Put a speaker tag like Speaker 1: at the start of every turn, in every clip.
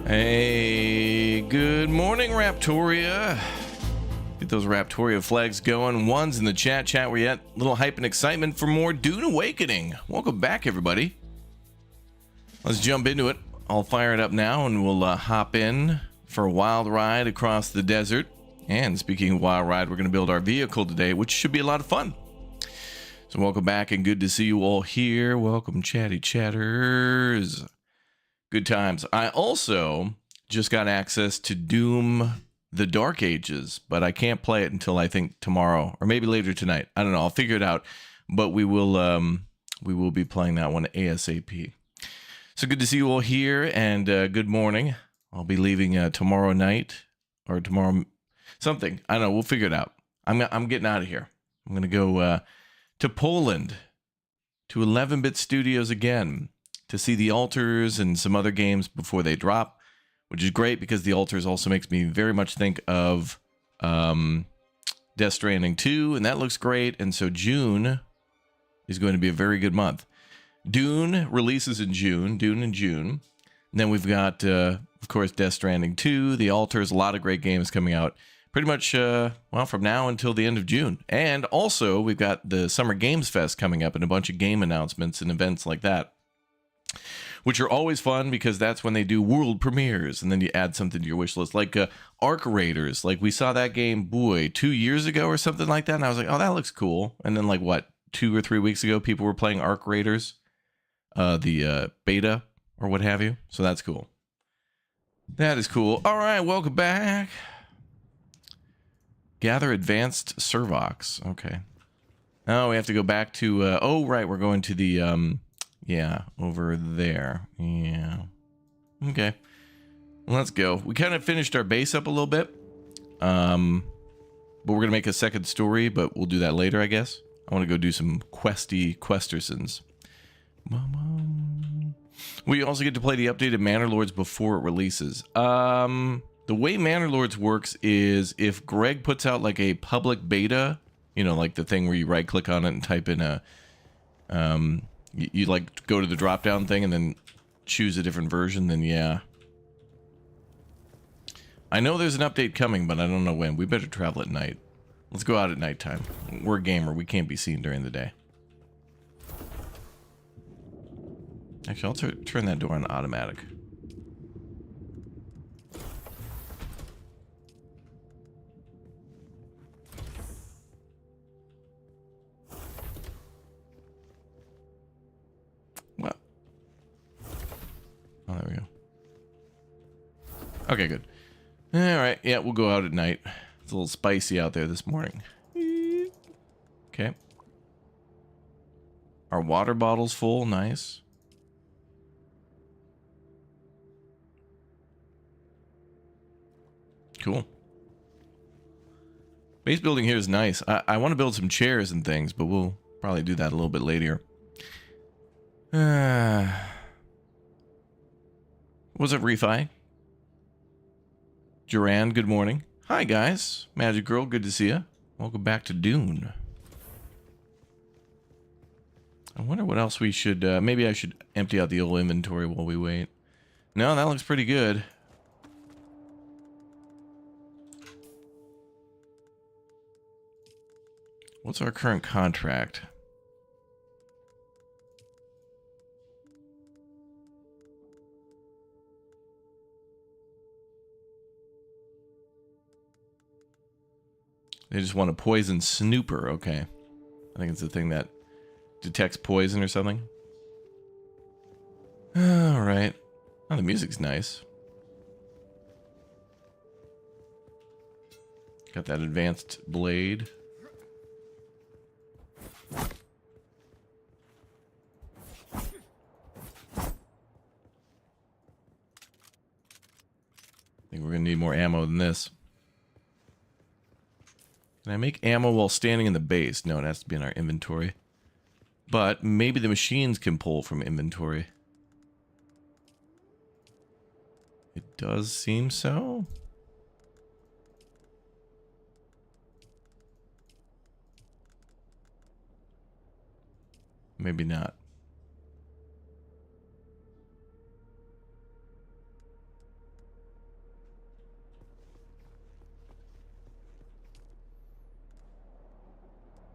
Speaker 1: Hey, good morning, Raptoria. Get those Raptoria flags going. One's in the chat. Where you at? Little hype and excitement for more Dune Awakening. Welcome back, everybody. Let's jump into it. I'll fire it up now, and we'll hop in for a wild ride across the desert. And speaking of wild ride, we're going to build our vehicle today, which should be a lot of fun. So welcome back, and good to see you all here. Welcome, chatty chatters. Good times. I also just got access to Doom the Dark Ages, but I can't play it until I think tomorrow or maybe later tonight. I don't know. I'll figure it out. But we will be playing that one ASAP. So good to see you all here, and good morning. I'll be leaving tomorrow night or tomorrow something. I don't know. We'll figure it out. I'm getting out of here. I'm gonna go to Poland, to 11-Bit Studios again, to see the Altars and some other games before they drop, which is great because the Altars also makes me very much think of Death Stranding 2, and that looks great. And so June is going to be a very good month. Dune releases in June, Dune in June. And then we've got, of course, Death Stranding 2, the Altars, a lot of great games coming out pretty much, well, from now until the end of June. And also, we've got the Summer Games Fest coming up and a bunch of game announcements and events like that, which are always fun because that's when they do world premieres, and then you add something to your wish list, like Arc Raiders. Like, we saw that game, boy, 2 years ago or something like that, and I was like, oh, that looks cool. And then, like, what, 2 or 3 weeks ago, people were playing Arc Raiders, the beta or what have you. So that's cool. That is cool. All right, welcome back. Gather advanced servox. Okay. Oh, we have to go back to, oh, right, we're going to the, yeah, over there. Yeah. Okay. Let's go. We kind of finished our base up a little bit. But we're going to make a second story, but we'll do that later, I guess. I want to go do some Questersons. We also get to play the updated Manor Lords before it releases. The way Manor Lords works is if Greg puts out like a public beta, you know, like the thing where you right click on it and type in a, you like go to the drop down thing and then choose a different version, then yeah. I know there's an update coming, but I don't know when. We better travel at night. Let's go out at nighttime. We're a gamer. We can't be seen during the day. Actually, I'll turn that door on automatic. What? Oh, there we go. Okay, good. All right, yeah, we'll go out at night. It's a little spicy out there this morning. Okay. Our water bottle's full. Nice. Cool. Base building here is nice. I want to build some chairs and things, but we'll probably do that a little bit later. What's up, Refi? Duran, good morning. Hi, guys. Magic Girl, good to see you. Welcome back to Dune. I wonder what else we should... maybe I should empty out the old inventory while we wait. No, that looks pretty good. What's our current contract? They just want to poison Snooper. Okay. I think it's the thing that detects poison or something. Alright. Oh, the music's nice. Got that advanced blade. I think we're going to need more ammo than this. Can I make ammo while standing in the base? No, it has to be in our inventory. But maybe the machines can pull from inventory. It does seem so. Maybe not.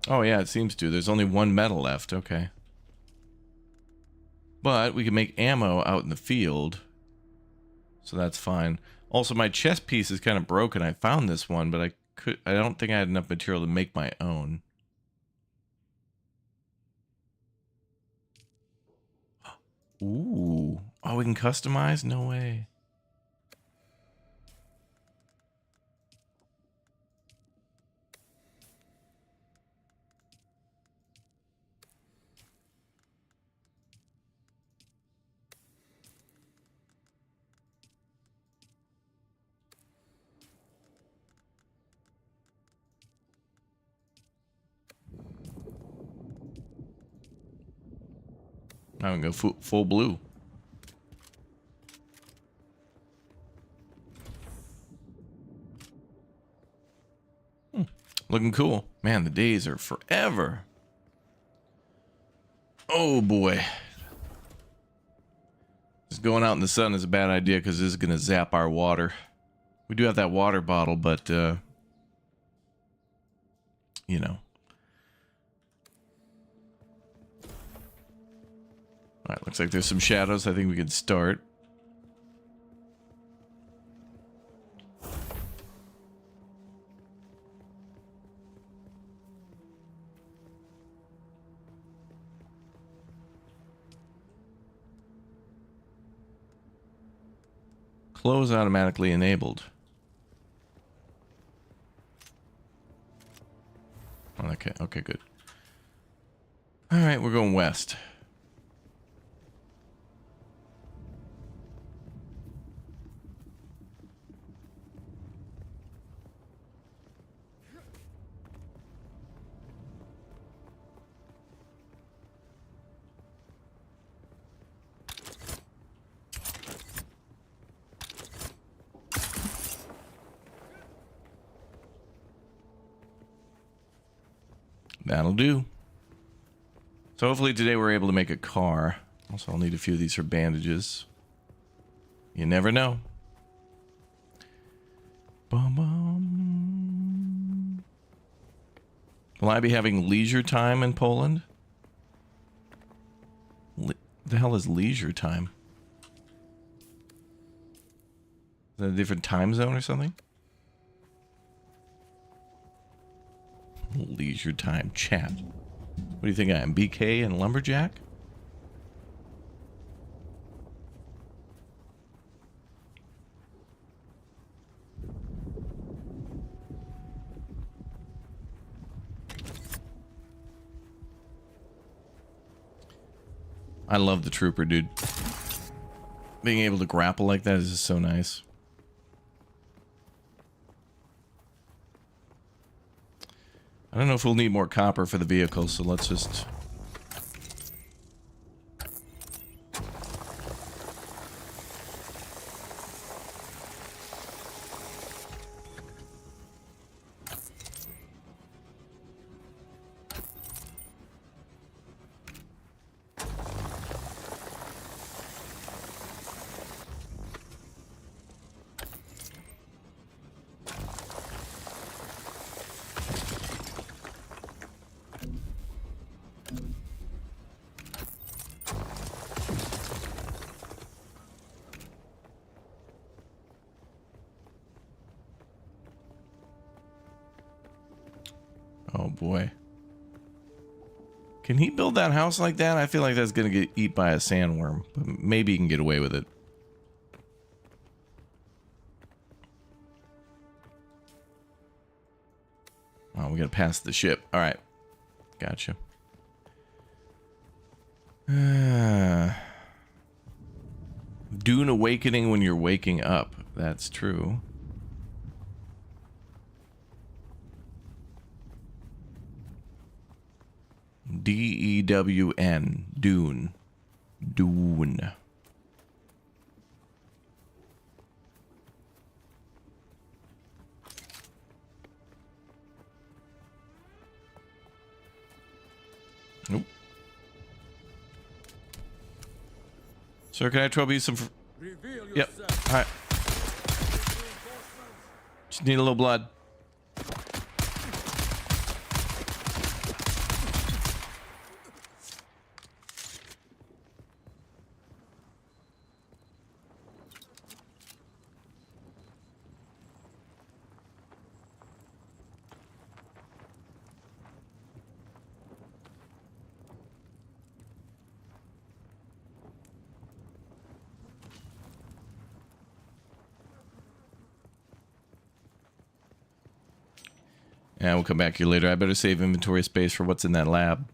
Speaker 1: Oh, yeah, it seems to. There's only one metal left. Okay. But we can make ammo out in the field. So that's fine. Also, my chest piece is kind of broken. I found this one, but I don't think I had enough material to make my own. Ooh. Oh, we can customize? No way. I'm gonna go full blue. Looking cool. Man, the days are forever. Oh boy. Just going out in the sun is a bad idea because this is gonna zap our water. We do have that water bottle, but you know. Alright, looks like there's some shadows. I think we can start. Close automatically enabled. Okay, okay, good. Alright, we're going west. That'll do. So hopefully today we're able to make a car. Also, I'll need a few of these for bandages. You never know. Bum, bum. Will I be having leisure time in Poland? The hell is leisure time? Is that a different time zone or something? Leisure time chat. What do you think I am, BK and Lumberjack? I love the trooper, dude. Being able to grapple like that is just so nice. I don't know if we'll need more copper for the vehicle, so let's just... Oh boy. Can he build that house like that? I feel like that's gonna get eaten by a sandworm, but maybe he can get away with it. Oh, we gotta pass the ship. Alright. Gotcha. Dune awakening when you're waking up. That's true. D-E-W-N. Dune. Dune. Nope. Sir, can I trouble you some... Yep. Alright. Just need a little blood. Yeah, we'll come back here later. I better save inventory space for what's in that lab.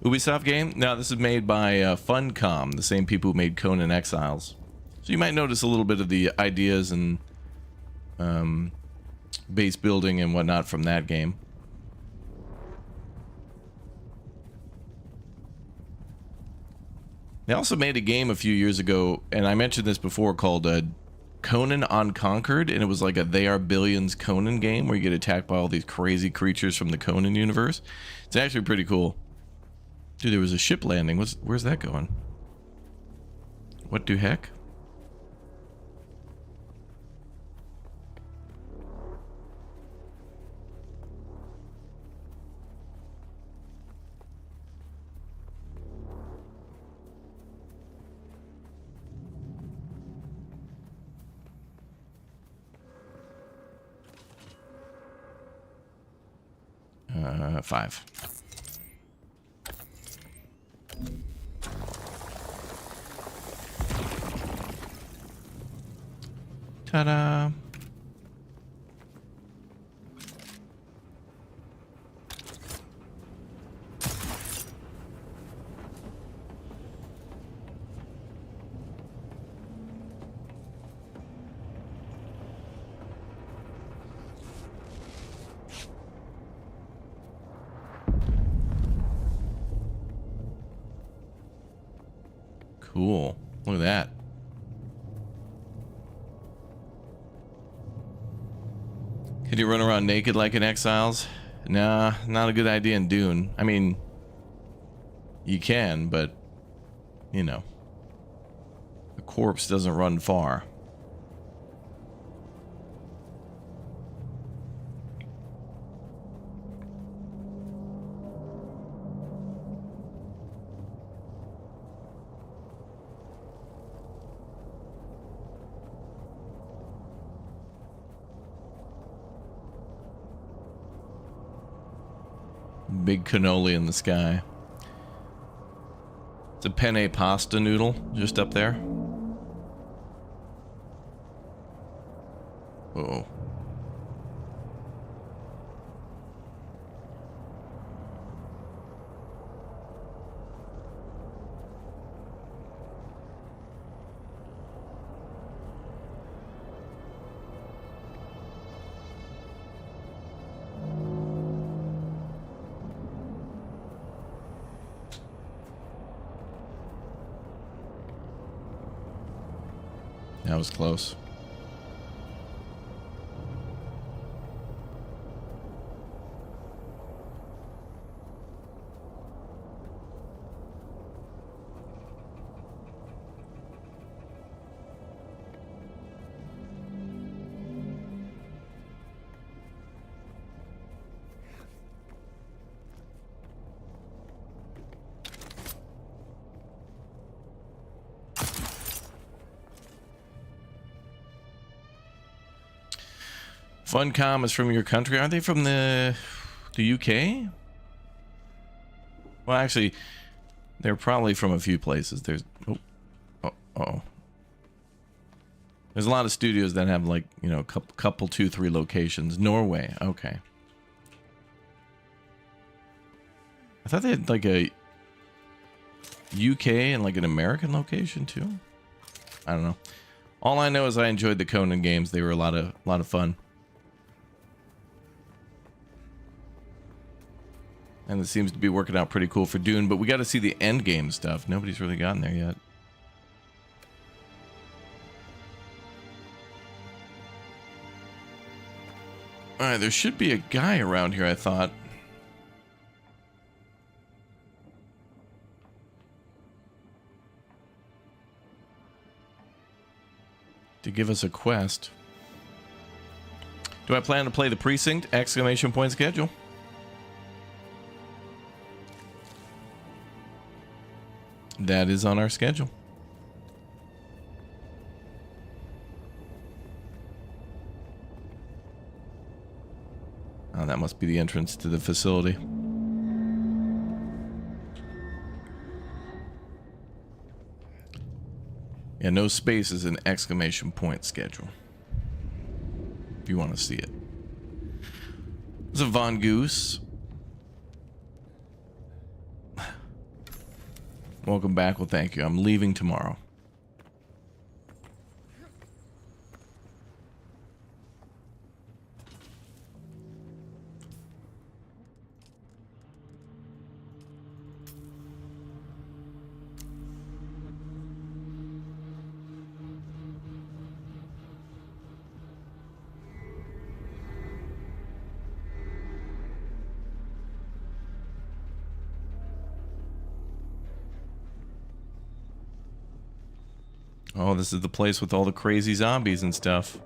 Speaker 1: Ubisoft game? No, this is made by Funcom, the same people who made Conan Exiles. So you might notice a little bit of the ideas and base building and whatnot from that game. They also made a game a few years ago, and I mentioned this before, called Conan Unconquered, and it was like a They Are Billions Conan game where you get attacked by all these crazy creatures from the Conan universe. It's actually pretty cool. Dude, there was a ship landing. Where's that going? What the heck? Five. Ta-da! Cool. Look at that. Can you run around naked like in Exiles? Nah, not a good idea in Dune. I mean, you can, but, you know, a corpse doesn't run far. Big cannoli in the sky. It's a penne pasta noodle just up there. Uh-oh. That was close. Funcom is from your country. Aren't they from the UK? Well, actually, they're probably from a few places. There's there's a lot of studios that have, like, you know, a couple 2-3 locations. Norway, okay. I thought they had like a UK and like an American location too. I don't know. All I know is I enjoyed the Conan games. They were a lot of fun. And it seems to be working out pretty cool for Dune, but we got to see the end game stuff. Nobody's really gotten there yet. Alright, there should be a guy around here, I thought. To give us a quest. Do I plan to play the Precinct? Exclamation point schedule. That is on our schedule. Oh, that must be the entrance to the facility. Yeah, no spaces in exclamation point schedule. If you want to see it. There's a Von Goose. Welcome back. Well, thank you. I'm leaving tomorrow. Oh, this is the place with all the crazy zombies and stuff.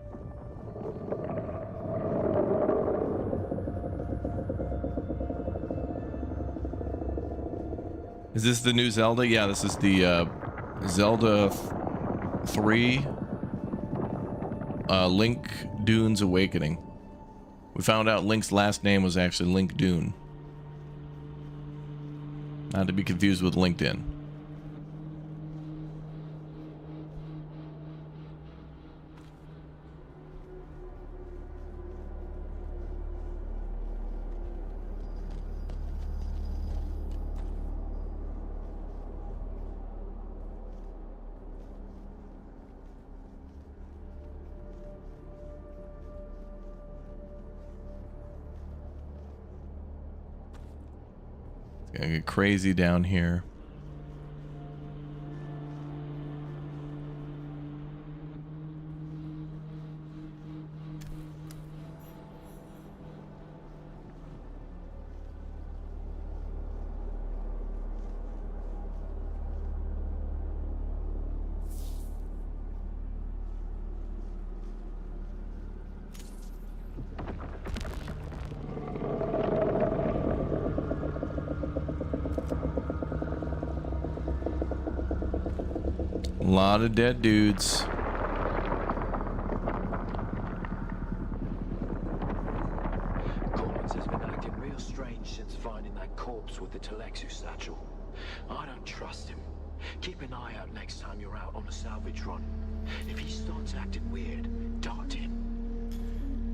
Speaker 1: Is this the new Zelda? Yeah, this is the Zelda 3 Link Dune's Awakening. We found out Link's last name was actually Link Dune. Not to be confused with LinkedIn. Gonna get crazy down here. A lot of dead dudes.
Speaker 2: Collins has been acting real strange since finding that corpse with the Telexu satchel. I don't trust him. Keep an eye out next time you're out on a salvage run. If he starts acting weird, dart in.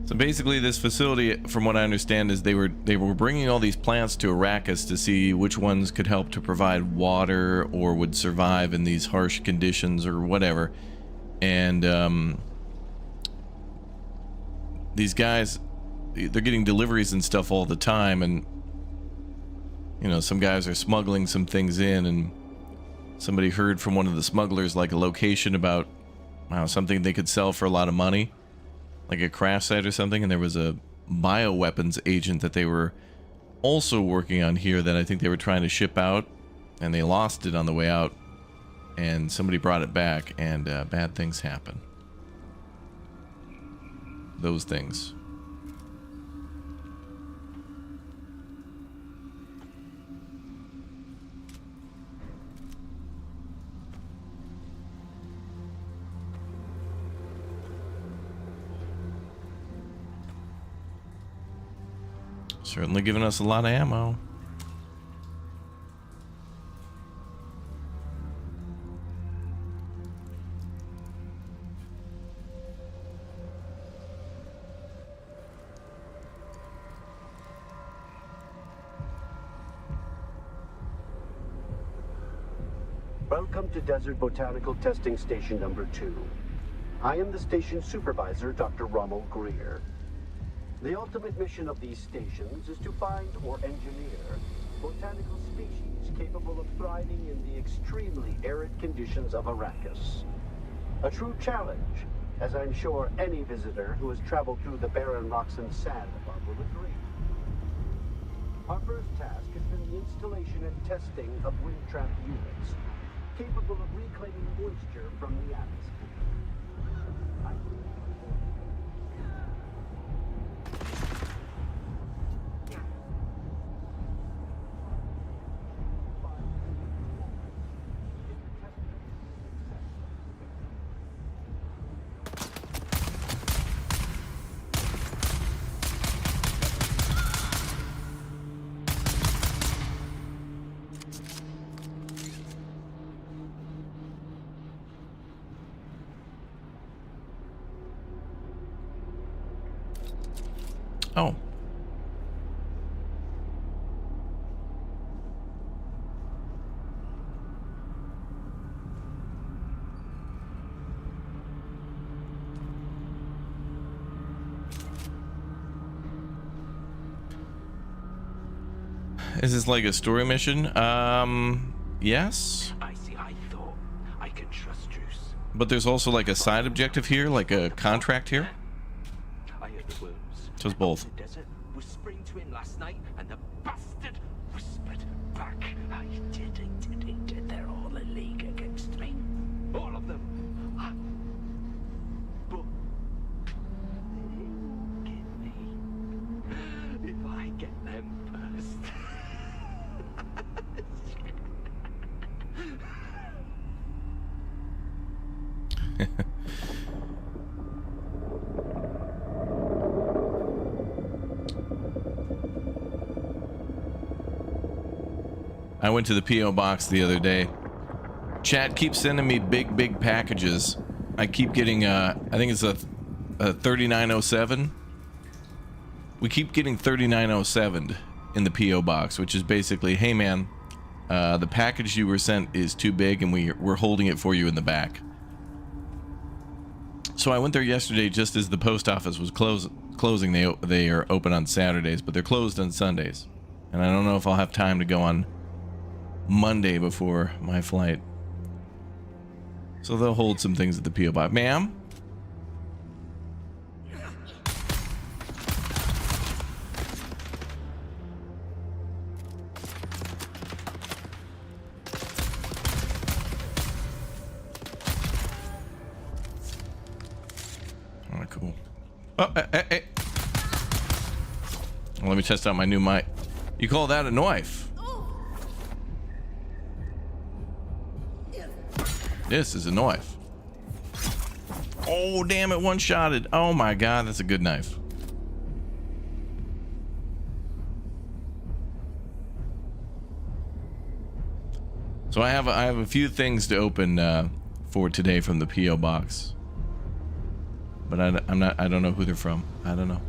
Speaker 1: So basically this facility, from what I understand, is they were bringing all these plants to Arrakis to see which ones could help to provide water or would survive in these harsh conditions or whatever. And these guys, they're getting deliveries and stuff all the time, and you know, some guys are smuggling some things in, and somebody heard from one of the smugglers like a location about something they could sell for a lot of money, like a crash site or something, and there was a bioweapons agent that they were also working on here that I think they were trying to ship out, and they lost it on the way out, and somebody brought it back, and bad things happen. Those things. Certainly giving us a lot of ammo.
Speaker 3: Welcome to Desert Botanical Testing Station number 2. I am the station supervisor, Dr. Rommel Greer. The ultimate mission of these stations is to find or engineer botanical species capable of thriving in the extremely arid conditions of Arrakis. A true challenge, as I'm sure any visitor who has traveled through the barren rocks and sand above will agree. Our first task has been the installation and testing of wind trap units, capable of reclaiming moisture from the atmosphere.
Speaker 1: Oh. Is this like a story mission? Yes.
Speaker 2: I see. I thought I could trust Juice.
Speaker 1: But there's also like a side objective here, like a contract here.
Speaker 2: I heard the words.
Speaker 1: So it's both.
Speaker 2: The desert was spring to him last night, and the bastard whispered back. I did. They're all in league against me. All of them. But they won't get me if I get them first.
Speaker 1: I went to the P.O. box the other day. Chat keeps sending me big packages. I keep getting, I think it's a 3907. We keep getting 3907 in the P.O. box, which is basically, hey man, the package you were sent is too big and we're holding it for you in the back. So I went there yesterday just as the post office was closing. They are open on Saturdays, but they're closed on Sundays. And I don't know if I'll have time to go on Monday before my flight. So they'll hold some things at the P.O. box. Ma'am? Oh, cool. Oh, hey. Well, let me test out my new mic. You call that a knife? This is a knife. Oh, damn it, one-shotted. Oh my god, that's a good knife. So I have a few things to open for today from the P.O. box. But I don't know who they're from. I don't know.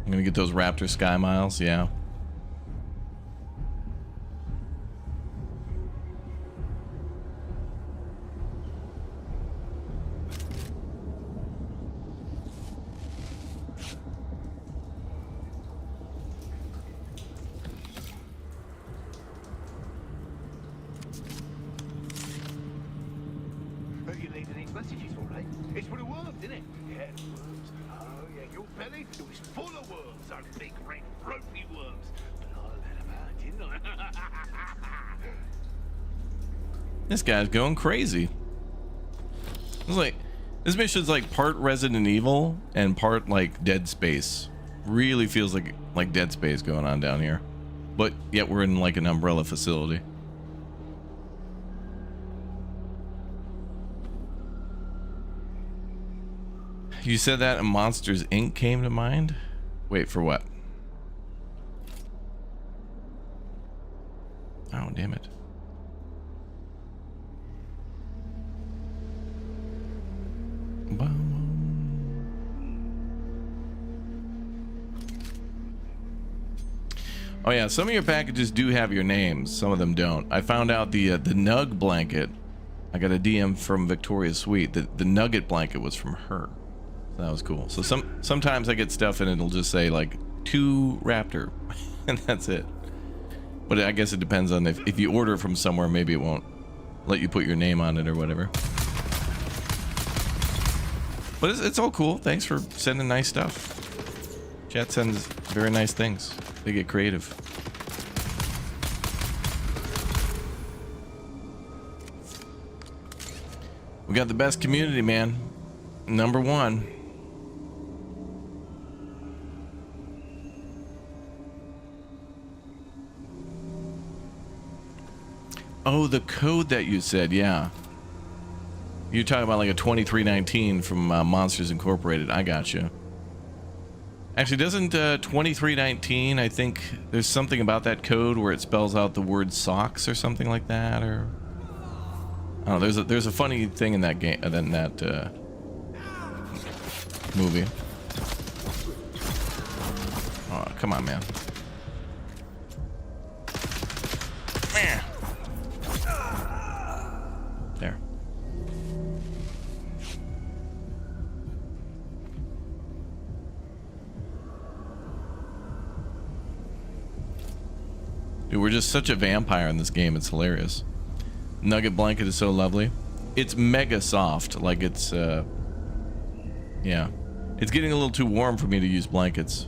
Speaker 1: I'm gonna get those Raptor Sky Miles, yeah.
Speaker 4: You leaving these messages all right? It's for the worms, isn't it? Yeah, the worms. Oh, yeah, your belly, it was full of worms. Those big, red, ropey worms. But I let them out, didn't I?
Speaker 1: This guy's going crazy. It's like, this mission's like part Resident Evil and part like Dead Space. Really feels like Dead Space going on down here. But yet we're in like an umbrella facility. You said that and Monsters Inc. came to mind? Wait, for what? Oh, damn it. Oh yeah, some of your packages do have your names, some of them don't. I found out the Nug blanket. I got a DM from Victoria's Suite. The Nugget blanket was from her. So that was cool. So sometimes I get stuff and it'll just say like to Raptor, and that's it. But I guess it depends on if you order from somewhere, maybe it won't let you put your name on it or whatever. But it's all cool. Thanks for sending nice stuff. Chat sends very nice things. They get creative. We got the best community, man. Number one. Oh, the code that you said, yeah. You're talking about like a 2319 from Monsters Incorporated. I got you. Actually, doesn't 2319, I think there's something about that code where it spells out the word socks or something like that, or Oh, there's a funny thing in that game, in that movie. Oh, come on, man. There. Dude, we're just such a vampire in this game. It's hilarious. Nugget blanket is so lovely. It's mega soft. Like it's, yeah. It's getting a little too warm for me to use blankets.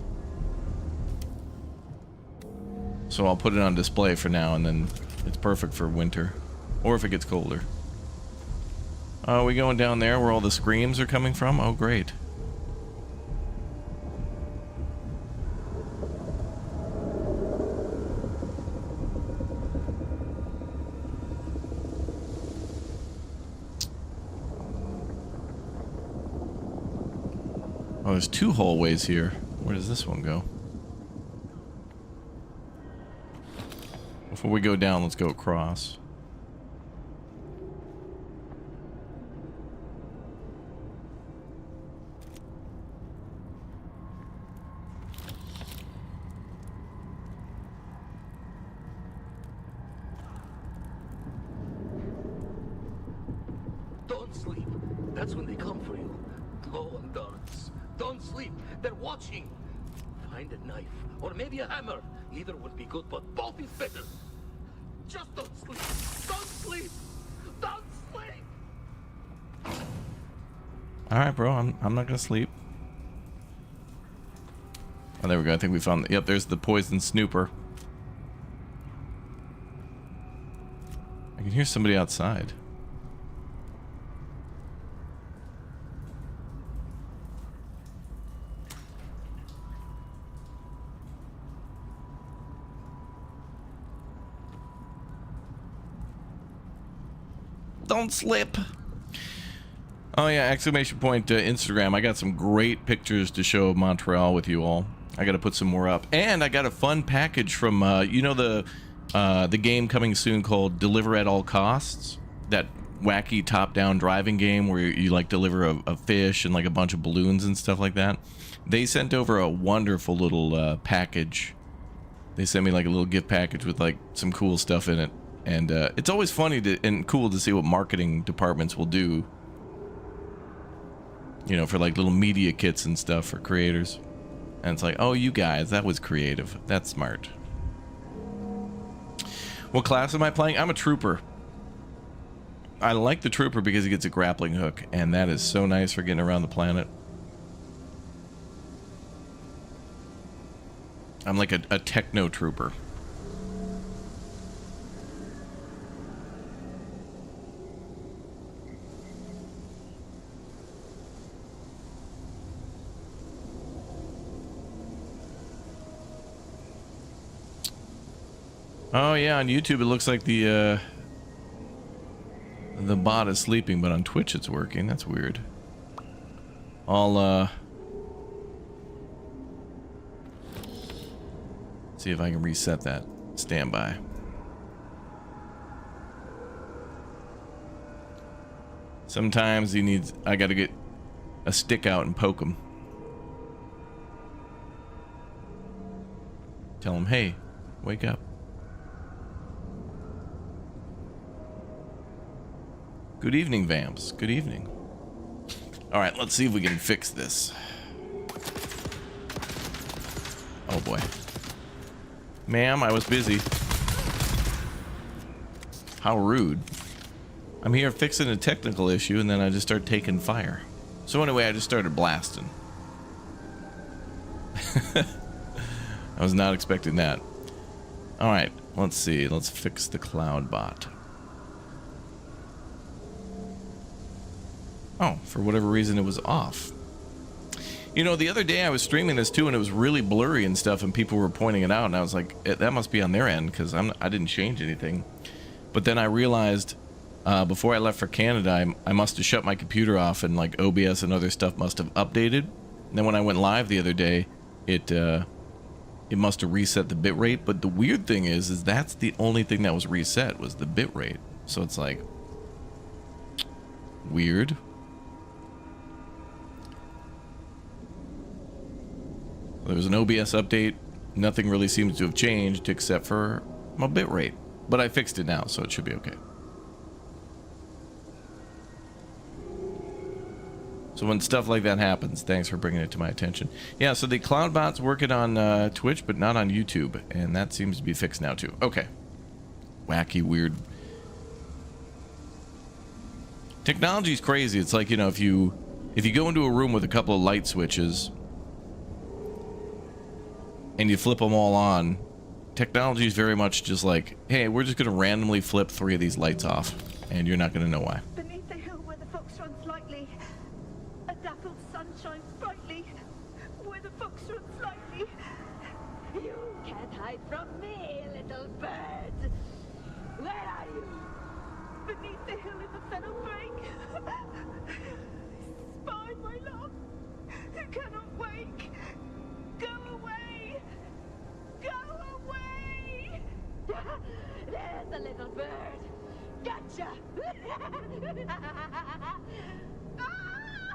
Speaker 1: So I'll put it on display for now, and then it's perfect for winter. Or if it gets colder. Oh, are we going down there where all the screams are coming from? Oh, great. Oh, there's two hallways here. Where does this one go? Before we go down, let's go across.
Speaker 4: Don't sleep. That's when they come for you. Glow and darts. Don't sleep. They're watching. Find a knife or maybe a hammer. Either would be good, but both is better. Just don't sleep. Don't sleep. Don't sleep.
Speaker 1: All right, bro. I'm not gonna sleep. Oh, there we go. I think we found. Yep, there's the poison snooper. I can hear somebody outside. Don't slip. Oh yeah, exclamation point Instagram. I got some great pictures to show of Montreal with you all. I got to put some more up, and I got a fun package from you know the game coming soon called Deliver at All Costs. That wacky top-down driving game where you like deliver a fish and like a bunch of balloons and stuff like that. They sent over a wonderful little package. They sent me like a little gift package with like some cool stuff in it. And it's always funny and cool to see what marketing departments will do, you know, for like little media kits and stuff for creators. And it's like, oh, you guys, that was creative. That's smart. What class am I playing? I'm a trooper. I like the trooper because he gets a grappling hook, and that is so nice for getting around the planet. I'm like a techno trooper. Oh yeah, on YouTube it looks like the bot is sleeping, but on Twitch it's working. That's weird. I'll see if I can reset that. Standby. Sometimes he needs. I got to get a stick out and poke him. Tell him, hey, wake up. Good evening, Vamps. Good evening. All right, let's see if we can fix this. Oh boy. Ma'am, I was busy. How rude. I'm here fixing a technical issue and then I just start taking fire. So anyway, I just started blasting. I was not expecting that. All right, let's see. Let's fix the cloud bot. Oh, for whatever reason it was off. You know, the other day I was streaming this too and it was really blurry and stuff and people were pointing it out and I was like, that must be on their end because I didn't change anything. But then I realized before I left for Canada, I must have shut my computer off and like OBS and other stuff must have updated. And then when I went live the other day, it must have reset the bitrate. But the weird thing is that's the only thing that was reset was the bitrate. So it's like, Weird. There was an OBS update. Nothing really seems to have changed except for my bitrate. But I fixed it now, so it should be okay. So when stuff like that happens, thanks for bringing it to my attention. Yeah, so the Cloudbot's working on Twitch, but not on YouTube. And that seems to be fixed now, too. Okay. Wacky, weird. Technology's crazy. It's like, you know, if you go into a room with a couple of light switches and you flip them all on, technology is very much just like, hey, we're just going to randomly flip 3 of these lights off, and you're not going to know why.
Speaker 5: Beneath the hill where the fox runs lightly, a dappled sun shines brightly. Where the fox runs lightly, you can't hide from me, little bird. Where are you? Beneath the hill in the fennel brake. Spy, my love, who cannot wake. Go away! Go away! There's the little bird. Gotcha! Ah!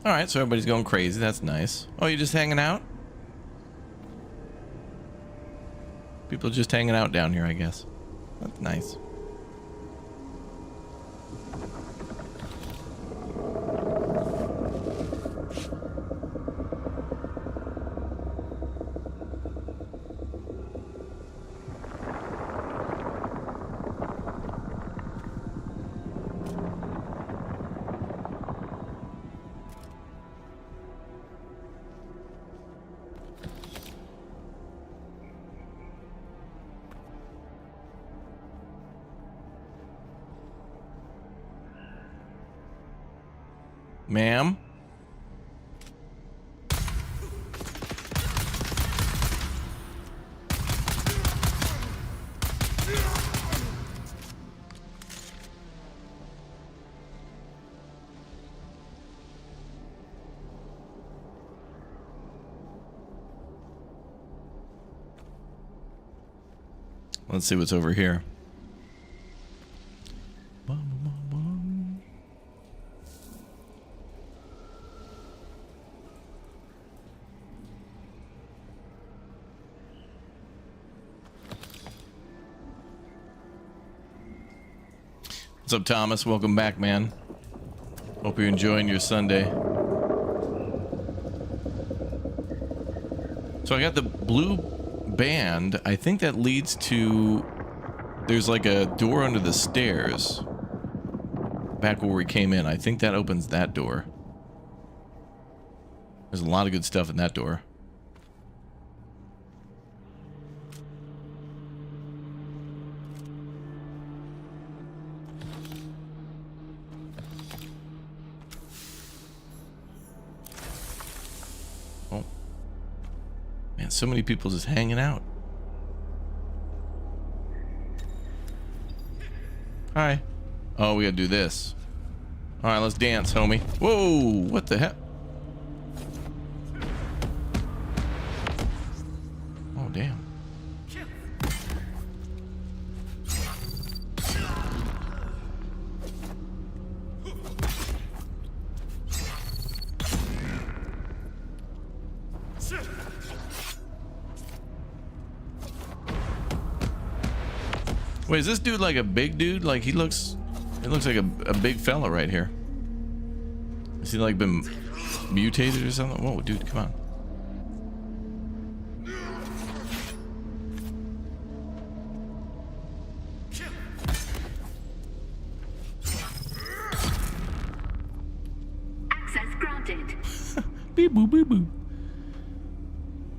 Speaker 1: Alright, so everybody's going crazy. That's nice. Oh, you're just hanging out? People just hanging out down here, I guess. That's nice. Ma'am? Let's see what's over here. What's up, Thomas? Welcome back, man. Hope you're enjoying your Sunday. So I got the blue band. I think that leads to... There's like a door under the stairs. Back where we came in. I think that opens that door. There's a lot of good stuff in that door. Man, so many people just hanging out. Hi. Oh, we gotta do this. Alright, let's dance, homie. Whoa, what the heck? Oh, damn. Wait, is this dude like a big dude? Like he looks, it looks like a big fella right here. Is he like been mutated or something? Whoa, dude, come on.
Speaker 5: Access granted.
Speaker 1: Beep boop beep boop.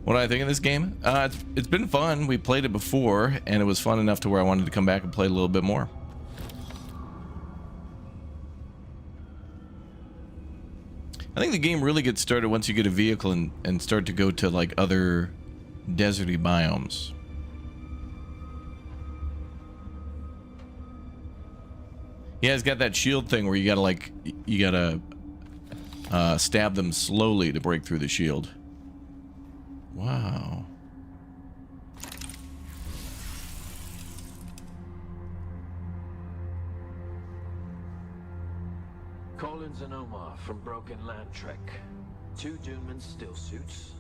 Speaker 1: What do I think of this game? It's been fun. We played it before, and it was fun enough to where I wanted to come back and play a little bit more. I think the game really gets started once you get a vehicle and start to go to like other deserty biomes. Yeah, it's got that shield thing where you gotta like stab them slowly to break through the shield. Wow.
Speaker 2: Collins and Omar from Broken Land Trek. 2 Duneman still suits,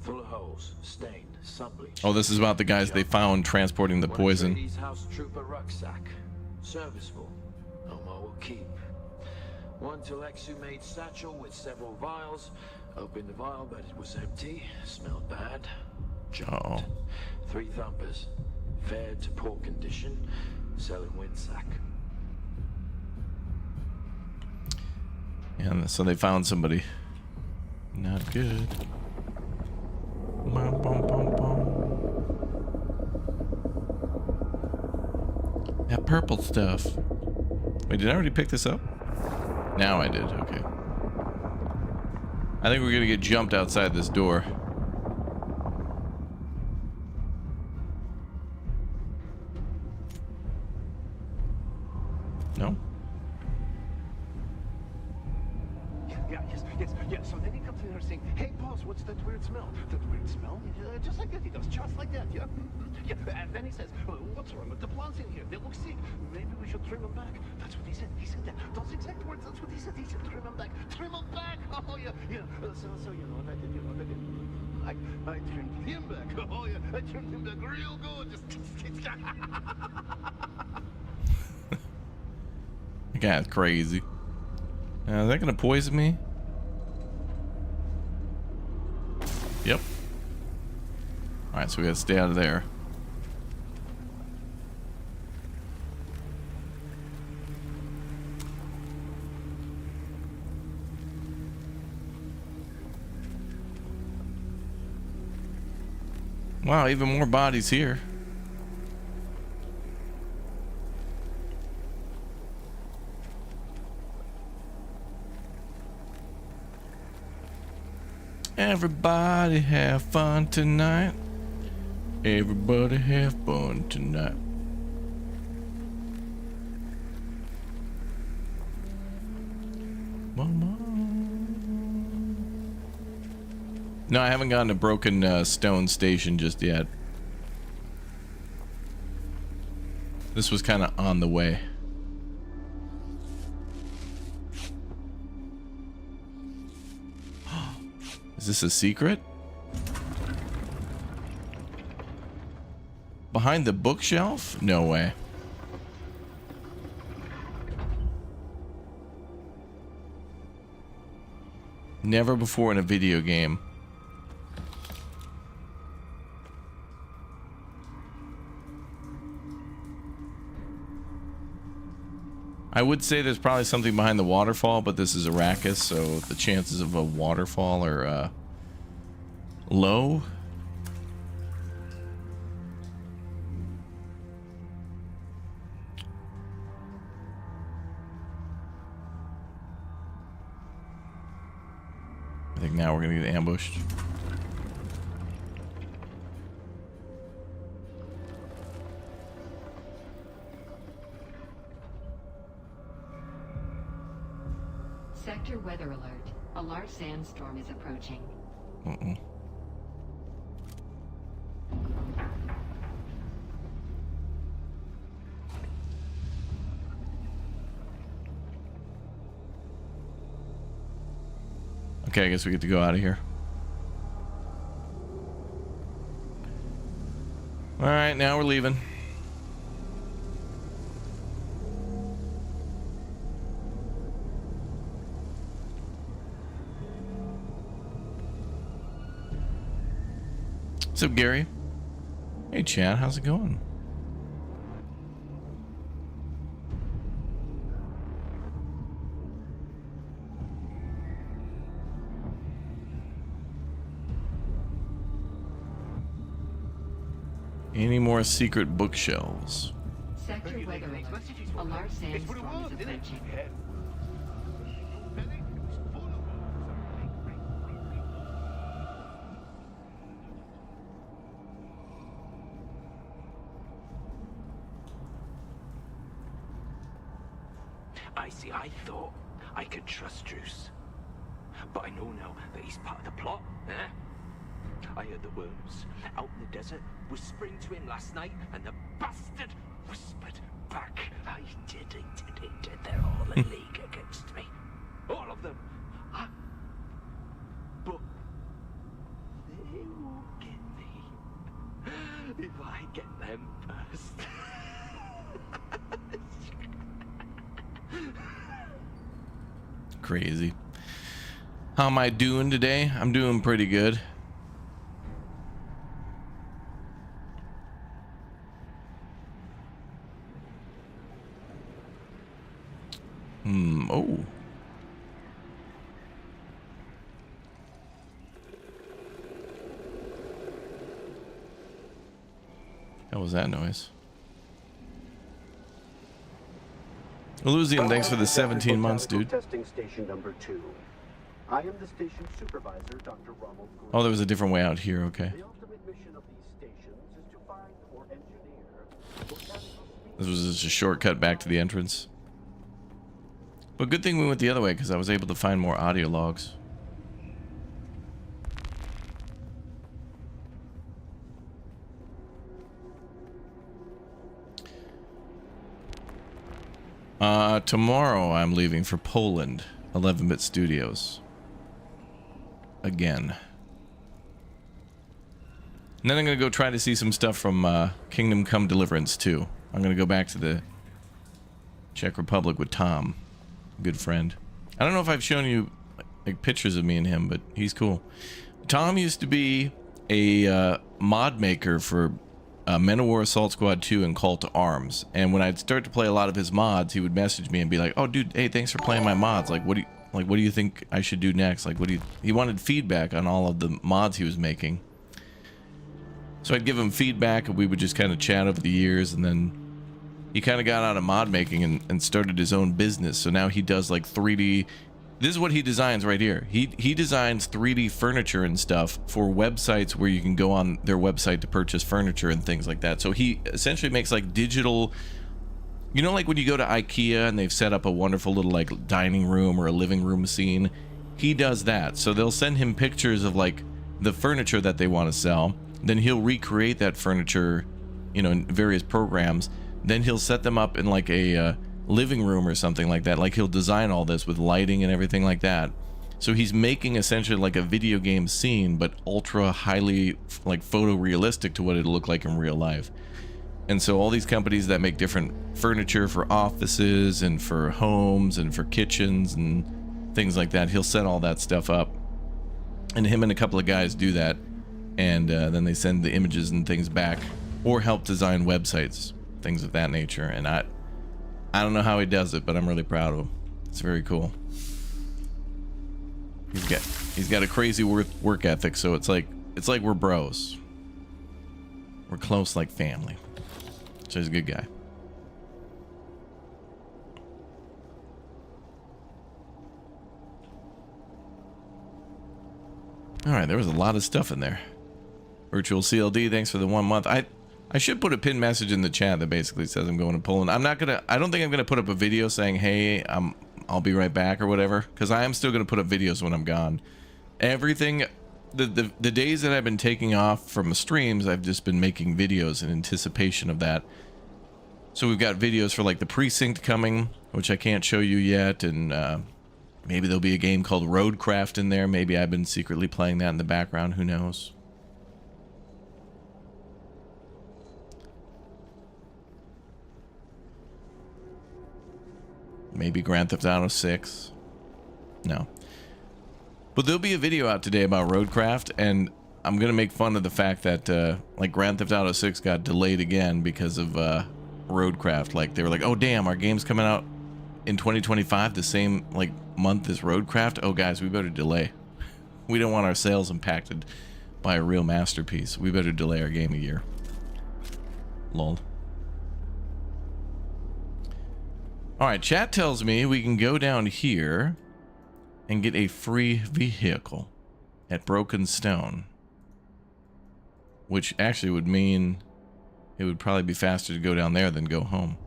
Speaker 2: full of holes, stained, sun-bleached.
Speaker 1: Oh, this is about the guys they found transporting the poison.
Speaker 2: One house trooper rucksack, serviceable. Omar will keep. 1 Telexu-made satchel with several vials. Opened the vial, but it was empty. Smelled bad. Jumped. 3 thumpers. Fair to poor condition. Selling windsack.
Speaker 1: And so they found somebody. Not good. Bum, bum, bum, bum. That purple stuff. Wait, did I already pick this up? Now I did, okay. I think we're gonna get jumped outside this door. No?
Speaker 4: Yeah. So then he comes in here saying, "Hey, boss, what's that weird smell?" That weird smell? Just like that, he does, just like that, yeah. Yeah, and then he says, "What's wrong with the plants in here? They look sick. Maybe we should trim them back." That's what he said. He said that. Those exact words. That's what he said. He said, "Trim them back. Trim them back." Oh yeah. So you know, I trimmed him back. Oh yeah, I trimmed him back real good. Just.
Speaker 1: That guy's crazy. Is that gonna poison me? Yep. Alright, so we gotta stay out of there. Wow, even more bodies here. Everybody have fun tonight. Everybody have fun tonight. Mama. No, I haven't gotten to Broken Stone Station just yet. This was kind of on the way. Is this a secret? Behind the bookshelf? No way. Never before in a video game. I would say there's probably something behind the waterfall, but this is Arrakis, so the chances of a waterfall are low. I think now we're gonna get ambushed.
Speaker 6: Sector weather alert. A large sandstorm is approaching.
Speaker 1: Okay, I guess we get to go out of here. Alright, now we're leaving. What's up, Gary? Hey, Chad, how's it going? Any more secret bookshelves?
Speaker 6: Sector weather alert. A large sandstorm is approaching.
Speaker 2: I thought I could trust Druce. But I know now that he's part of the plot, eh? I heard the worms out in the desert whispering to him last night, and the bastard whispered back. I did. They're all in league against me. All of them. But they won't get me if I get them first.
Speaker 1: Crazy. How am I doing today? I'm doing pretty good. Oh. What was that noise? Elusian, thanks for the 17 months, dude.
Speaker 3: Testing station number 2. I am the station supervisor, Dr. Rommel.
Speaker 1: Oh, there was a different way out here, okay.
Speaker 3: The ultimate mission of these stations is to find or engineer botanical
Speaker 1: This was just a shortcut back to the entrance. But good thing we went the other way, because I was able to find more audio logs. Tomorrow I'm leaving for Poland, 11-bit Studios. Again. And then I'm going to go try to see some stuff from Kingdom Come Deliverance too. I'm going to go back to the Czech Republic with Tom. Good friend. I don't know if I've shown you like pictures of me and him, but he's cool. Tom used to be a mod maker for Men of War Assault Squad 2 and Call to Arms. And when I'd start to play a lot of his mods, he would message me and be like, "Oh, dude, hey, thanks for playing my mods. Like, what do you think I should do next? Like, He wanted feedback on all of the mods he was making. So I'd give him feedback, and we would just kind of chat over the years, and then he kind of got out of mod making and started his own business. So now he does like 3D. This is what he designs right here. He designs 3D furniture and stuff for websites where you can go on their website to purchase furniture and things like that. So he essentially makes like digital, you know, like when you go to IKEA and they've set up a wonderful little like dining room or a living room scene. He does that. So they'll send him pictures of like the furniture that they want to sell. Then he'll recreate that furniture, you know, in various programs. Then he'll set them up in like a living room or something like that. Like he'll design all this with lighting and everything like that. So he's making essentially like a video game scene, but ultra highly like photorealistic to what it'll look like in real life. And so all these companies that make different furniture for offices and for homes and for kitchens and things like that, he'll set all that stuff up. And him and a couple of guys do that. And then they send the images and things back or help design websites, things of that nature. And I don't know how he does it, but I'm really proud of him. It's very cool. He's got a crazy work ethic, so it's like we're bros. We're close like family. So he's a good guy. All right, there was a lot of stuff in there. Virtual CLD, thanks for the 1 month. I should put a pinned message in the chat that basically says I'm going to Poland. I don't think I'm gonna put up a video saying, "Hey, I'll be right back" or whatever, because I am still gonna put up videos when I'm gone. Everything, the days that I've been taking off from the streams, I've just been making videos in anticipation of that. So we've got videos for like the Precinct coming, which I can't show you yet, and maybe there'll be a game called Roadcraft in there. Maybe I've been secretly playing that in the background. Who knows? Maybe Grand Theft Auto 6. No. But there'll be a video out today about Roadcraft, and I'm going to make fun of the fact that, like, Grand Theft Auto 6 got delayed again because of Roadcraft. Like, they were like, "Oh, damn, our game's coming out in 2025, the same, like, month as Roadcraft. Oh, guys, we better delay. We don't want our sales impacted by a real masterpiece. We better delay our game a year." Lol. Alright, chat tells me we can go down here and get a free vehicle at Broken Stone. Which actually would mean it would probably be faster to go down there than go home.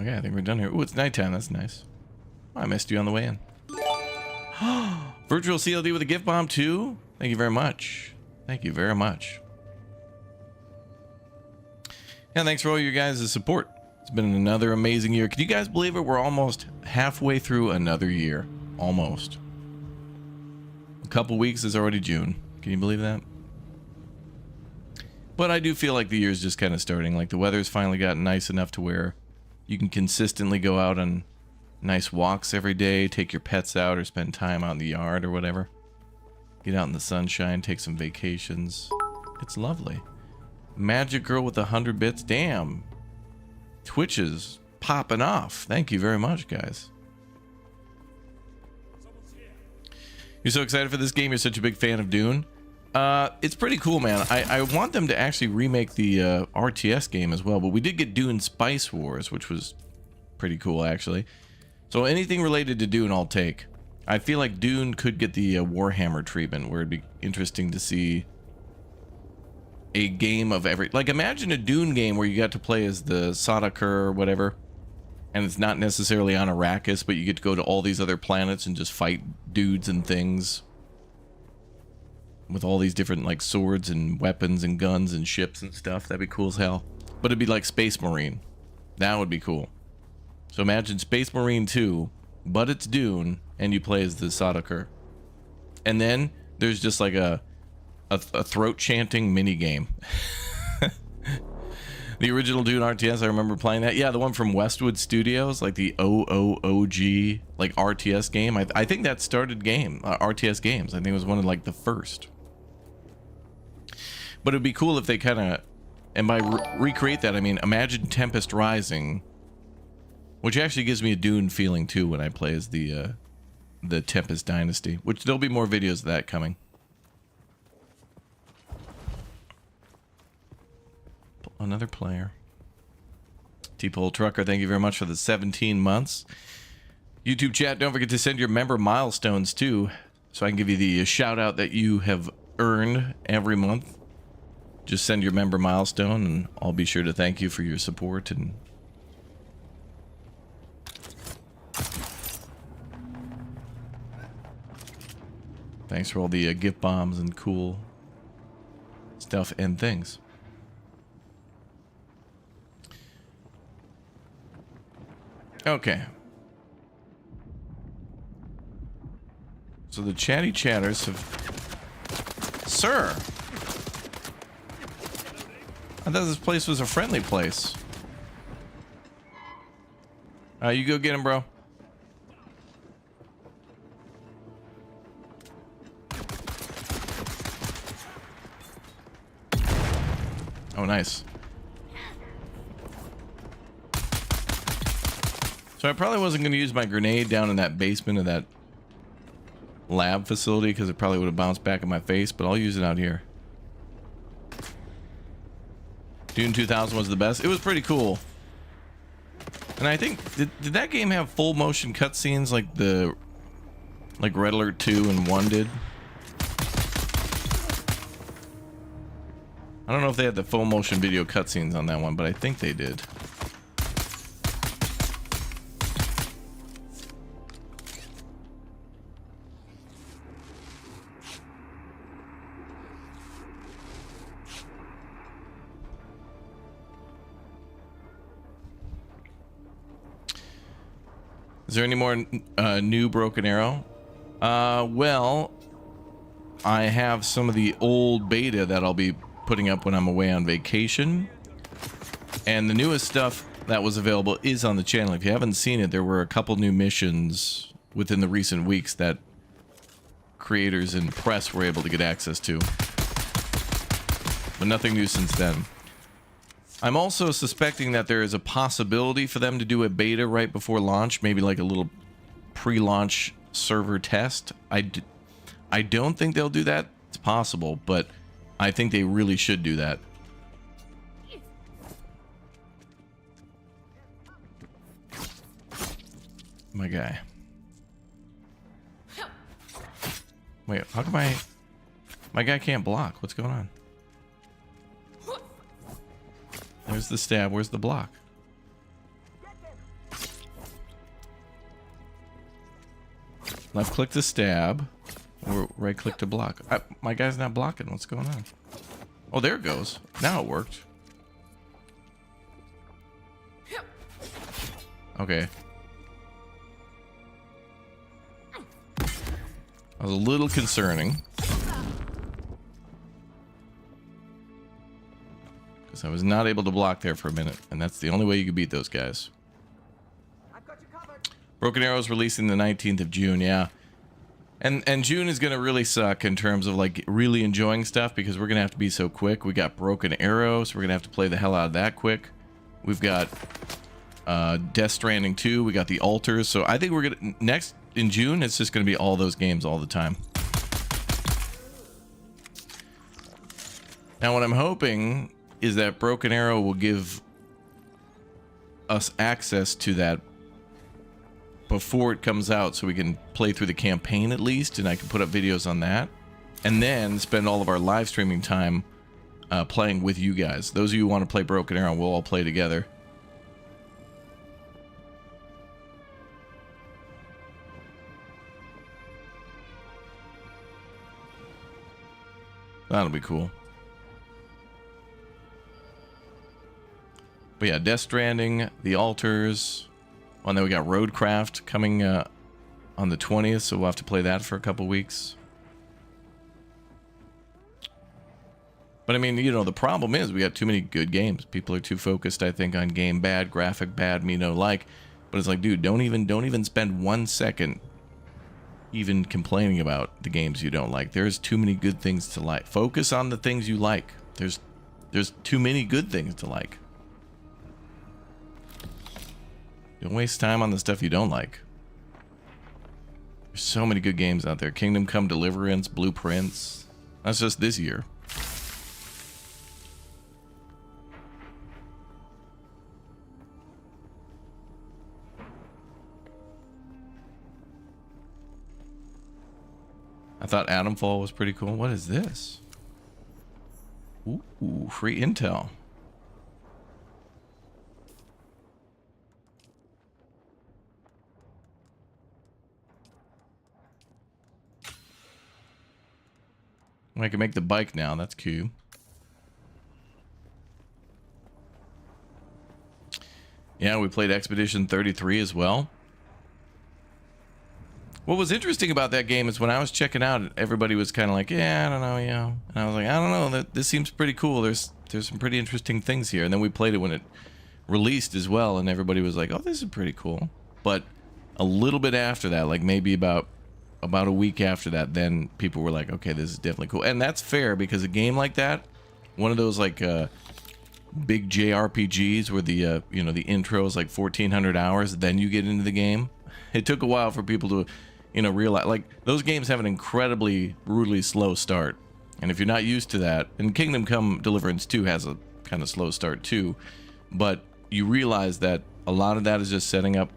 Speaker 1: Okay, I think we're done here. Ooh, it's nighttime. That's nice. Oh, I missed you on the way in. Virtual CLD with a gift bomb too. Thank you very much. Thank you very much. And thanks for all you guys' support. It's been another amazing year. Can you guys believe it? We're almost halfway through another year. Almost. A couple weeks is already June. Can you believe that? But I do feel like the year's just kind of starting. Like the weather's finally gotten nice enough to where you can consistently go out on nice walks every day, take your pets out or spend time out in the yard or whatever. Get out in the sunshine, take some vacations. It's lovely. Magic Girl with 100 bits. Damn. Twitch is popping off. Thank you very much, guys. You're so excited for this game. You're such a big fan of Dune. It's pretty cool, man. I want them to actually remake the RTS game as well, but we did get Dune Spice Wars, which was pretty cool, actually. So anything related to Dune, I'll take. I feel like Dune could get the Warhammer treatment, where it'd be interesting to see a game of every... Like, imagine a Dune game where you got to play as the Sardaukar or whatever, and it's not necessarily on Arrakis, but you get to go to all these other planets and just fight dudes and things with all these different like swords and weapons and guns and ships and stuff. That'd be cool as hell. But it'd be like Space Marine. That would be cool. So imagine Space Marine 2, but it's Dune, and you play as the Sardaukar. And then there's just like a throat chanting mini game. The original Dune RTS, I remember playing that. Yeah, the one from Westwood Studios, like the OOOG like RTS game. I think that started RTS games. I think it was one of like the first. But it'd be cool if they kind of, and by recreate that, I mean imagine Tempest Rising, which actually gives me a Dune feeling too when I play as the Tempest Dynasty. Which there'll be more videos of that coming. Another player. T-Pole Trucker, thank you very much for the 17 months. YouTube chat, don't forget to send your member milestones too, so I can give you the shout out that you have earned every month. Just send your member milestone and I'll be sure to thank you for your support. And thanks for all the gift bombs and cool stuff and things. Okay. So the chatty chatters have... Sir! I thought this place was a friendly place. You go get him, bro. Oh, nice. So I probably wasn't going to use my grenade down in that basement of that lab facility because it probably would have bounced back in my face, but I'll use it out here. Dune 2000 was the best. It was pretty cool. And I think, did that game have full motion cutscenes like Red Alert 2 and 1 did? I don't know if they had the full motion video cutscenes on that one, but I think they did. Is there any more new Broken Arrow? Well, I have some of the old beta that I'll be putting up when I'm away on vacation. And the newest stuff that was available is on the channel. If you haven't seen it, there were a couple new missions within the recent weeks that creators and press were able to get access to. But nothing new since then. I'm also suspecting that there is a possibility for them to do a beta right before launch, maybe like a little pre-launch server test. I don't think they'll do that. It's possible, but I think they really should do that. My guy. Wait, how come my guy can't block? What's going on? There's the stab. Where's the block? Left click to stab, or right click to block. My guy's not blocking. What's going on? Oh, there it goes. Now it worked. Okay. That was a little concerning. Because I was not able to block there for a minute, and that's the only way you could beat those guys. Broken Arrow's releasing the 19th of June, yeah. And June is going to really suck in terms of like really enjoying stuff because we're going to have to be so quick. We got Broken Arrow, so we're going to have to play the hell out of that quick. We've got Death Stranding 2. We got the Altars. So I think we're going to... Next, in June, it's just going to be all those games all the time. Now, what I'm hoping is that Broken Arrow will give us access to that before it comes out so we can play through the campaign at least, and I can put up videos on that, and then spend all of our live streaming time playing with you guys. Those of you who want to play Broken Arrow, we'll all play together. That'll be cool. But yeah, Death Stranding, The Altars. And then we got Roadcraft coming on the 20th, so we'll have to play that for a couple weeks. But I mean, you know, the problem is we got too many good games. People are too focused, I think, on game bad, graphic bad, me no like. But it's like, dude, don't even spend 1 second even complaining about the games you don't like. There's too many good things to like. Focus on the things you like. There's too many good things to like. Don't waste time on the stuff you don't like. There's so many good games out there. Kingdom Come Deliverance, Blueprints. That's just this year. I thought Atomfall was pretty cool. What is this? Ooh, free intel. I can make the bike now. That's cute. Yeah, we played Expedition 33 as well. What was interesting about that game is when I was checking out, everybody was kind of like, yeah, I don't know, yeah. And I was like, I don't know, this seems pretty cool. There's some pretty interesting things here. And then we played it when it released as well, and everybody was like, oh, this is pretty cool. But a little bit after that, like maybe about a week after that, then people were like, okay, this is definitely cool. And that's fair, because a game like that, one of those like big JRPGs where the you know, the intro is like 1400 hours, then you get into the game. It took a while for people to, you know, realize, like, those games have an incredibly brutally slow start, and if you're not used to that, and Kingdom Come Deliverance 2 has a kind of slow start too, but you realize that a lot of that is just setting up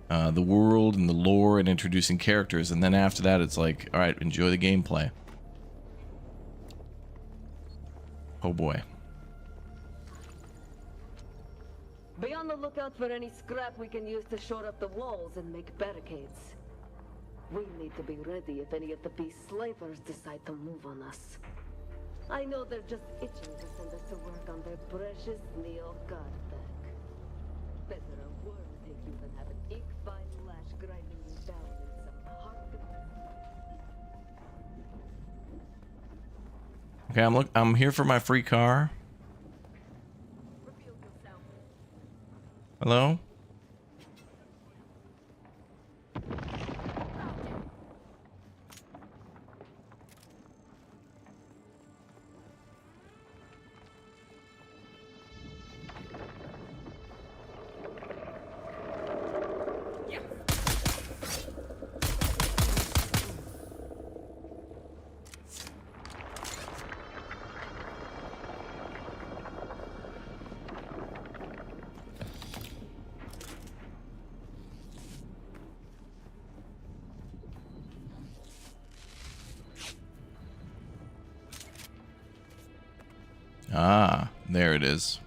Speaker 1: the world and the lore and introducing characters, and then after that it's like, all right, enjoy the gameplay. Oh boy.
Speaker 7: Be on the lookout for any scrap we can use to shore up the walls and make barricades. We need to be ready if any of the beast slavers decide to move on us. I know they're just itching to send us to work on their precious Neo-God back. Better a worm take you than have an ink-fine lash grinding you down in some hot...
Speaker 1: Okay, I'm here for my free car. Hello? Ah, there it is.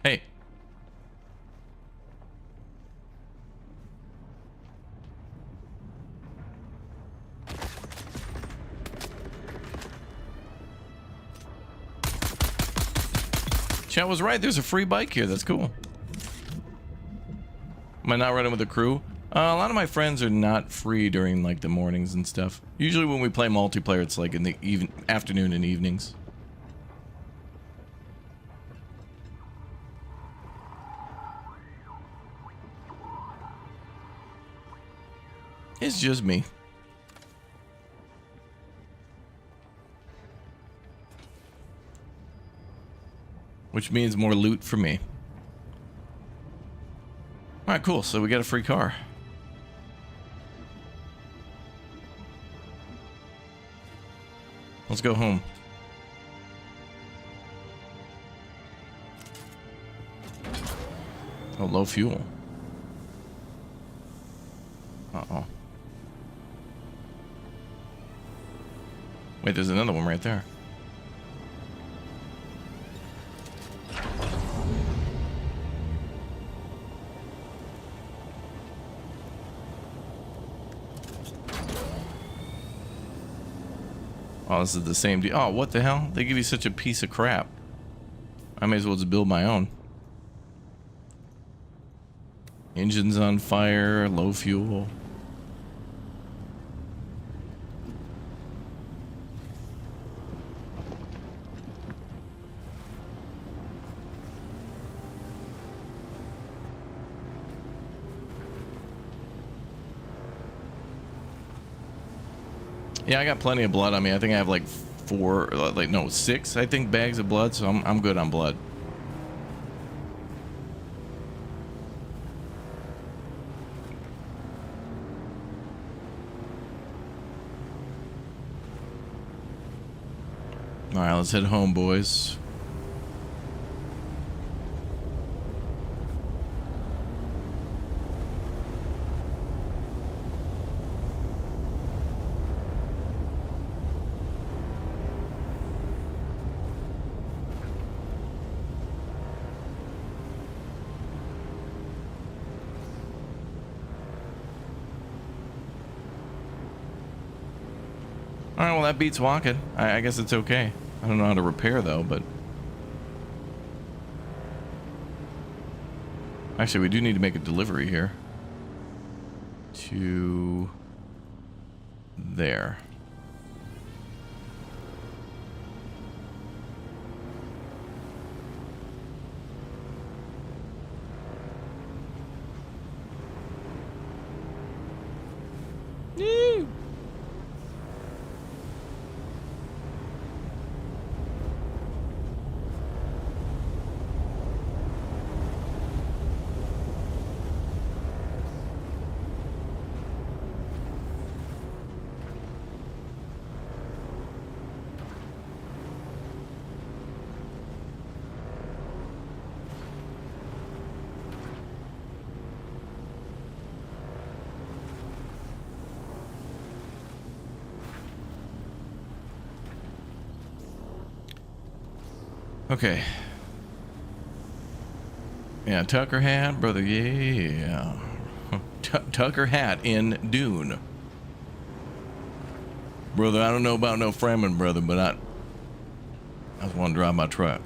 Speaker 1: Hey. Chat was right. There's a free bike here. That's cool. Am I not running with a crew? A lot of my friends are not free during like the mornings and stuff. Usually when we play multiplayer, it's like in the afternoon and evenings. It's just me. Which means more loot for me. Alright, cool. So we got a free car. Let's go home. Oh, low fuel. Uh-oh. Wait, there's another one right there. Oh, this is the same deal. Oh, what the hell? They give you such a piece of crap. I may as well just build my own. Engine's on fire, low fuel. Yeah, I got plenty of blood on me. I think I have like 6, I think, bags of blood, so I'm good on blood. All right, let's head home, boys. All right, well, that beats walking. I guess it's okay. I don't know how to repair, though, but... Actually, we do need to make a delivery here. To... there. Woo! Okay. Yeah, Tucker hat, brother. Yeah. Tucker hat in Dune. Brother, I don't know about no Fremen, brother, but I just want to drive my truck.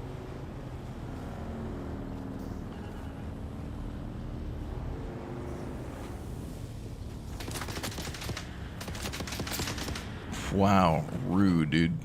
Speaker 1: Wow, rude, dude.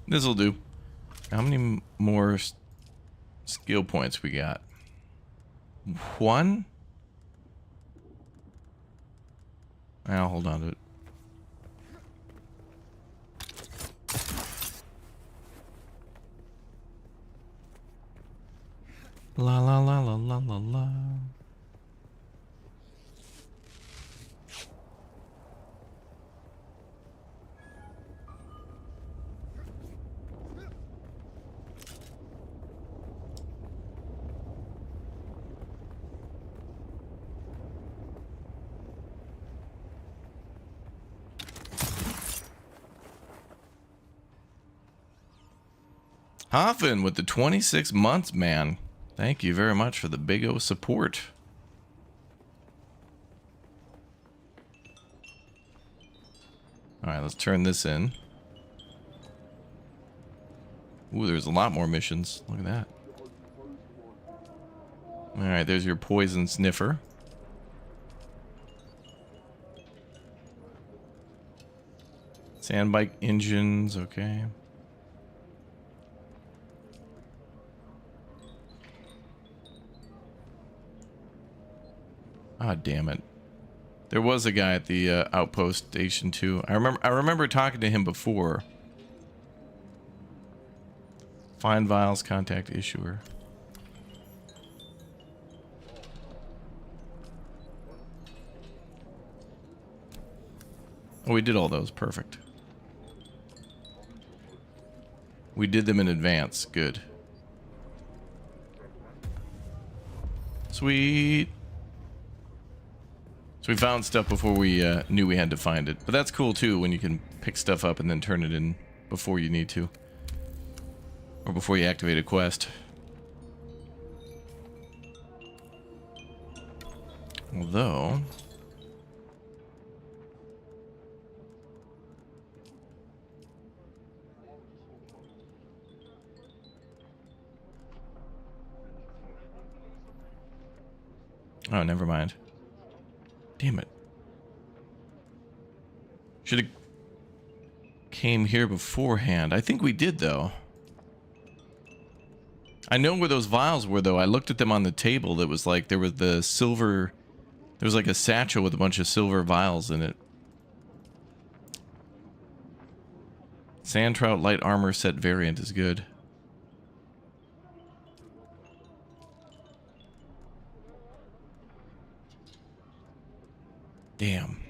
Speaker 1: This'll do. How many more skill points we got? 1? I'll hold on to it. La la la la la la la. 'Cause Hoffin with the 26 months, man. Thank you very much for the big O support. Alright, let's turn this in. Ooh, there's a lot more missions. Look at that. Alright, there's your poison sniffer. Sandbike engines, okay. Ah, damn it. There was a guy at the outpost station too. I remember talking to him before. Find vials, contact issuer. Oh, we did all those. Perfect. We did them in advance. Good. Sweet. So we found stuff before we knew we had to find it. But that's cool too when you can pick stuff up and then turn it in before you need to. Or before you activate a quest. Although... oh, never mind. Damn it. Should have came here beforehand. I think we did, though. I know where those vials were, though. I looked at them on the table. That was like, there was the silver... There was like a satchel with a bunch of silver vials in it. Sand Trout light armor set variant is good. Damn.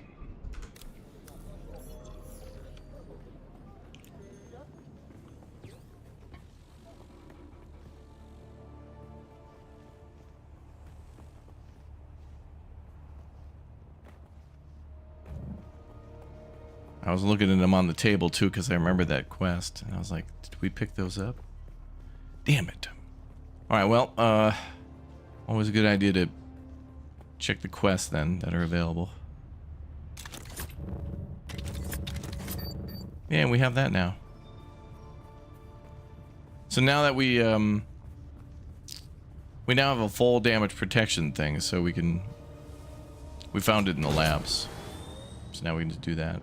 Speaker 1: I was looking at them on the table too because I remember that quest and I was like, did we pick those up? Damn it. Alright, well, always a good idea to check the quests then that are available. Yeah, and we have that now. So now that we now have a full damage protection thing, so we found it in the labs. So now we can just do that.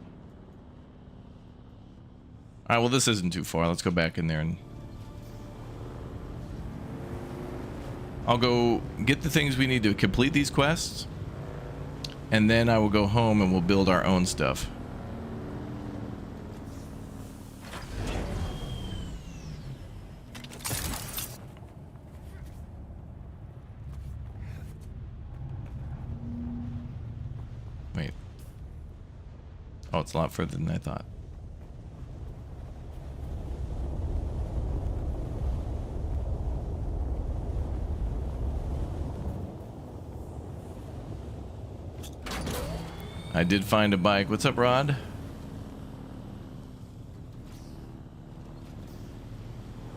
Speaker 1: Alright, well this isn't too far. Let's go back in there and I'll go get the things we need to complete these quests. And then I will go home and we'll build our own stuff. Wait. Oh, it's a lot further than I thought. I did find a bike. What's up, Rod?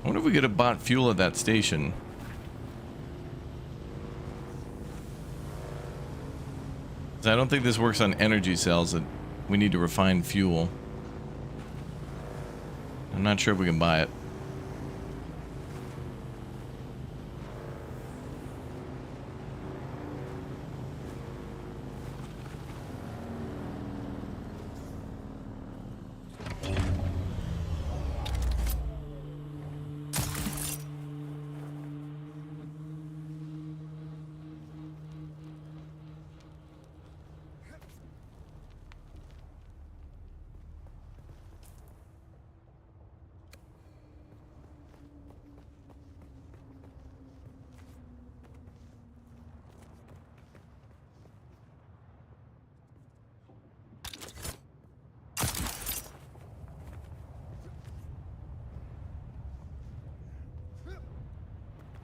Speaker 1: I wonder if we could have bought fuel at that station. I don't think this works on energy cells. That we need to refine fuel. I'm not sure if we can buy it.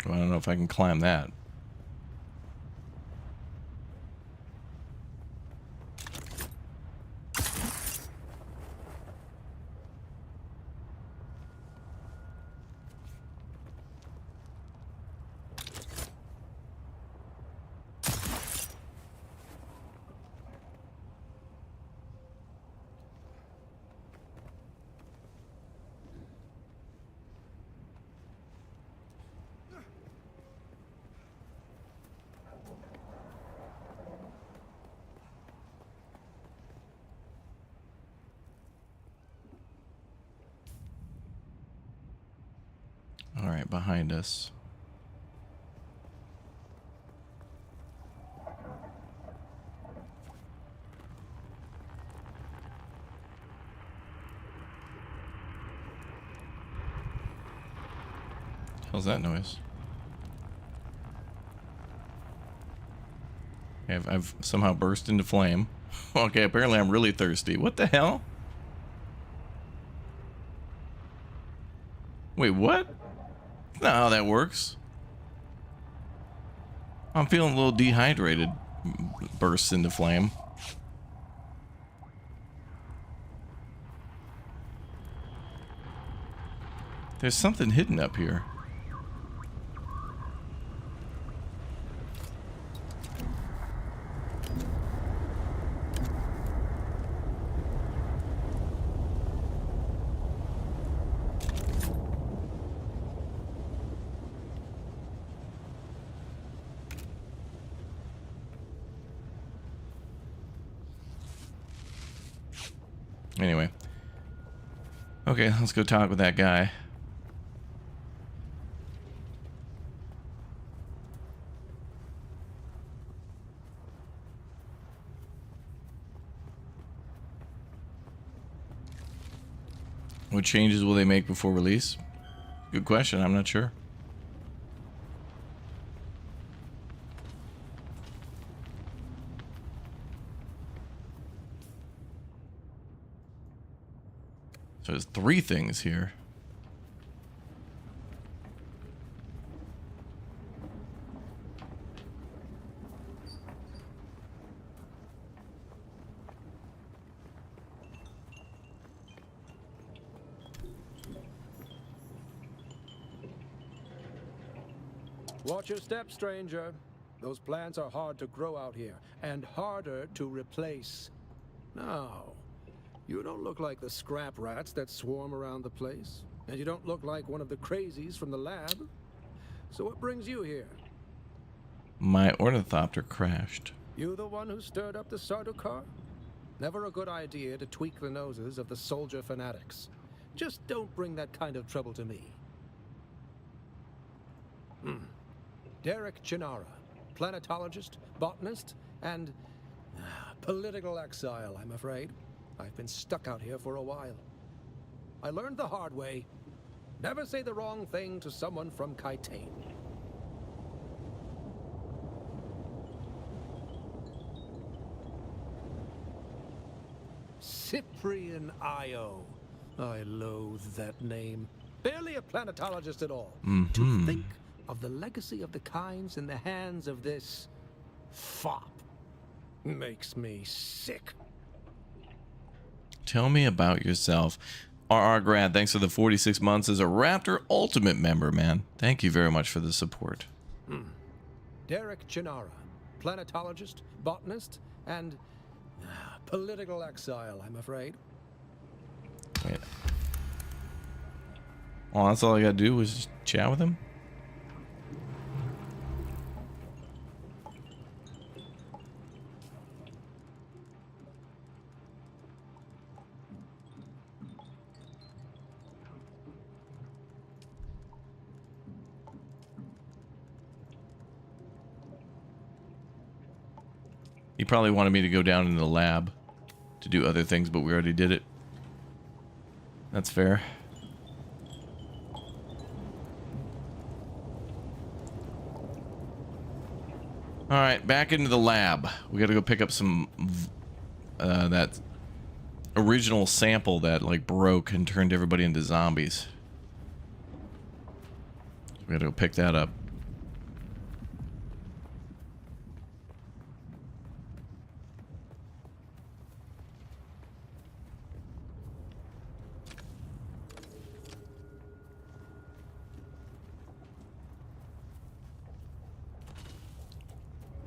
Speaker 1: I don't know if I can climb that. All right, behind us. How's that noise? Okay, I've somehow burst into flame. Okay, apparently I'm really thirsty. What the hell? Wait, what? That's not how that works. I'm feeling a little dehydrated. Bursts into flame. There's something hidden up here. Anyway. Okay, let's go talk with that guy. What changes will they make before release? Good question, I'm not sure. So there's 3 things here.
Speaker 8: Watch your step, stranger. Those plants are hard to grow out here, and harder to replace. Now, you don't look like the scrap rats that swarm around the place, and you don't look like one of the crazies from the lab. So what brings you here?
Speaker 1: My ornithopter crashed.
Speaker 8: You the one who stirred up the Sardaukar? Never a good idea to tweak the noses of the soldier fanatics. Just don't bring that kind of trouble to me. Derek Chinara, planetologist, botanist, and political exile, I'm afraid. I've been stuck out here for a while. I learned the hard way. Never say the wrong thing to someone from Kaitane. Cyprian Io. I loathe that name. Barely a planetologist at all. To think of the legacy of the kinds in the hands of this fop makes me sick.
Speaker 1: Tell me about yourself. RR Grad, thanks for the 46 months as a Raptor Ultimate member, man. Thank you very much for the support.
Speaker 8: Derek Chinara, planetologist, botanist, and political exile, I'm afraid.
Speaker 1: Wait. Oh, that's all I gotta do was just chat with him? He probably wanted me to go down in the lab to do other things, but we already did it. That's fair. All right, back into the lab. We got to go pick up some that original sample that like broke and turned everybody into zombies. We got to go pick that up.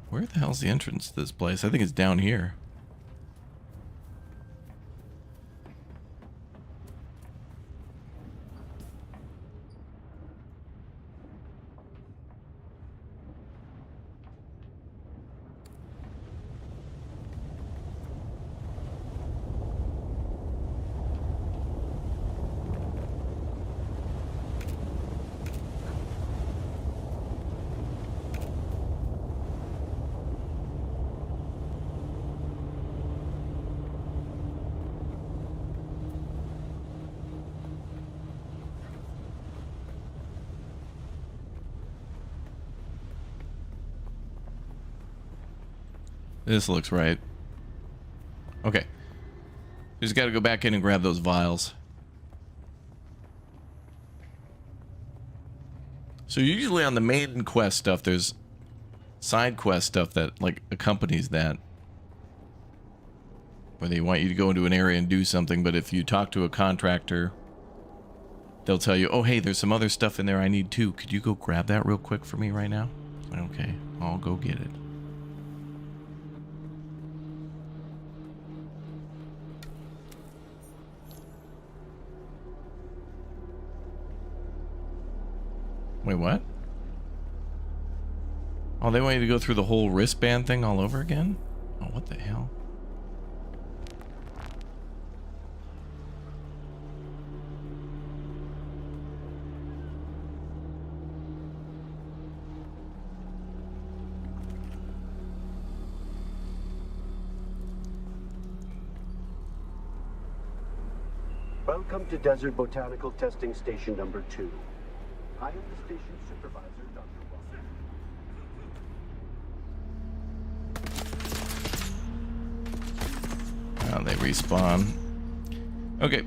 Speaker 1: Where the hell's the entrance to this place? I think it's down here. This looks right. Okay. Just got to go back in and grab those vials. So usually on the main quest stuff, there's side quest stuff that like accompanies that, where they want you to go into an area and do something. But if you talk to a contractor, they'll tell you, oh hey, there's some other stuff in there I need too. Could you go grab that real quick for me right now? Okay, I'll go get it. Wait, what? Oh, they want you to go through the whole wristband thing all over again? Oh, what the hell?
Speaker 3: Welcome to Desert Botanical Testing Station number 2. I am the station supervisor, Dr. Walker.
Speaker 1: Oh, they respawn. Okay.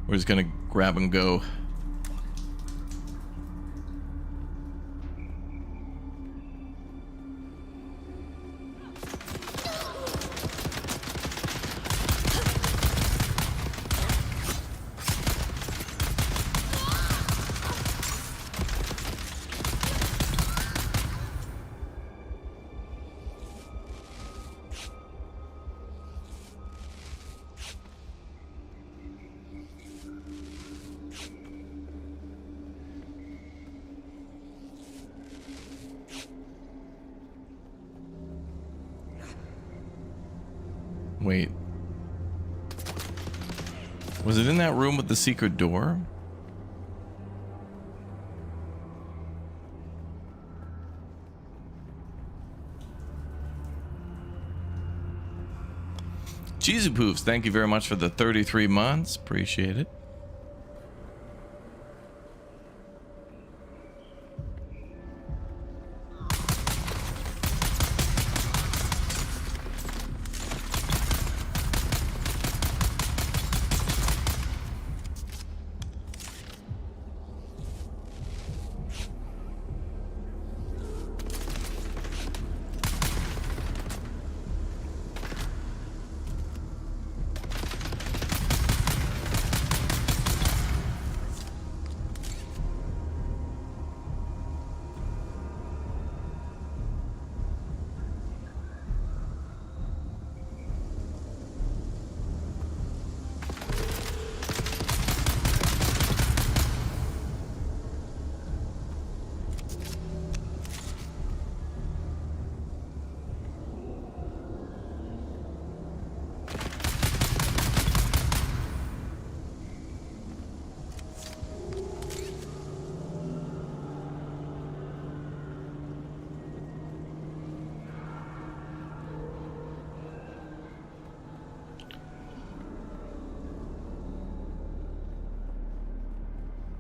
Speaker 1: We're just gonna grab and go. Wait. Was it in that room with the secret door? Cheesy Poofs, thank you very much for the 33 months. Appreciate it.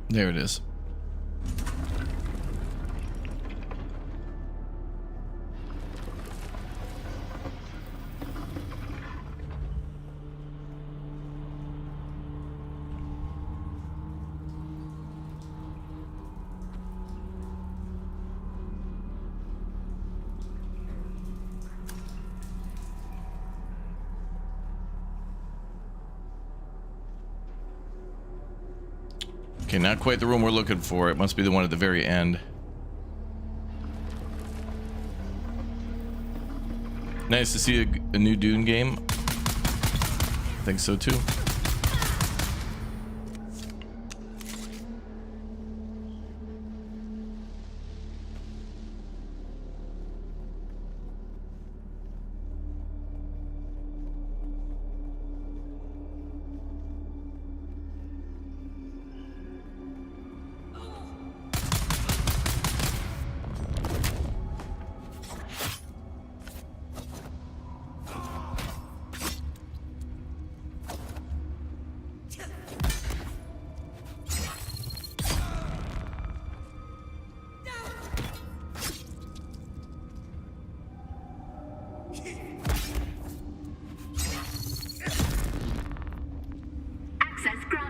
Speaker 1: There it is. Okay, not quite the room we're looking for. It must be the one at the very end. Nice to see a new Dune game. I think so too.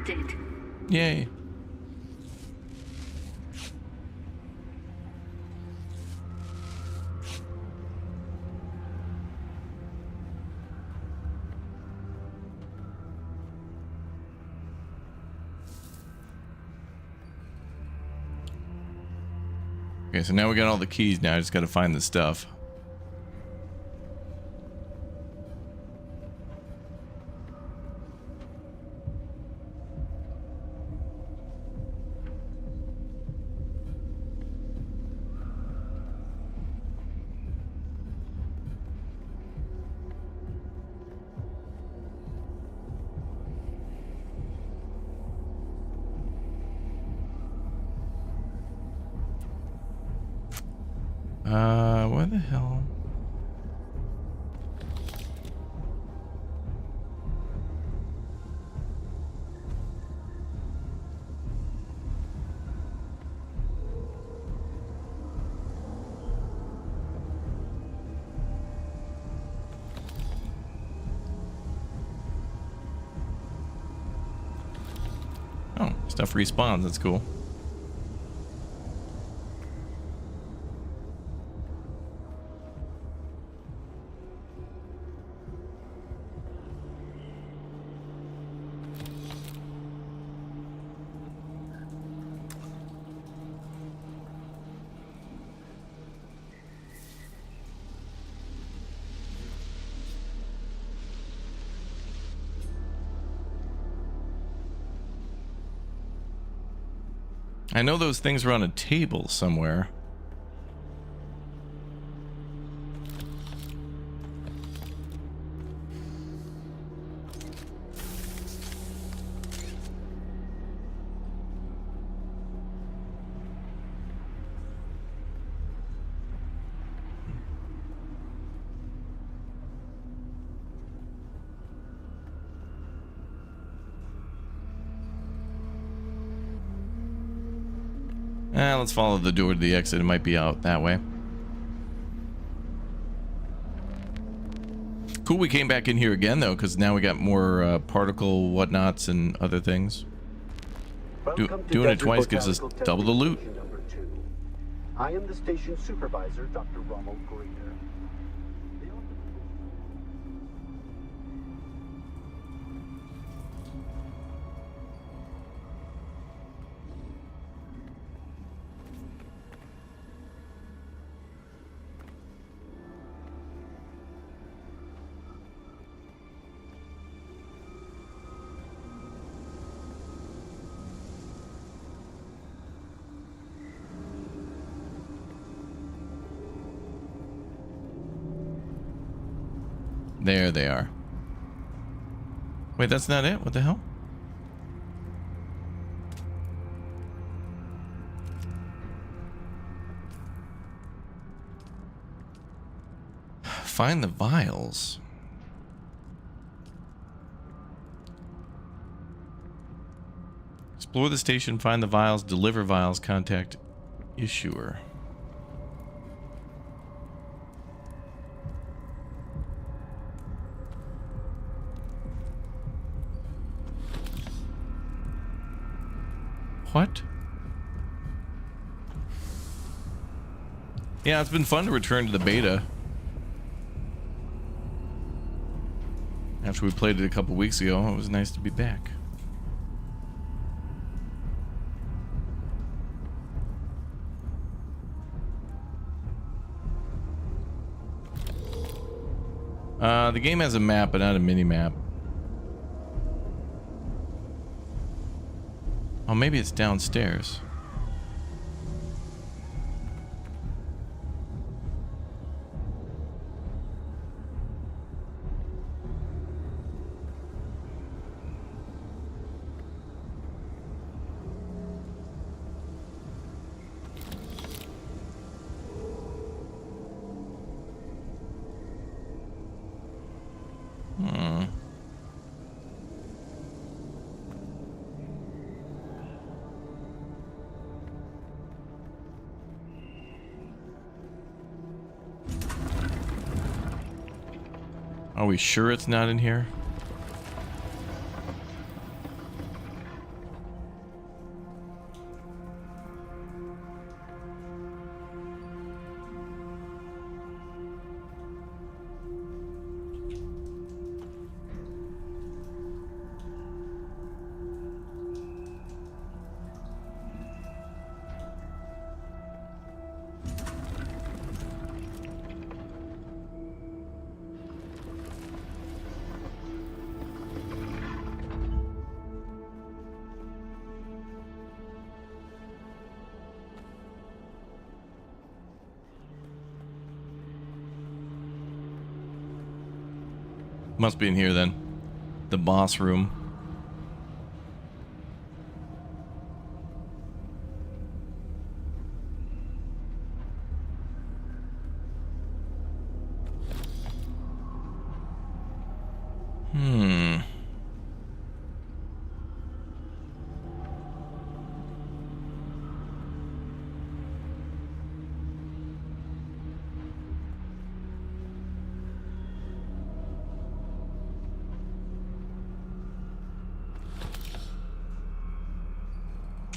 Speaker 6: Accepted.
Speaker 1: Yay. Okay, so now we got all the keys. Now I just got to find the stuff. Where the hell? Oh, stuff respawns. That's cool. I know those things are on a table somewhere. Let's follow the door to the exit. It might be out that way. Cool, we came back in here again, though, because now we got more particle whatnots and other things. Doing it twice gives us double the loot.
Speaker 3: I am the station supervisor, Dr. Rommel Greer.
Speaker 1: There they are. Wait, that's not it? What the hell? Find the vials. Explore the station, find the vials, deliver vials, contact issuer. What? Yeah, it's been fun to return to the beta. After we played it a couple weeks ago, it was nice to be back. The game has a map, but not a mini-map. Oh, maybe it's downstairs. Are we sure it's not in here? Must be in here then. The boss room.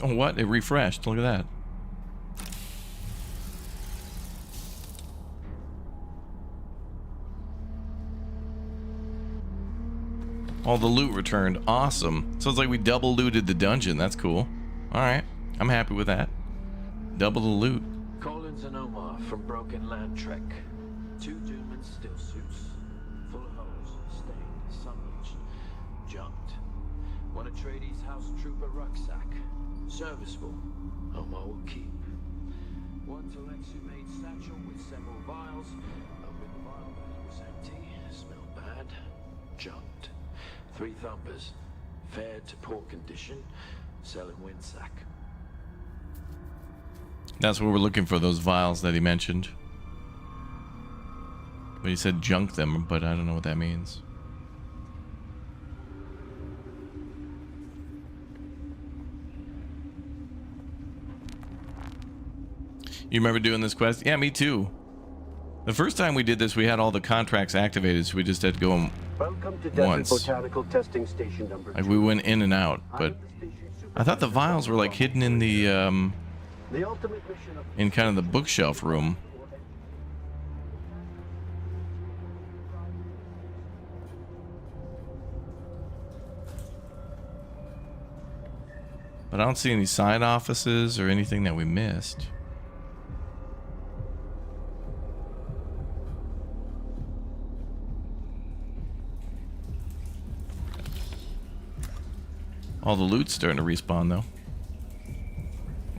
Speaker 1: Oh, what? It refreshed. Look at that. All the loot returned. Awesome. So it's like we double looted the dungeon. That's cool. Alright. I'm happy with that. Double the loot.
Speaker 2: Collins and Omar from Broken Land Trek. 2 Dune still suits. Full of holes, stained, sun-bleached, junked. One of Tradee's house trooper rucksack. Serviceable. Omar will keep. One Telexu-made satchel with several vials. Opened the vial bag, was empty. Smelled bad. Junked. 3 thumpers. Fair to poor condition. Selling Winsack.
Speaker 1: That's what we're looking for, those vials that he mentioned. But he said junk them, but I don't know what that means. You remember doing this quest? Yeah, me too. The first time we did this, we had all the contracts activated, so we just had to go
Speaker 3: Welcome to Desert
Speaker 1: once.
Speaker 3: Botanical Testing Station number 2.
Speaker 1: Like we went in and out, but I thought the vials were like hidden in the
Speaker 3: ultimate mission of
Speaker 1: in kind of the bookshelf room. But I don't see any side offices or anything that we missed. All the loot's starting to respawn though.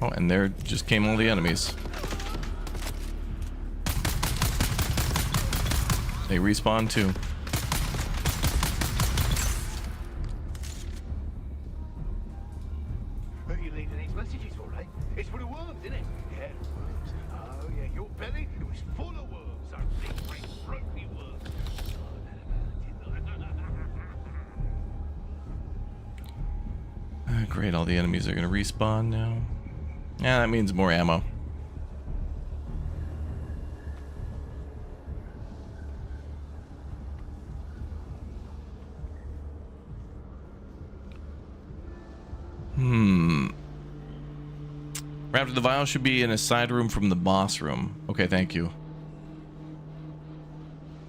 Speaker 1: Oh, and there just came all the enemies. They respawn too.
Speaker 4: You leaving these messages all right? It's for the worms, isn't it? Yeah, the worms. Oh, yeah, your belly, it was full of worms. Those big, great, ropey worms.
Speaker 1: Great, all the enemies are gonna respawn now. Yeah, that means more ammo. Raptor, the vial should be in a side room from the boss room. Okay, thank you.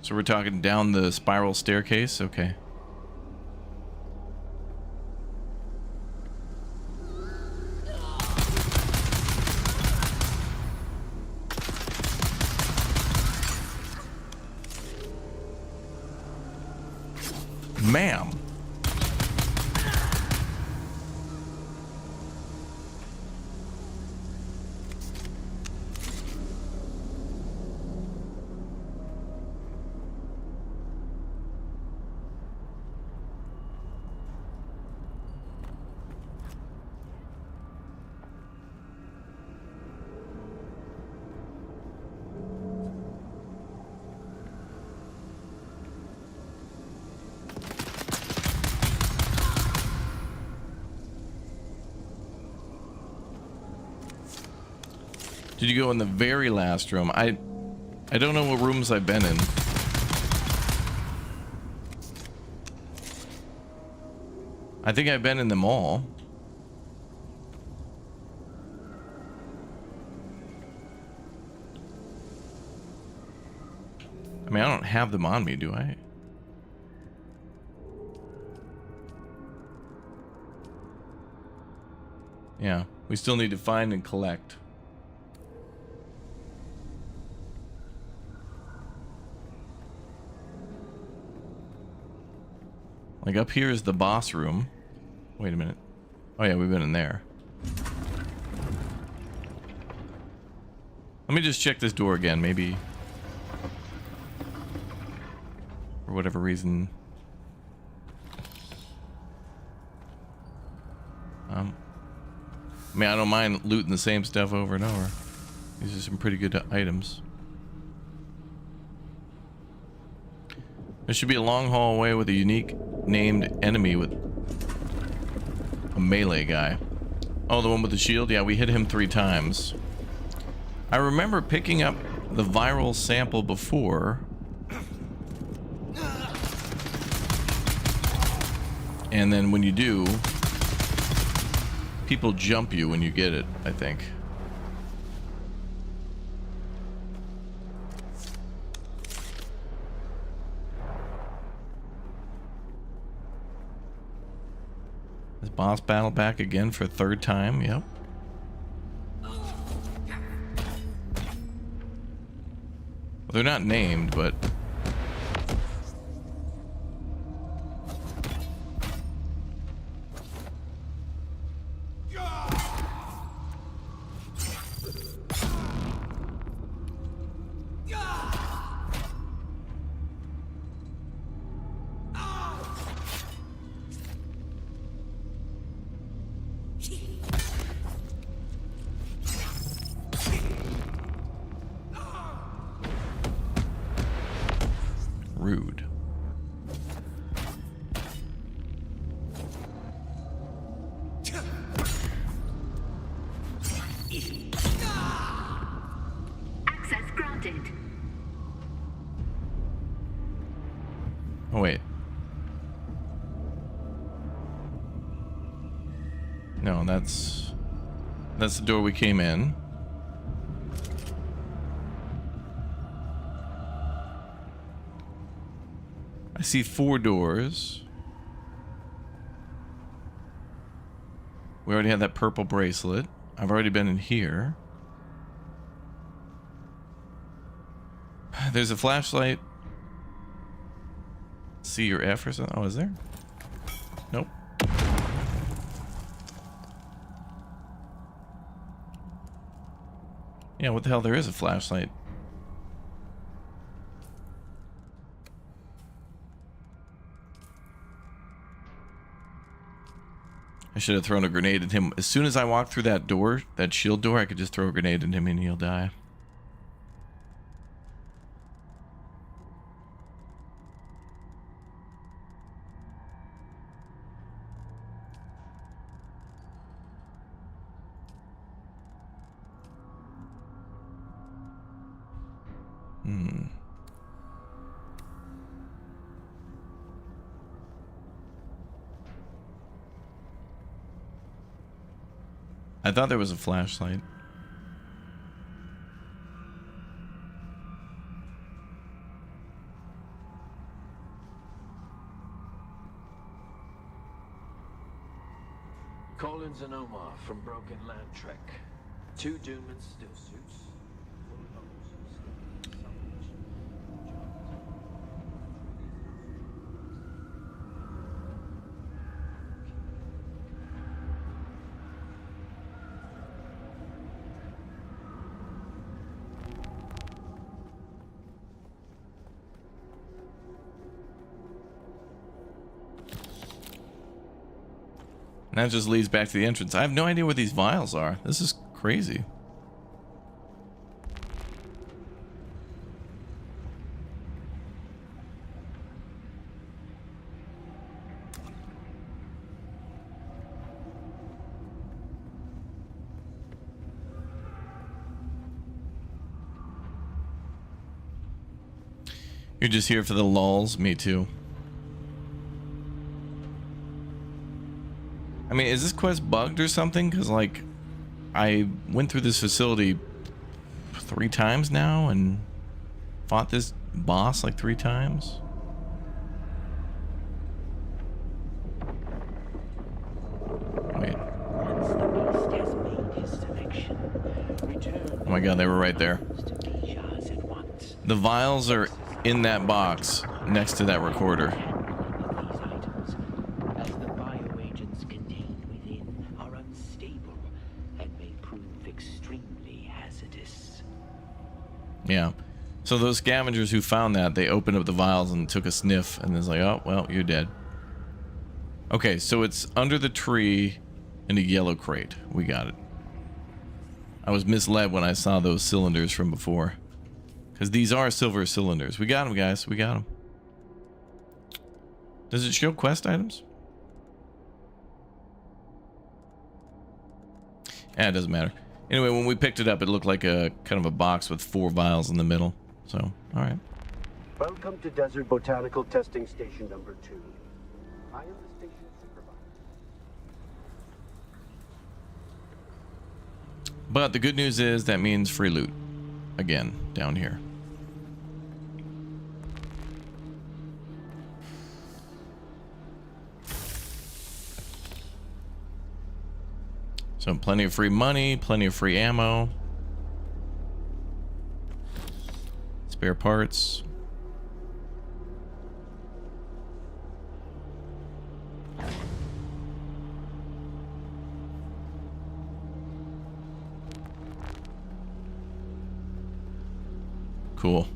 Speaker 1: So we're talking down the spiral staircase? Okay. Ma'am. Did you go in the very last room? I don't know what rooms I've been in. I think I've been in them all. I mean, I don't have them on me, do I? Yeah, we still need to find and collect. Like up here is the boss room. Wait a minute. Oh yeah, we've been in there. Let me just check this door again, maybe. For whatever reason, I mean, I don't mind looting the same stuff over and over. These are some pretty good items. There should be a long hallway with a unique named enemy with a melee guy. Oh, the one with the shield? Yeah, we hit him 3 times. I remember picking up the viral sample before. And then when you do, people jump you when you get it, I think. Is boss battle back again for a 3rd time? Yep. Well, they're not named, but... rude.
Speaker 6: Access granted.
Speaker 1: Oh, wait. No, that's the door we came in. I see 4 doors. We already had that purple bracelet. I've already been in here. There's a flashlight. C or F or something. Oh, is there? Nope. Yeah, what the hell? There is a flashlight. I should have thrown a grenade at him. As soon as I walk through that door, that shield door, I could just throw a grenade at him and he'll die. I thought there was a flashlight.
Speaker 2: Collins and Omar from Broken Land Trek. 2 Dune still suits. Full holes,
Speaker 1: And that just leads back to the entrance. I have no idea what these vials are. This is crazy. You're just here for the lulz? Me too. I mean, is this quest bugged or something? Because, like, I went through this facility 3 times now and fought this boss like 3 times. Wait. Oh my god, they were right there. The vials are in that box next to that recorder. Yeah. So those scavengers who found that, they opened up the vials and took a sniff and it's like, oh, well, you're dead. Okay, so it's under the tree And a yellow crate. We got it. I was misled when I saw those cylinders from before. Because these are silver cylinders. We got them, guys. We got them. Does it show quest items? It doesn't matter. Anyway, when we picked it up, it looked like a kind of a box with 4 vials in the middle. So, all right.
Speaker 3: Welcome to Desert Botanical Testing Station number 2. I am the station supervisor.
Speaker 1: But the good news is that means free loot. Again, down here. So plenty of free money, plenty of free ammo. Spare parts. Cool.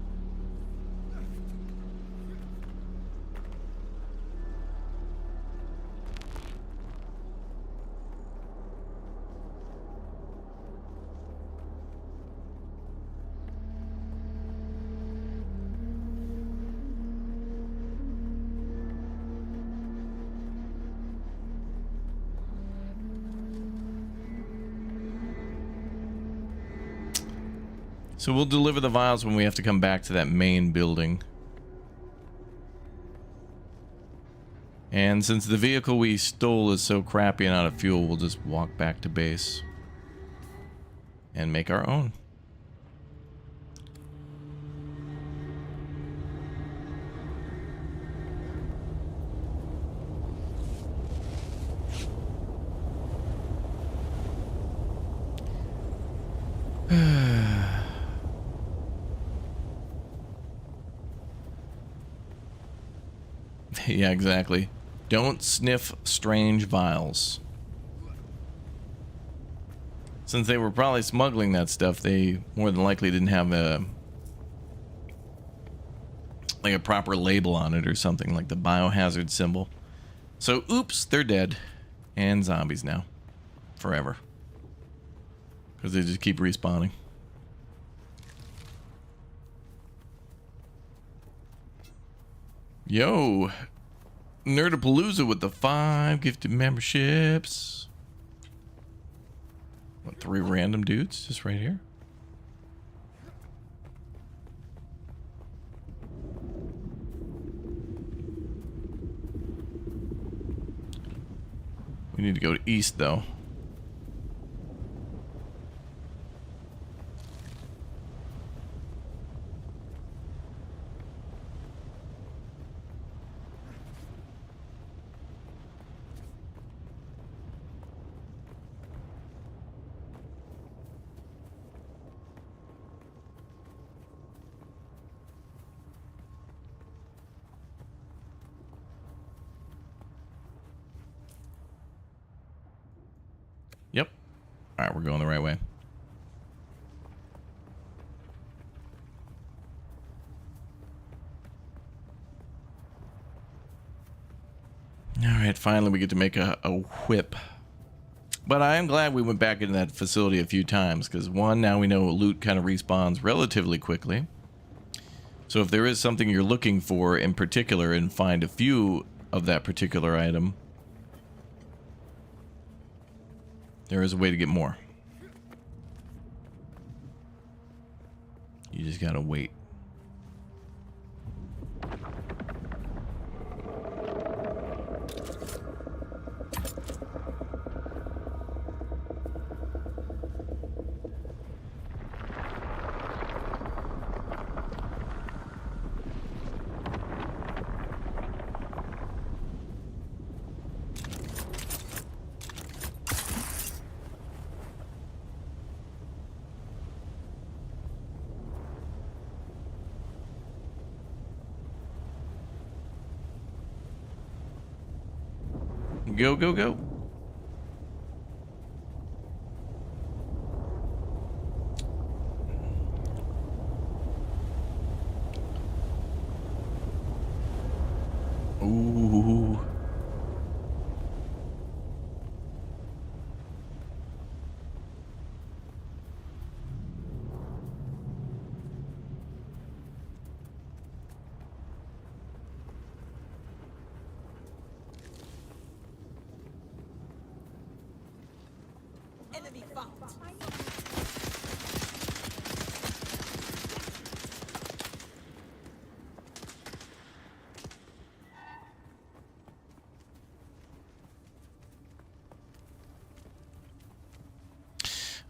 Speaker 1: So we'll deliver the vials when we have to come back to that main building. And since the vehicle we stole is so crappy and out of fuel, we'll just walk back to base and make our own. Yeah, exactly. Don't sniff strange vials. Since they were probably smuggling that stuff, they more than likely didn't have a proper label on it or something, like the biohazard symbol. So, oops, they're dead. And zombies now. Forever. Because they just keep respawning. Yo, Nerdapalooza with the 5 gifted memberships. What, 3 random dudes just right here? We need to go to east though. Yep. All right, we're going the right way. All right, finally we get to make a whip. But I am glad we went back into that facility a few times, because one, now we know loot kind of respawns relatively quickly. So if there is something you're looking for in particular and find a few of that particular item, there is a way to get more. You just gotta wait. Go, go, go. Ooh.
Speaker 9: Enemy found.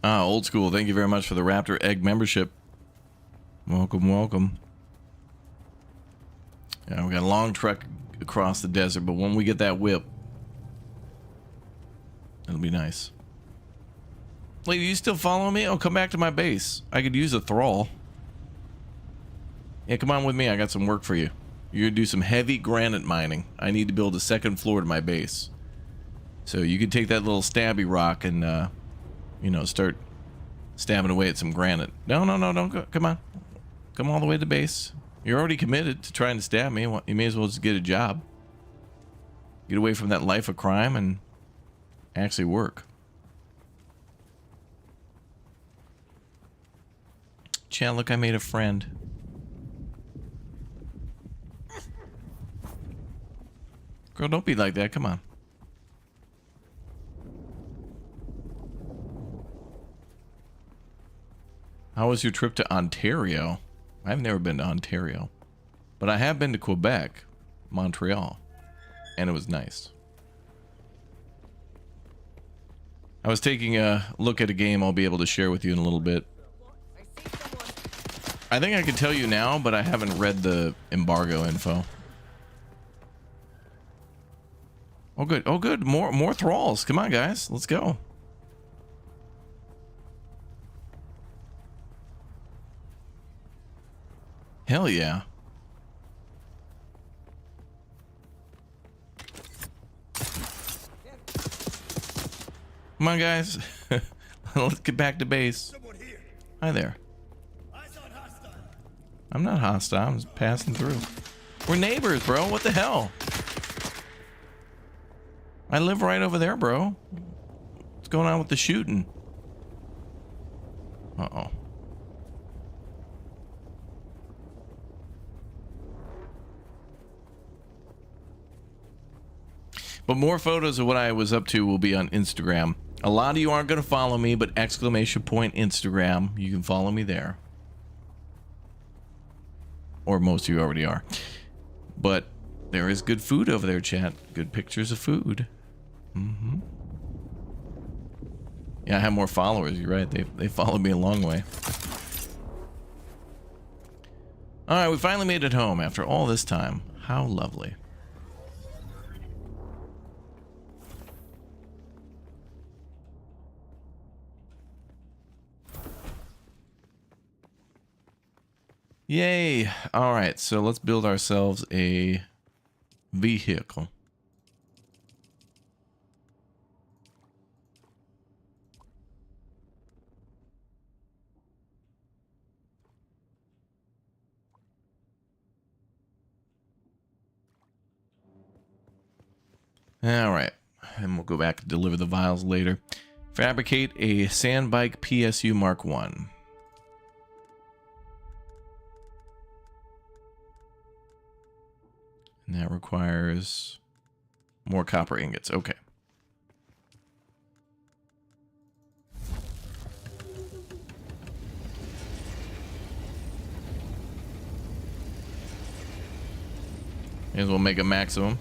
Speaker 1: Ah, old school. Thank you very much for the Raptor Egg membership. Welcome, welcome. Yeah, we got a long trek across the desert, but when we get that whip, it'll be nice. Lady, you still follow me? Oh, come back to my base. I could use a thrall. Yeah, come on with me. I got some work for you. You're gonna do some heavy granite mining. I need to build a second floor to my base. So you can take that little stabby rock and, you know, start stabbing away at some granite. No, don't go. Come on. Come all the way to the base. You're already committed to trying to stab me. You may as well just get a job. Get away from that life of crime and actually work. Chat, look, I made a friend. Girl, don't be like that. Come on. How was your trip to Ontario? I've never been to Ontario, but I have been to Quebec, Montreal, and it was nice. I was taking a look at a game I'll be able to share with you in a little bit. I think I can tell you now, but I haven't read the embargo info. Oh good, oh good, more thralls. Come on guys, let's go. Hell yeah. Come on, guys. Let's get back to base. Hi there. I'm not hostile. I'm just passing through. We're neighbors, bro. What the hell? I live right over there, bro. What's going on with the shooting? Uh-oh. But more photos of what I was up to will be on Instagram. A lot of you aren't going to follow me, but exclamation point Instagram. You can follow me there. Or most of you already are. But there is good food over there, chat. Good pictures of food. Mm-hmm. Yeah, I have more followers. You're right. They followed me a long way. All right, we finally made it home after all this time. How lovely. Yay. All right, so let's build ourselves a vehicle. All right, and we'll go back and deliver the vials later. Fabricate a sandbike PSU Mark 1. And that requires more copper ingots. Okay. May as well make a maximum.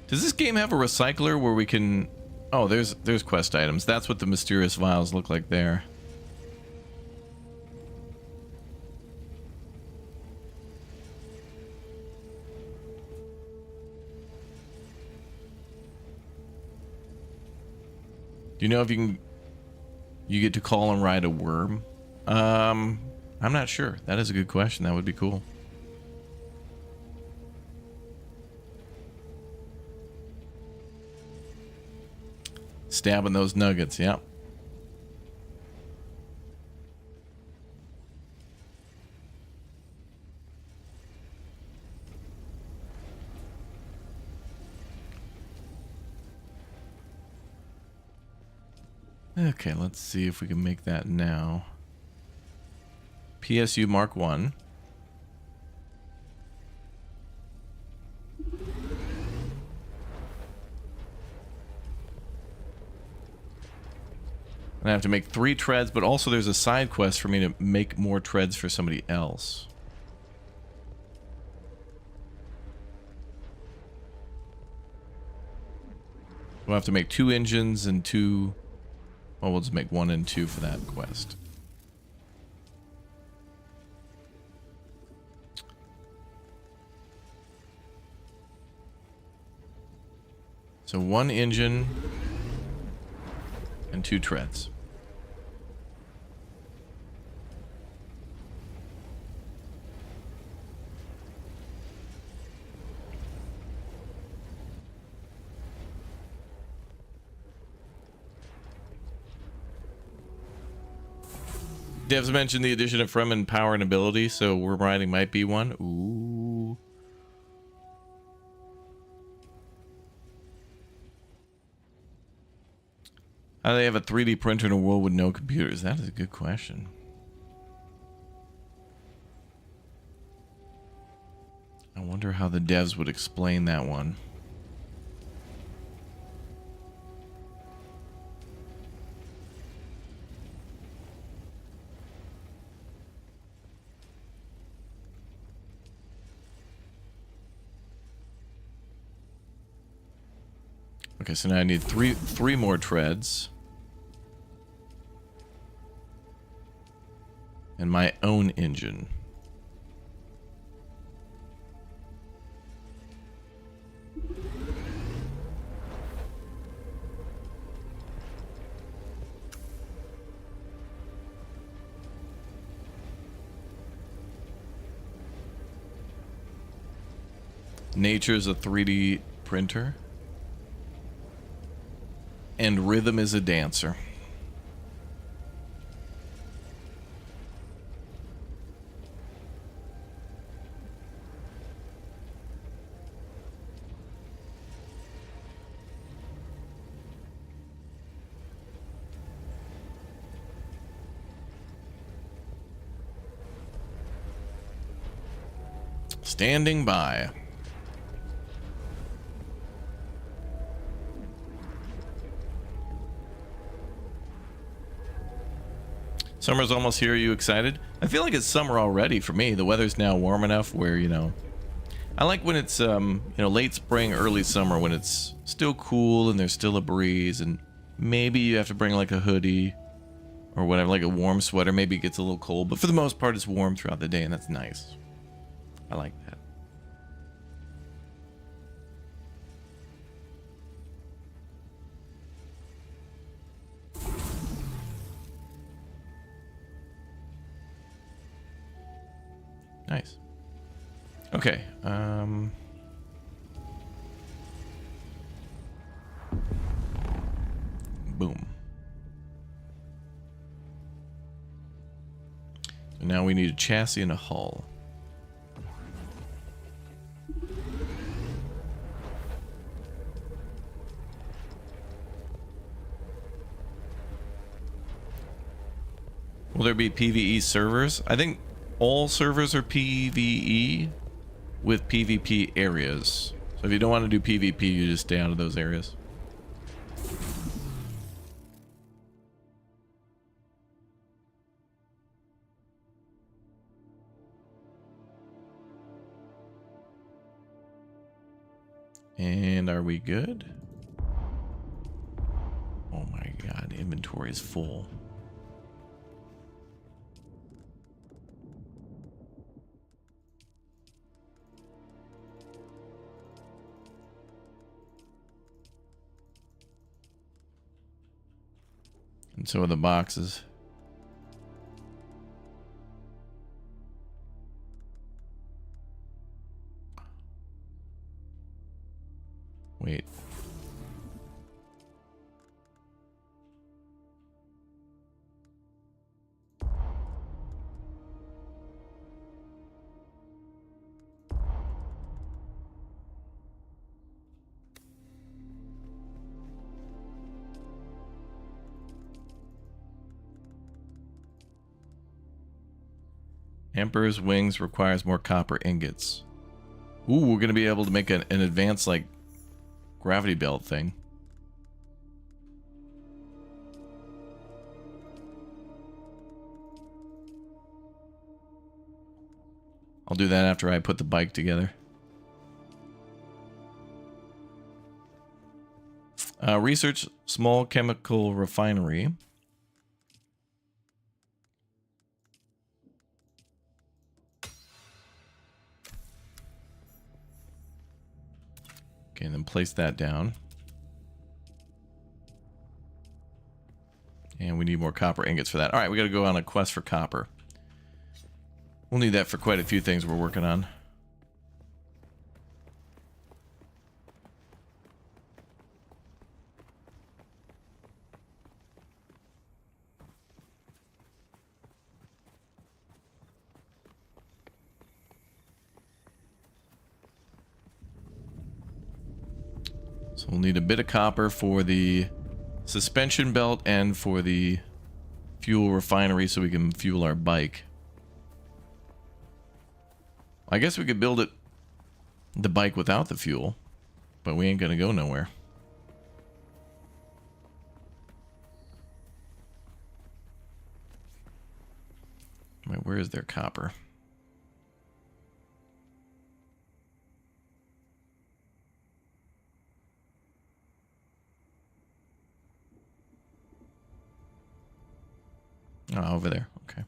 Speaker 1: Does this game have a recycler where we can... Oh, there's quest items. That's what the mysterious vials look like there. Do you know if you get to call and ride a worm? I'm not sure. That is a good question. That would be cool. Stabbing those nuggets, yep. Okay, let's see if we can make that now. PSU Mark 1. And I have to make 3 treads, but also there's a side quest for me to make more treads for somebody else. We'll have to make 2 engines and 2... Well, we'll just make 1 and 2 for that quest. So 1 engine and 2 treads. Devs mentioned the addition of Fremen power and ability, so worm riding might be one. Ooh. How do they have a 3D printer in a world with no computers? That is a good question. I wonder how the devs would explain that one. Okay, so now I need three more treads. And my own engine. Nature's a 3D printer. And rhythm is a dancer. Standing by. Summer's almost here. Are you excited? I feel like it's summer already for me. The weather's now warm enough where, you know, I like when it's, you know, late spring, early summer when it's still cool and there's still a breeze and maybe you have to bring like a hoodie or whatever, like a warm sweater. Maybe it gets a little cold, but for the most part it's warm throughout the day and that's nice. I like that. Nice. Okay. Boom. So now we need a chassis and a hull. Will there be PvE servers? I think all servers are PvE with PvP areas. So if you don't want to do PvP, you just stay out of those areas. And are we good? Oh my god, inventory is full. And so are the boxes. Wait. Emperor's Wings requires more copper ingots. Ooh, we're going to be able to make an advanced, like, gravity belt thing. I'll do that after I put the bike together. Research small chemical refinery. Okay, and then place that down. And we need more copper ingots for that. All right, we got to go on a quest for copper. We'll need that for quite a few things we're working on. So we'll need a bit of copper for the suspension belt and for the fuel refinery so we can fuel our bike. I guess we could build it, the bike, without the fuel, but we ain't gonna go nowhere. Wait, where is their copper? Oh, over there. Okay.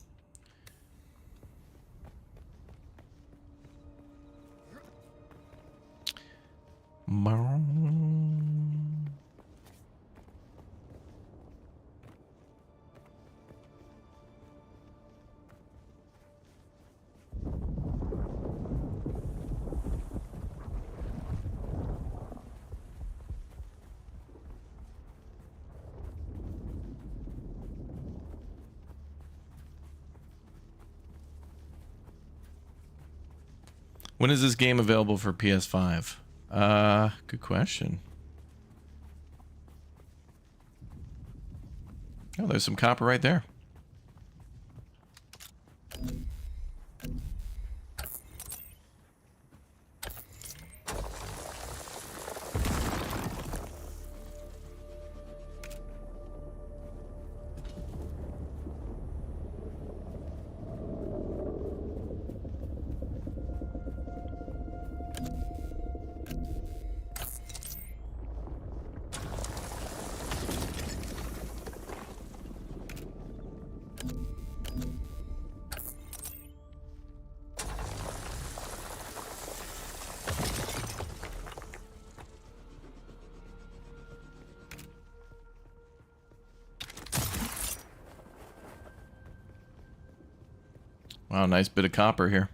Speaker 1: When is this game available for PS5? Good question. Oh, there's some copper right there. Wow, nice bit of copper here.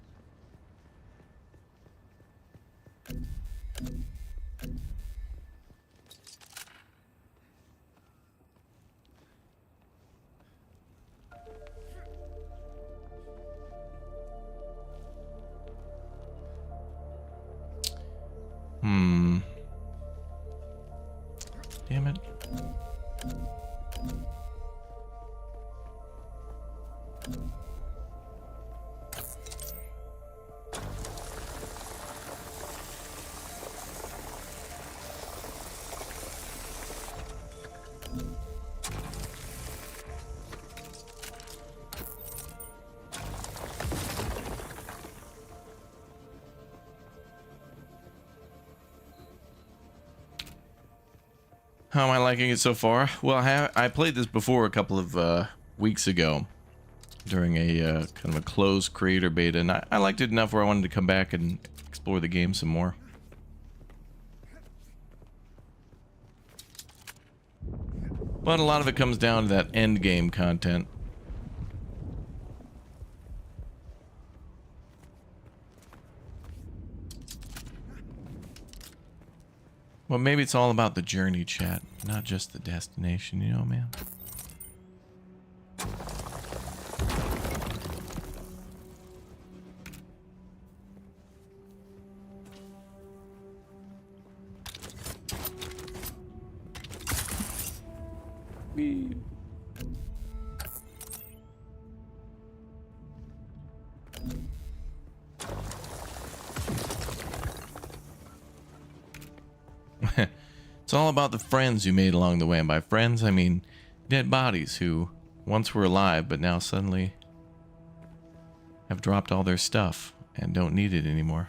Speaker 1: Damn it. How am I liking it so far? Well, I played this before a couple of weeks ago during a kind of a closed creator beta, and I liked it enough where I wanted to come back and explore the game some more. But a lot of it comes down to that end game content. Well, maybe it's all about the journey, chat, not just the destination, you know, man. It's all about the friends you made along the way, and by friends I mean dead bodies who once were alive but now suddenly have dropped all their stuff and don't need it anymore.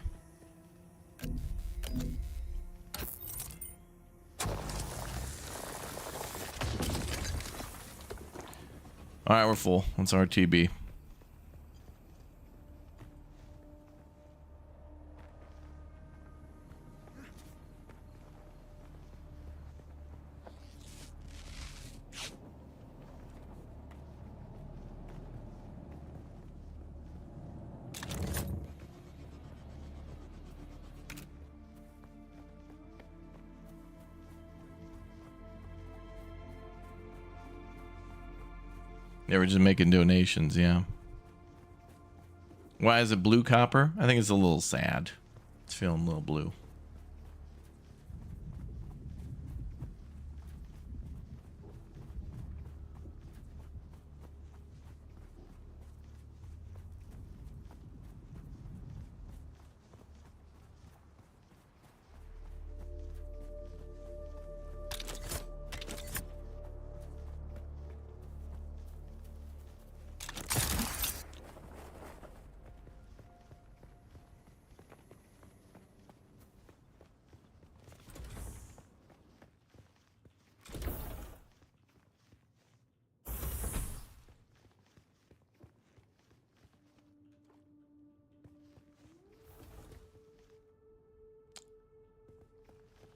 Speaker 1: All right, we're full. Let's RTB. They were just making donations, yeah. Why is it blue copper? I think it's a little sad. It's feeling a little blue.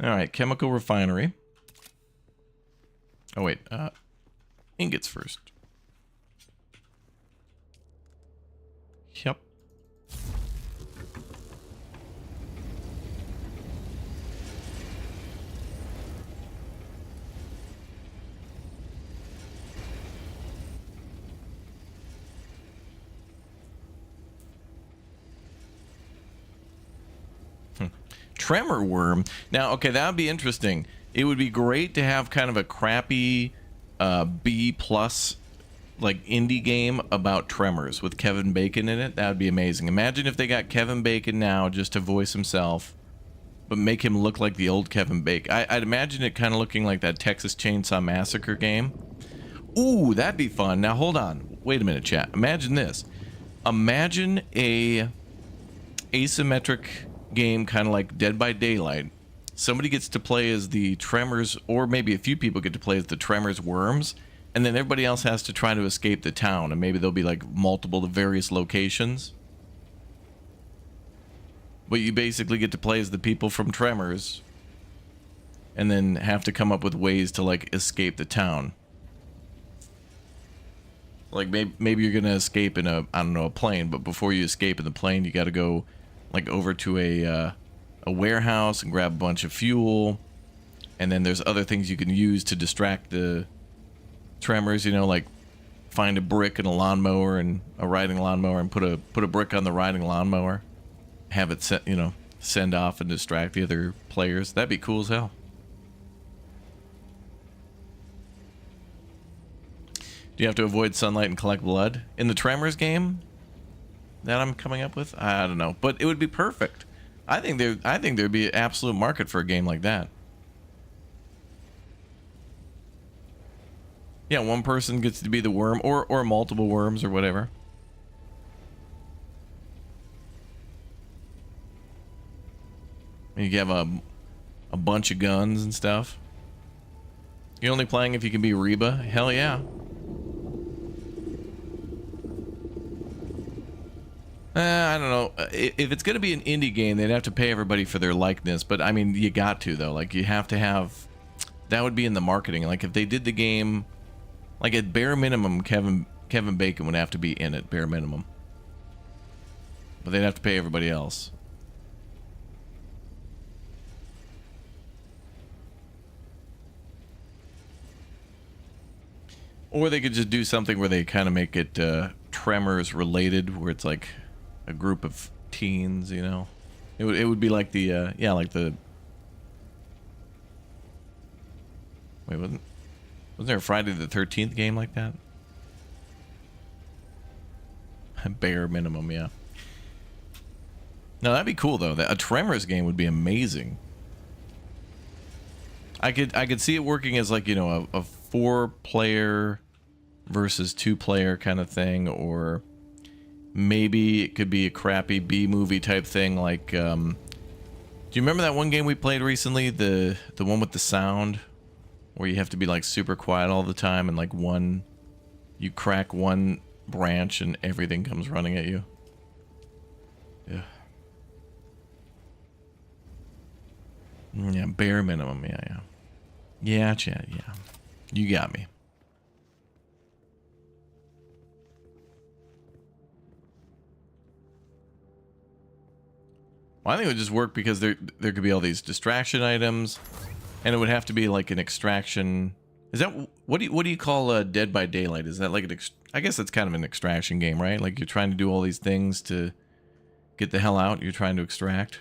Speaker 1: All right, chemical refinery. Oh, wait. Ingots first. Yep. Tremor worm. Now, okay, that would be interesting. It would be great to have kind of a crappy B plus like indie game about tremors with Kevin Bacon in it. That would be amazing. Imagine if they got Kevin Bacon now just to voice himself, but make him look like the old Kevin Bacon. I'd imagine it kind of looking like that Texas Chainsaw Massacre game. Ooh, that'd be fun. Now, hold on. Wait a minute, chat. Imagine this. Imagine a asymmetric game kind of like Dead by Daylight. Somebody gets to play as the Tremors, or maybe a few people get to play as the Tremors worms, and then everybody else has to try to escape the town, and maybe there'll be like multiple various locations. But you basically get to play as the people from Tremors, and then have to come up with ways to like escape the town. Like maybe you're gonna escape in a, I don't know, a plane, but before you escape in the plane, you got to go like over to a warehouse and grab a bunch of fuel, and then there's other things you can use to distract the Tremors. You know, like find a brick and a lawnmower and a riding lawnmower, and put a brick on the riding lawnmower, have it set, you know, send off and distract the other players. That'd be cool as hell. Do you have to avoid sunlight and collect blood in the Tremors game that I'm coming up with? I don't know, but it would be perfect. I think there'd be an absolute market for a game like that. Yeah, one person gets to be the worm, or multiple worms, or whatever. And you have a bunch of guns and stuff. You're only playing if you can be Reba? Hell yeah. I don't know. If it's going to be an indie game, they'd have to pay everybody for their likeness. But, I mean, you got to, though. Like, you have to have... That would be in the marketing. Like, if they did the game... Like, at bare minimum, Kevin Bacon would have to be in it, bare minimum. But they'd have to pay everybody else. Or they could just do something where they kind of make it Tremors related, where it's like a group of teens, you know. It would be like the yeah, like the... Wait, wasn't there a Friday the 13th game like that? Bare minimum, yeah. No, that'd be cool though. A Tremors game would be amazing. I could see it working as like, you know, a 4-player versus 2-player kind of thing, or maybe it could be a crappy B-movie type thing. Like, do you remember that one game we played recently? The one with the sound, where you have to be like super quiet all the time, and like you crack one branch and everything comes running at you. Yeah. Yeah, bare minimum. Yeah. Yeah, chat. Yeah. You got me. Well, I think it would just work because there could be all these distraction items, and it would have to be like an extraction. Is that what do you call Dead by Daylight? Is that like I guess it's kind of an extraction game, right? Like you're trying to do all these things to get the hell out. You're trying to extract.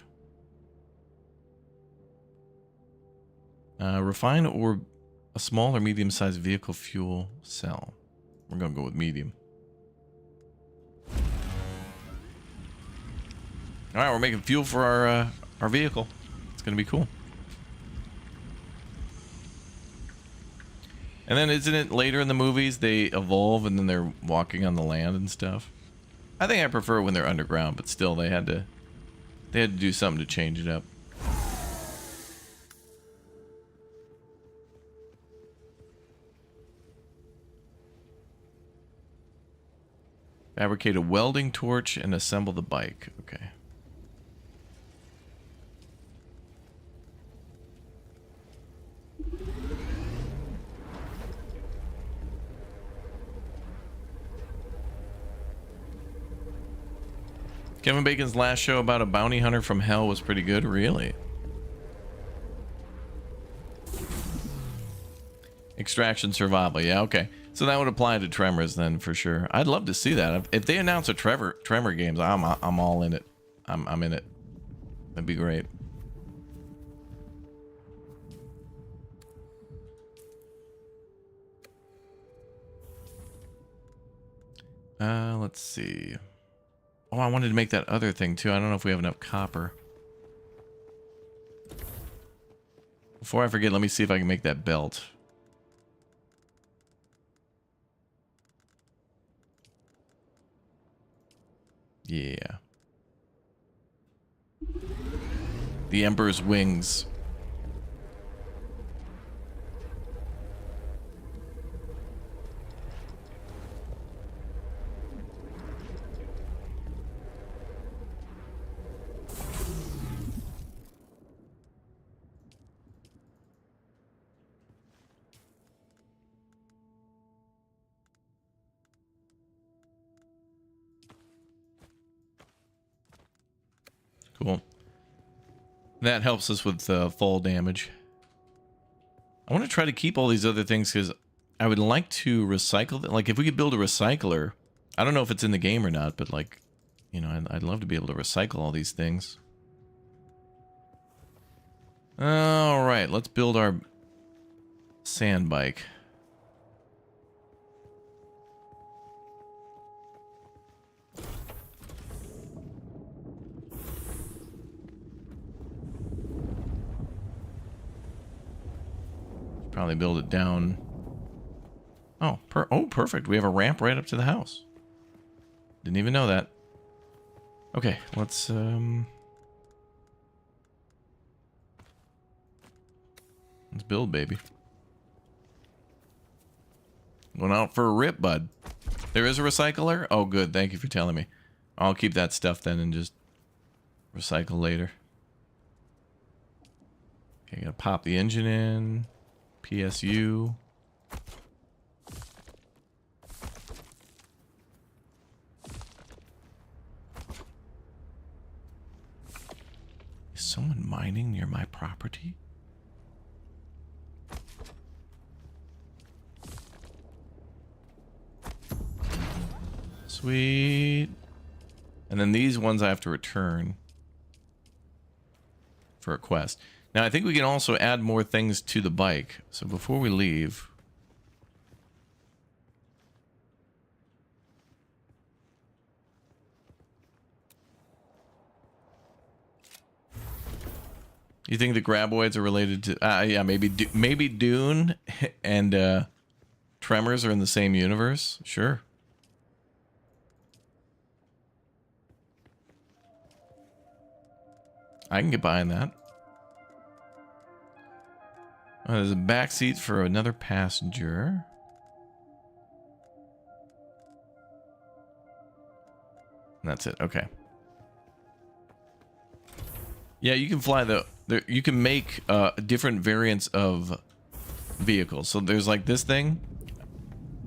Speaker 1: Refine or a small or medium-sized vehicle fuel cell. We're gonna go with medium. All right, we're making fuel for our vehicle. It's gonna be cool. And then isn't it later in the movies they evolve and then they're walking on the land and stuff? I think I prefer when they're underground, but still they had to do something to change it up. Fabricate a welding torch and assemble the bike. Okay. Kevin Bacon's last show about a bounty hunter from hell was pretty good. Really? Extraction survival. Yeah, okay. So that would apply to Tremors then for sure. I'd love to see that. If they announce a Tremor games, I'm all in it. I'm in it. That'd be great. Let's see. Oh, I wanted to make that other thing too. I don't know if we have enough copper. Before I forget, let me see if I can make that belt. Yeah. The Emperor's wings. Cool. That helps us with fall damage. I want to try to keep all these other things because I would like to recycle them. Like if we could build a recycler, I don't know if it's in the game or not, but like, you know, I'd love to be able to recycle all these things. All right, let's build our sandbike. Probably build it down. Oh, perfect. We have a ramp right up to the house. Didn't even know that. Okay, let's build, baby. Going out for a rip, bud. There is a recycler? Oh, good. Thank you for telling me. I'll keep that stuff then and just recycle later. Okay, gotta pop the engine in. PSU. Is someone mining near my property? Sweet. And then these ones I have to return for a quest. Now, I think we can also add more things to the bike. So before we leave... You think the graboids are related to... yeah, maybe Dune and Tremors are in the same universe? Sure. I can get behind that. There's a back seat for another passenger. And that's it. Okay. Yeah, you can fly you can make different variants of vehicles. So there's like this thing.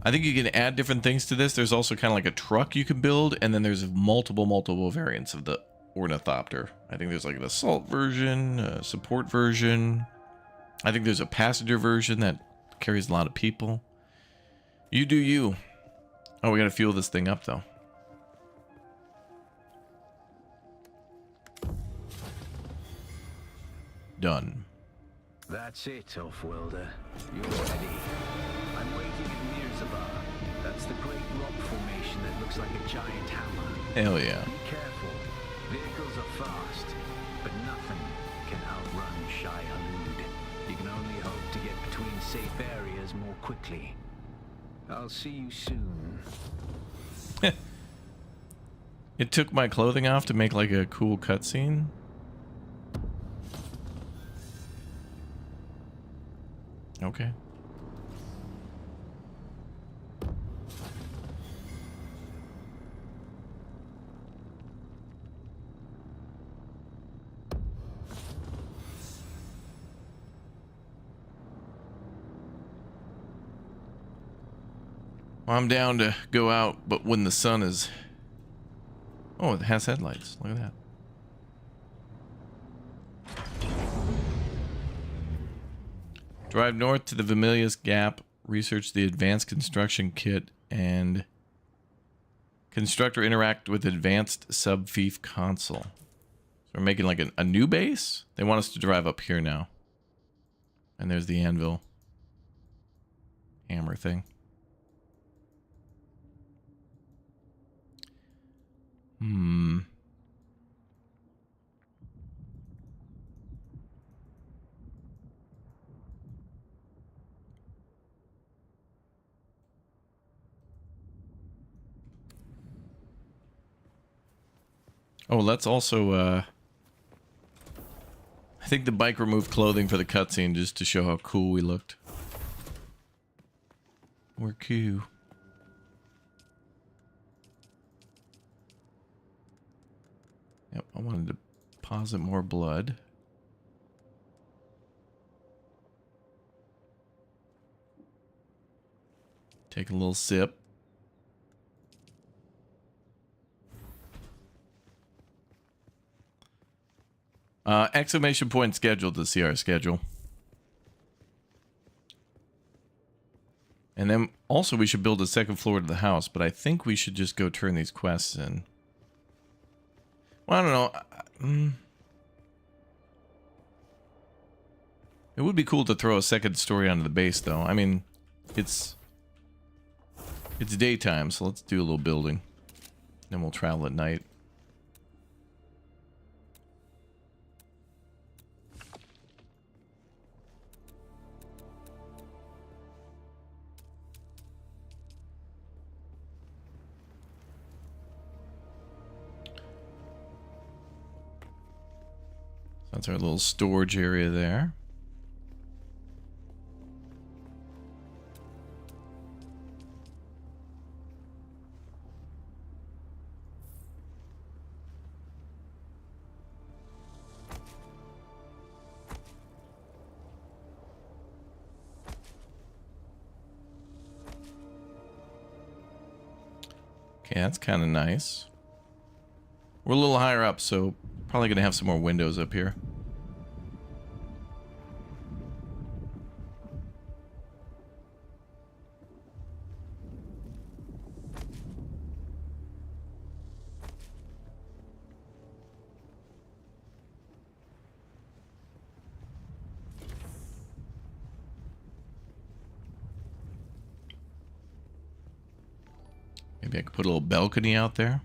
Speaker 1: I think you can add different things to this. There's also kind of like a truck you can build, and then there's multiple variants of the ornithopter. I think there's like an assault version, a support version. I think there's a passenger version that carries a lot of people. You do you. Oh, we gotta fuel this thing up though. Done.
Speaker 2: That's it, off-worlder. You're ready. I'm waiting at Mirzabar. That's the great rock formation that looks like a giant hammer.
Speaker 1: Hell yeah.
Speaker 2: Be careful. Vehicles are fast, but nothing can outrun Shai Hulud. You can only hope to get between safe areas more quickly. I'll see you soon.
Speaker 1: It took my clothing off to make like a cool cutscene. Okay. Well, I'm down to go out, but when the sun is... Oh, it has headlights. Look at that. Drive north to the Vermilius Gap, research the advanced construction kit, and construct or interact with advanced sub-fief console. So we're making like a new base? They want us to drive up here now. And there's the anvil. Hammer thing. Oh, let's also, I think the bike removed clothing for the cutscene just to show how cool we looked. We're cool. Yep, I wanted to deposit more blood. Take a little sip. Exclamation point scheduled to see our schedule. And then also we should build a second floor to the house, but I think we should just go turn these quests in. Well, I don't know. It would be cool to throw a second story onto the base, though. I mean, it's daytime, so let's do a little building. Then we'll travel at night. That's our little storage area there. Okay, that's kind of nice. We're a little higher up, so probably going to have some more windows up here. Maybe I could put a little balcony out there.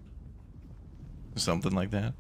Speaker 1: Or something like that.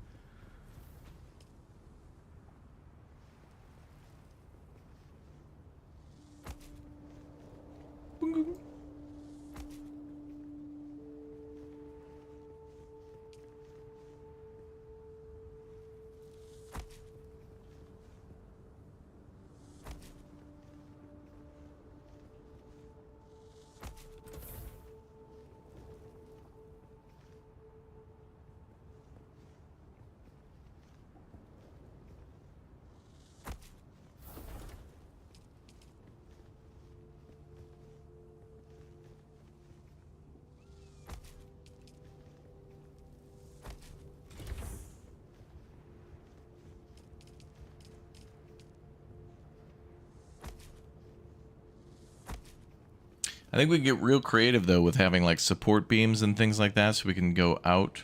Speaker 1: I think we can get real creative though with having like support beams and things like that, so we can go out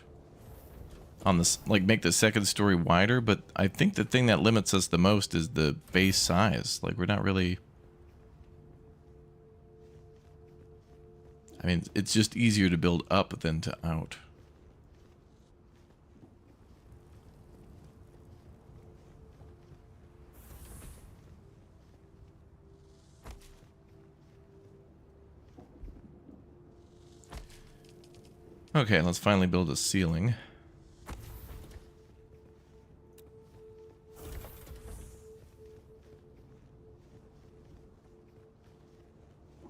Speaker 1: on this, like make the second story wider. But I think the thing that limits us the most is the base size. Like we're not really, I mean, it's just easier to build up than to out. Okay, let's finally build a ceiling.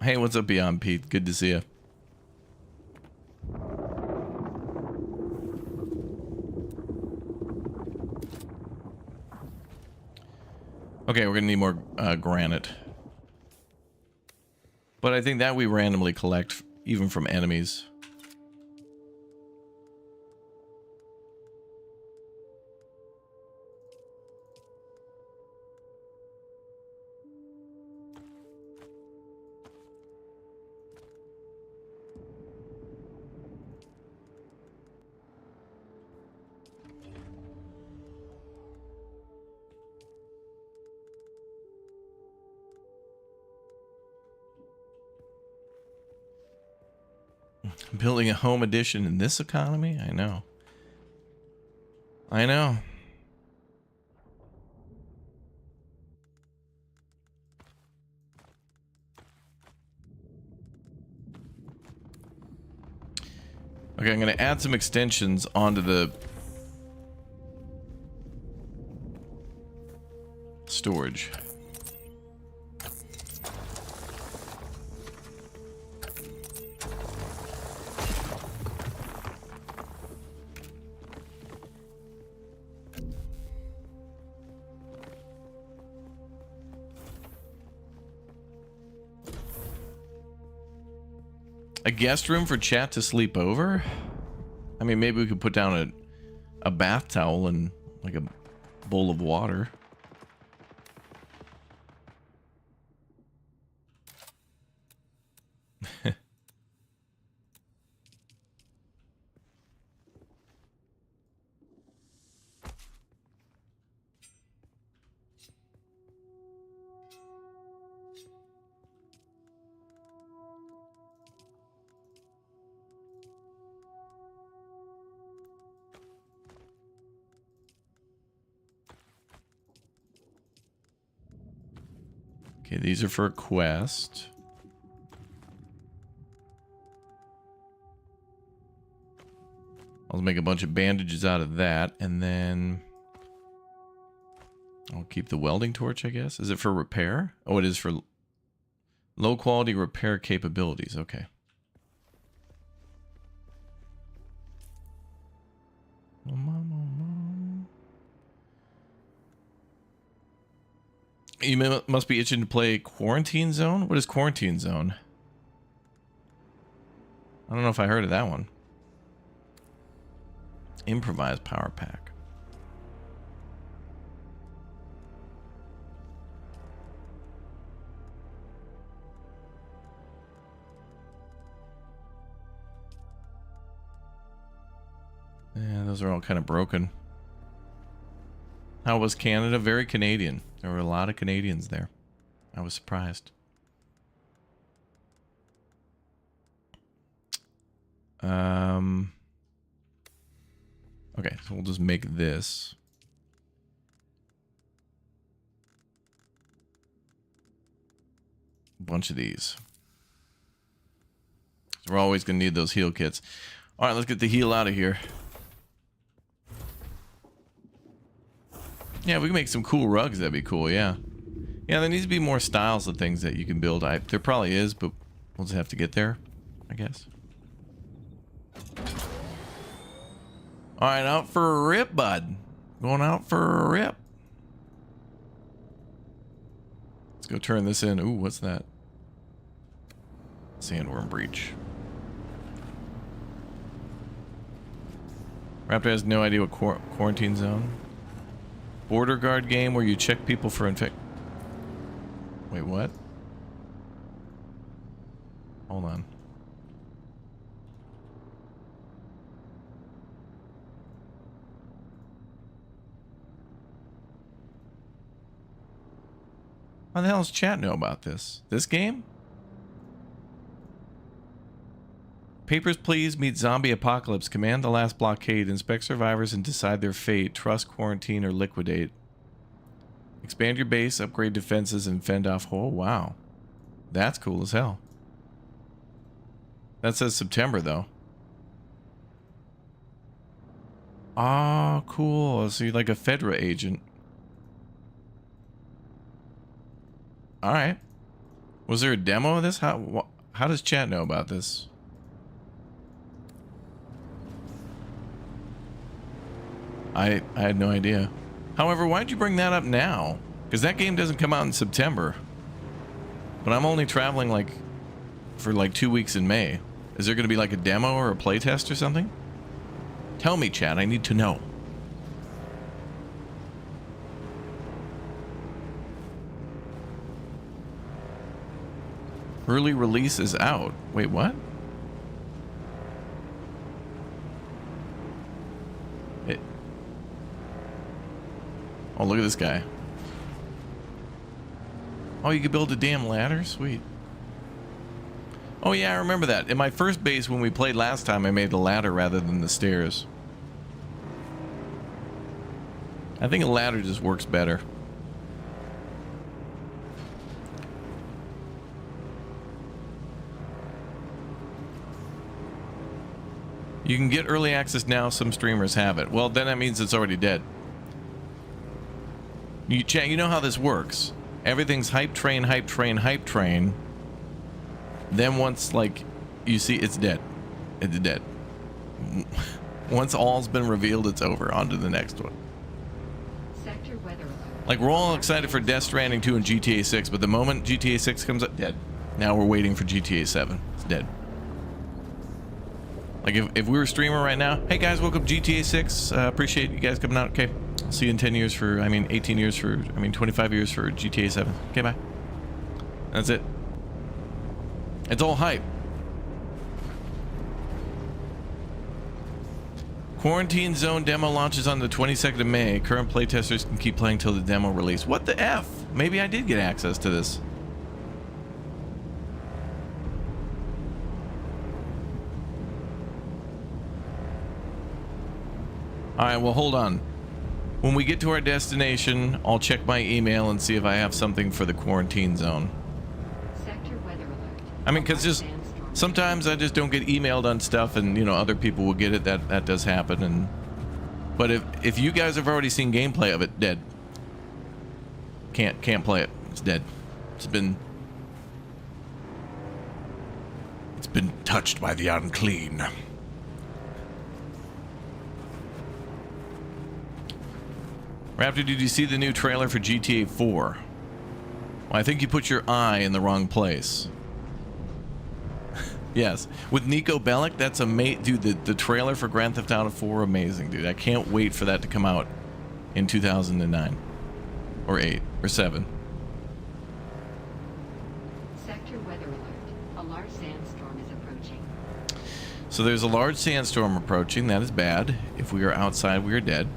Speaker 1: Hey, what's up, Beyond Pete? Good to see you. Okay, we're gonna need more granite. But I think that we randomly collect even from enemies. Building a home edition in this economy? I know. I know. Okay, I'm going to add some extensions onto the storage. A guest room for chat to sleep over? I mean, maybe we could put down a bath towel and like a bowl of water. Okay, these are for a quest. I'll make a bunch of bandages out of that, and then I'll keep the welding torch, I guess. Is it for repair? Oh, it is for low quality repair capabilities. Okay. You must be itching to play Quarantine Zone? What is Quarantine Zone? I don't know if I heard of that one. Improvised power pack. Yeah, those are all kind of broken. How was Canada? Very Canadian. There were a lot of Canadians there. I was surprised. Okay, so we'll just make this. A bunch of these. So we're always going to need those heal kits. All right, let's get the heal out of here. Yeah, we can make some cool rugs. That'd be cool, yeah. Yeah, there needs to be more styles of things that you can build. There probably is, but we'll just have to get there, I guess. All right, out for a rip, bud. Going out for a rip. Let's go turn this in. Ooh, what's that? Sandworm breach. Raptor has no idea what quarantine zone. Border guard game where you check people for Wait, what? Hold on. How the hell does chat know about this? This game? Papers, Please meet Zombie Apocalypse. Command the last blockade. Inspect survivors and decide their fate. Trust, quarantine, or liquidate. Expand your base, upgrade defenses, and fend off. Oh, wow. That's cool as hell. That says September, though. Oh, cool. So you're like a Fedra agent. Alright. Was there a demo of this? How does chat know about this? I had no idea. However, why'd you bring that up now? Because that game doesn't come out in September. But I'm only traveling like for like 2 weeks in May. Is there going to be like a demo or a playtest or something? Tell me, chat. I need to know. Early release is out. Wait, what? Oh, look at this guy. Oh, you could build a damn ladder? Sweet. Oh, yeah, I remember that. In my first base, when we played last time, I made the ladder rather than the stairs. I think a ladder just works better. You can get early access now. Some streamers have it. Well, then that means it's already dead. You know how this works. Everything's hype train, hype train, hype train. Then once, like, you see it's dead. It's dead. Once all's been revealed, it's over. On to the next one.
Speaker 6: Sector weather alert.
Speaker 1: Like, we're all excited for Death Stranding 2 and GTA 6, but the moment GTA 6 comes up, dead. Now we're waiting for GTA 7. It's dead. Like, if we were a streamer right now, hey guys, welcome to GTA 6. Appreciate you guys coming out. Okay. I'll see you in 10 years for, 18 years for, 25 years for GTA 7. Okay, bye. That's it. It's all hype. Quarantine Zone demo launches on the 22nd of May. Current playtesters can keep playing till the demo release. What the F? Maybe I did get access to this. Alright, well, hold on. When we get to our destination, I'll check my email and see if I have something for the quarantine zone.
Speaker 6: Sector weather alert.
Speaker 1: I mean, because just sometimes I just don't get emailed on stuff, and you know, other people will get it. That does happen. And but if you guys have already seen gameplay of it, dead. Can't play it. It's dead. It's been touched by the unclean. Raptor, did you see the new trailer for GTA 4? Well, I think you put your eye in the wrong place. Yes, with Nico Bellic, that's amazing, dude. The trailer for Grand Theft Auto 4, amazing, dude. I can't wait for that to come out in 2009 or 8 or 7.
Speaker 6: Sector weather alert. A large sandstorm is approaching.
Speaker 1: So there's a large sandstorm approaching. That is bad. If we are outside, we are dead.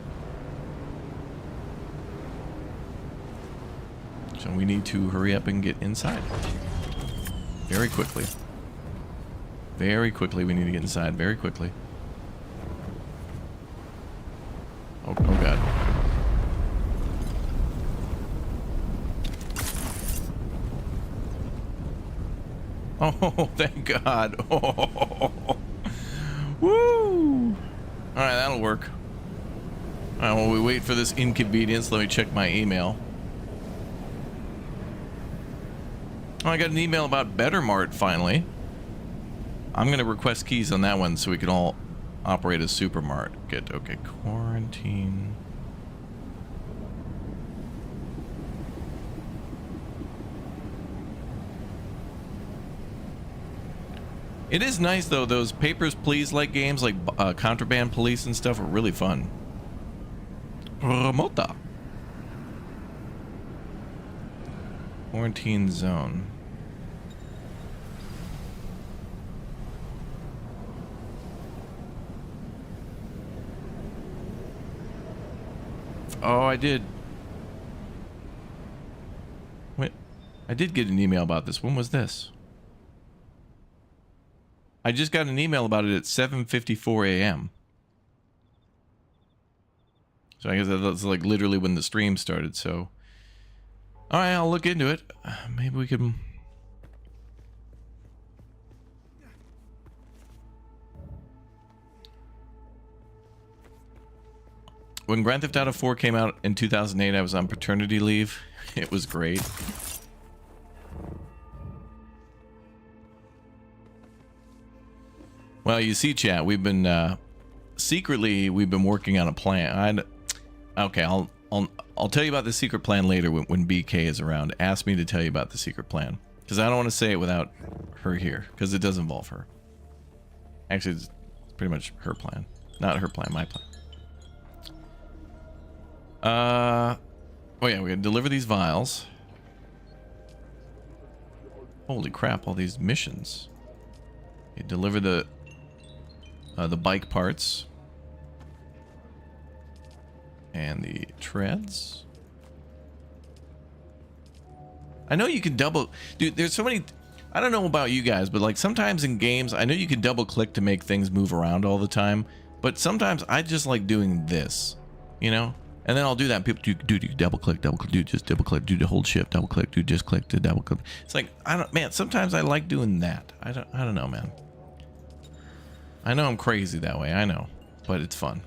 Speaker 1: So we need to hurry up and get inside. Very quickly. Very quickly, we need to get inside. Very quickly. Oh God. Oh, thank God. Oh. Woo! Alright, that'll work. Alright, while we wait for this inconvenience, let me check my email. Oh, I got an email about Better Mart finally. I'm going to request keys on that one so we can all operate as Supermart. Good. Okay, quarantine. It is nice though, those Papers, Please like games like Contraband Police and stuff are really fun. Remota. Quarantine zone. Oh, I did. Wait, I did get an email about this. When was this? I just got an email about it at 7:54 a.m. So I guess that's like literally when the stream started. So, all right, I'll look into it. Maybe we can. When Grand Theft Auto 4 came out in 2008, I was on paternity leave. It was great. Well, you see, chat, we've been secretly working on a plan. Okay, I'll tell you about the secret plan later when BK is around. Ask me to tell you about the secret plan because I don't want to say it without her here because it does involve her. Actually, it's pretty much her plan, not her plan, my plan. Oh yeah, we're gonna deliver these vials. Holy crap, all these missions. You deliver the bike parts. And the treads. I know you can double... Dude, there's so many... I don't know about you guys, but like sometimes in games, I know you can double click to make things move around all the time. But sometimes I just like doing this, you know? And then I'll do that and people do double click, dude, just double click, dude, hold shift, double click, dude, just click to double click. It's like, man, sometimes I like doing that. I don't know, man. I know I'm crazy that way, I know, but it's fun.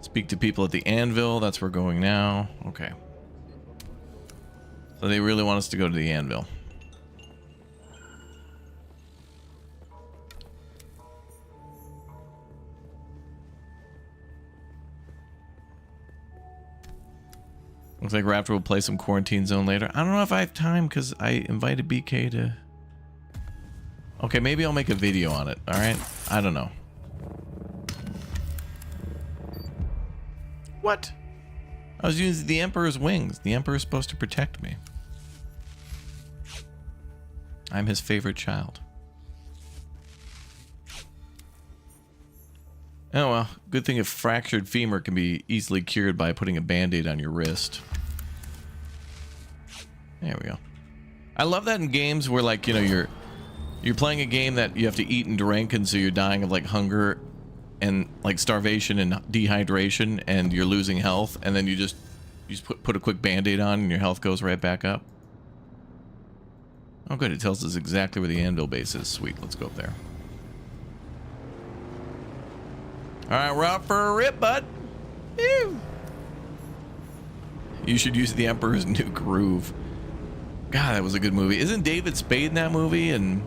Speaker 1: Speak to people at the anvil, that's where we're going now. Okay. So they really want us to go to the anvil. Looks like Raptor will play some Quarantine Zone later. I don't know if I have time because I invited BK to... Okay, maybe I'll make a video on it, alright? I don't know. What? I was using the Emperor's wings. The Emperor's supposed to protect me. I'm his favorite child. Oh well, good thing a fractured femur can be easily cured by putting a band-aid on your wrist. There we go. I love that in games where, like, you know, you're playing a game that you have to eat and drink, and so you're dying of like hunger and like starvation and dehydration, and you're losing health, and then you just put a quick band-aid on and your health goes right back up. Oh good, it tells us exactly where the anvil base is. Sweet, let's go up there. Alright, we're out for a rip, bud. Ew. You should use the Emperor's New Groove. God, that was a good movie. Isn't David Spade in that movie? And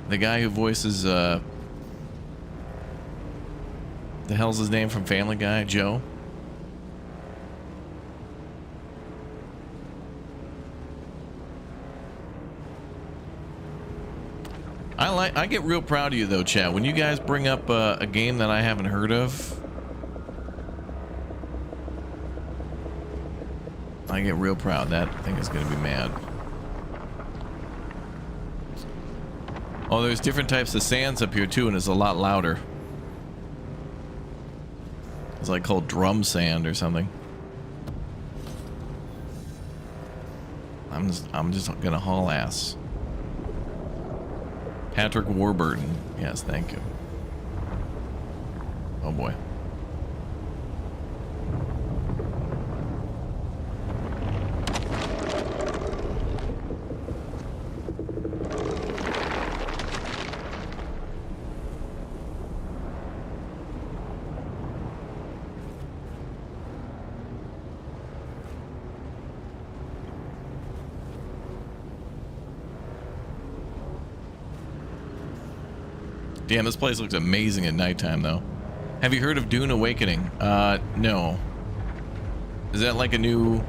Speaker 1: the guy who voices, the hell's his name from Family Guy? Joe? I get real proud of you though, chat. When you guys bring up a game that I haven't heard of, I get real proud. That thing is gonna be mad. Oh, there's different types of sands up here too, and it's a lot louder. It's like called drum sand or something. I'm just gonna haul ass. Patrick Warburton. Yes, thank you. Oh boy. Damn, this place looks amazing at nighttime, though. Have you heard of Dune Awakening? No. Is that like a new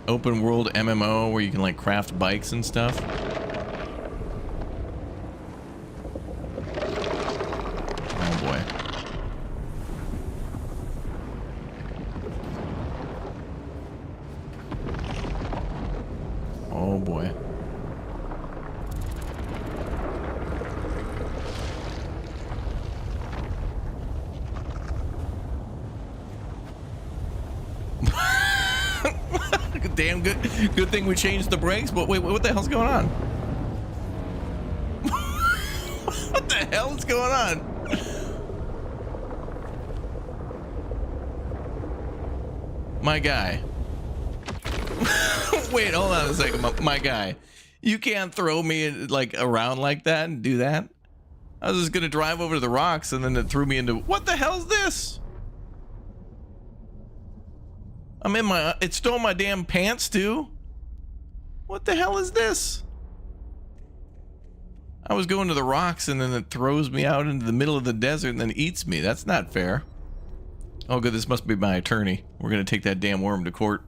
Speaker 1: open world MMO where you can like craft bikes and stuff? Oh boy. Oh boy. Damn good. Good thing we changed the brakes. But wait, what the hell's going on? What the hell is going on? My guy. Wait, hold on a second. My guy. You can't throw me like around like that and do that. I was just gonna drive over to the rocks and then it threw me into, what the hell's this? I'm in my, it stole my damn pants too. What the hell is this? I was going to the rocks and then it throws me out into the middle of the desert and then eats me. That's not fair. Oh good, this must be my attorney. We're gonna take that damn worm to court.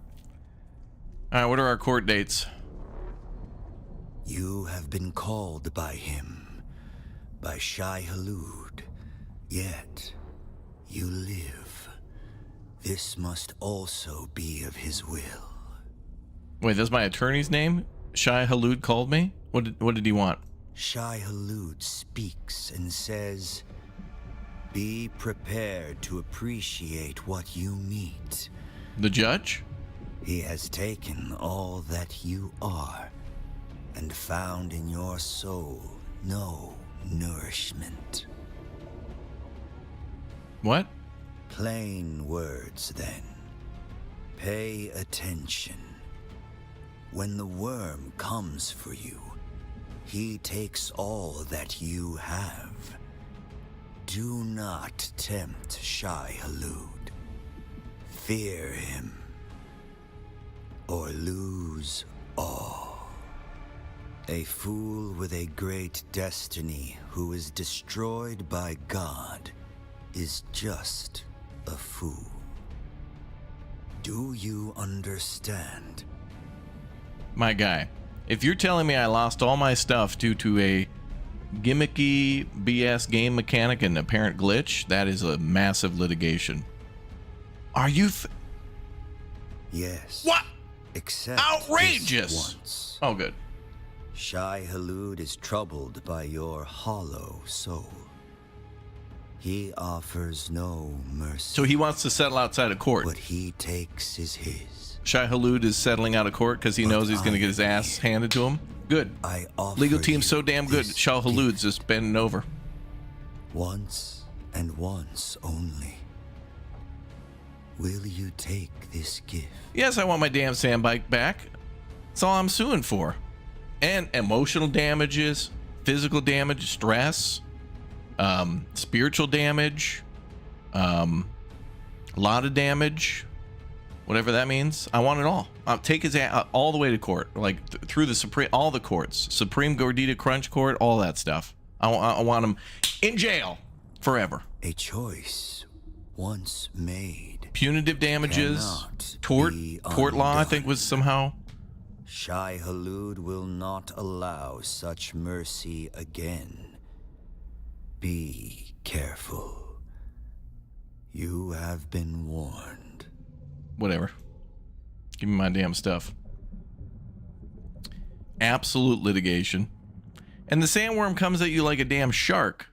Speaker 1: All right, what are our court dates?
Speaker 9: You have been called by him, by Shai Halud, yet you live. This must also be of his will.
Speaker 1: Wait, that's my attorney's name? Shai Halud called me? What did he want?
Speaker 9: Shai Halud speaks and says, be prepared to appreciate what you meet.
Speaker 1: The judge?
Speaker 9: He has taken all that you are and found in your soul no nourishment.
Speaker 1: What?
Speaker 9: Plain words, then. Pay attention. When the worm comes for you, he takes all that you have. Do not tempt Shai Halud. Fear him, or lose all. A fool with a great destiny who is destroyed by God is just a fool. Do you understand?
Speaker 1: My guy, if you're telling me I lost all my stuff due to a gimmicky BS game mechanic and apparent glitch, that is a massive litigation. Are you
Speaker 9: Yes.
Speaker 1: What?
Speaker 9: Except
Speaker 1: Outrageous!
Speaker 9: this once.
Speaker 1: Oh, good.
Speaker 9: Shai Halud is troubled by your hollow soul. He offers no mercy.
Speaker 1: So he wants to settle outside of court.
Speaker 9: What he takes is his.
Speaker 1: Shai Halud is settling out of court because he knows he's going to get his ass handed to him. Good.
Speaker 9: I offer
Speaker 1: Legal team's so
Speaker 9: you
Speaker 1: damn good.
Speaker 9: this
Speaker 1: Shai Halud's
Speaker 9: gift.
Speaker 1: just bending over.
Speaker 9: Once and once only. Will you take this gift?
Speaker 1: Yes, I want my damn sandbike back. That's all I'm suing for. And emotional damages, physical damage, stress, spiritual damage, a lot of damage, whatever that means. I want it all. I'll take his ass all the way to court, like through the Supreme, all the courts, Supreme Gordita Crunch Court, all that stuff. I want him in jail forever.
Speaker 9: A choice once made.
Speaker 1: Punitive damages,
Speaker 9: Cannot
Speaker 1: tort
Speaker 9: be
Speaker 1: law, I
Speaker 9: undone.
Speaker 1: think was somehow.
Speaker 9: Shai Halud will not allow such mercy again. Be careful. You have been warned.
Speaker 1: Whatever. Give me my damn stuff. Absolute litigation. And the sandworm comes at you like a damn shark.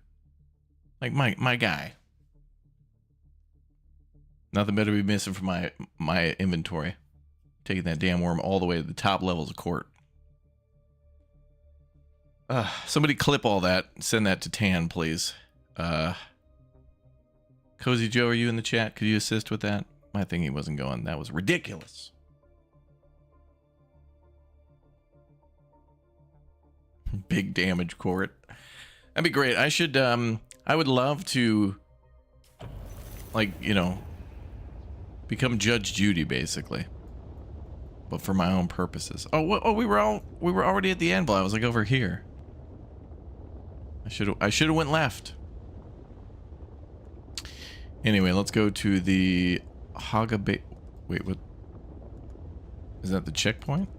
Speaker 1: Like my guy. Nothing better to be missing from my inventory. Taking that damn worm all the way to the top levels of court. Somebody clip all that. Send that to Tan, please. Cozy Joe, are you in the chat? Could you assist with that? My thingy wasn't going. That was ridiculous. Big damage court. That'd be great. I should, I would love to, like, you know, become Judge Judy, basically. But for my own purposes. Oh, we were already at the anvil. I was like over here. I should have went left. Anyway, let's go to the Hagabe. Wait, what? Is that the checkpoint?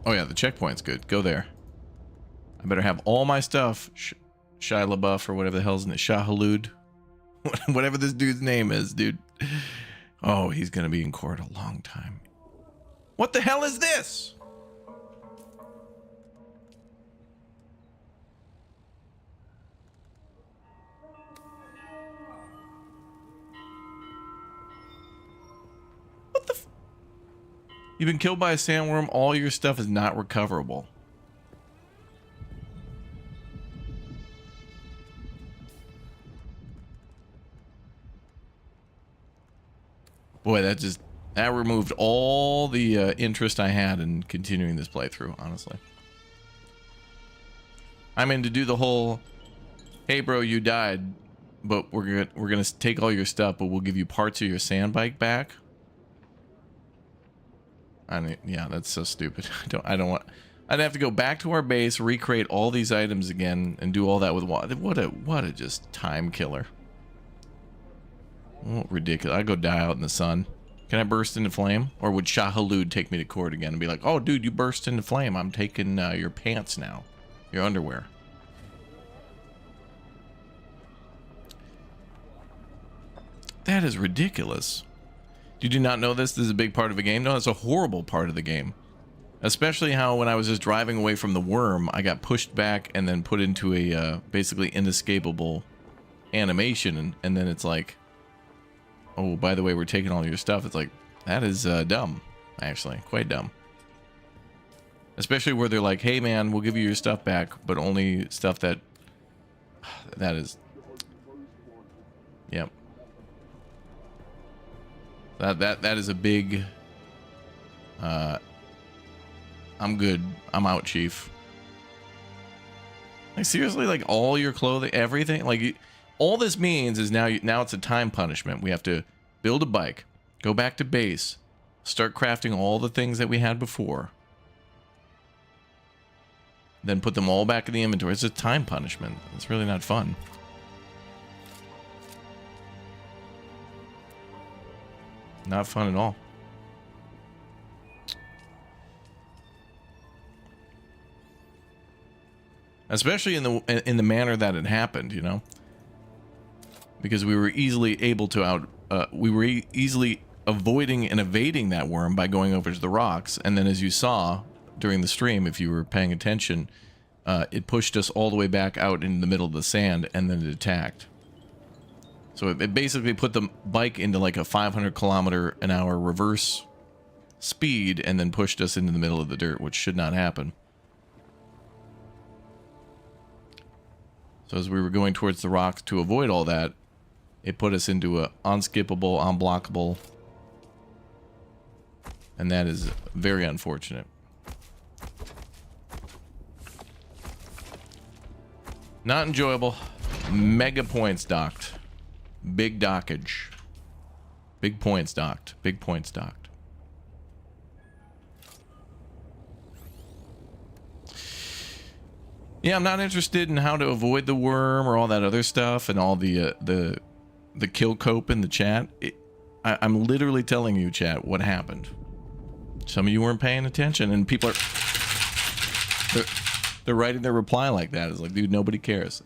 Speaker 1: Oh yeah, the checkpoint's good. Go there. I better have all my stuff. Shia LaBeouf or whatever the hell's in it. Shah Halud. Whatever this dude's name is, dude. Oh, he's gonna be in court a long time. What the hell is this? What the You've been killed by a sandworm. All your stuff is not recoverable. Boy, that removed all the interest I had in continuing this playthrough, honestly. I mean, to do the whole, hey bro, you died, but we're gonna take all your stuff, but we'll give you parts of your sandbike back. I mean, yeah, that's so stupid. I don't want. I'd have to go back to our base, recreate all these items again, and do all that with water. What a just time killer. Oh, ridiculous. I'd go die out in the sun. Can I burst into flame? Or would Shah Halud take me to court again and be like, oh, dude, you burst into flame. I'm taking your pants now. Your underwear. That is ridiculous. Did you not know this? This is a big part of the game? No, it's a horrible part of the game. Especially how when I was just driving away from the worm, I got pushed back and then put into a basically inescapable animation. And then it's like, oh, by the way, we're taking all your stuff. It's like, that is dumb, actually. Quite dumb. Especially where they're like, hey, man, we'll give you your stuff back, but only stuff that... That is... Yep. That is a big... I'm good. I'm out, chief. Like, seriously, like, all your clothing, everything? Like, all this means is now it's a time punishment. We have to build a bike, go back to base, start crafting all the things that we had before, then put them all back in the inventory. It's a time punishment. It's really not fun. Not fun at all. Especially in the manner that it happened, you know, because we were easily able to easily avoiding and evading that worm by going over to the rocks, and then as you saw during the stream, if you were paying attention, it pushed us all the way back out in the middle of the sand, and then it attacked. So it basically put the bike into like a 500-kilometer-an-hour reverse speed, and then pushed us into the middle of the dirt, which should not happen. So as we were going towards the rocks to avoid all that, it put us into a unskippable, unblockable, and that is very unfortunate. Not enjoyable. Mega points docked. Big dockage. Big points docked. Big points docked. Yeah, I'm not interested in how to avoid the worm or all that other stuff and all the kill cope in the chat. I'm literally telling you, chat, what happened. Some of you weren't paying attention, and people are they're writing their reply like that. It's like, dude, nobody cares.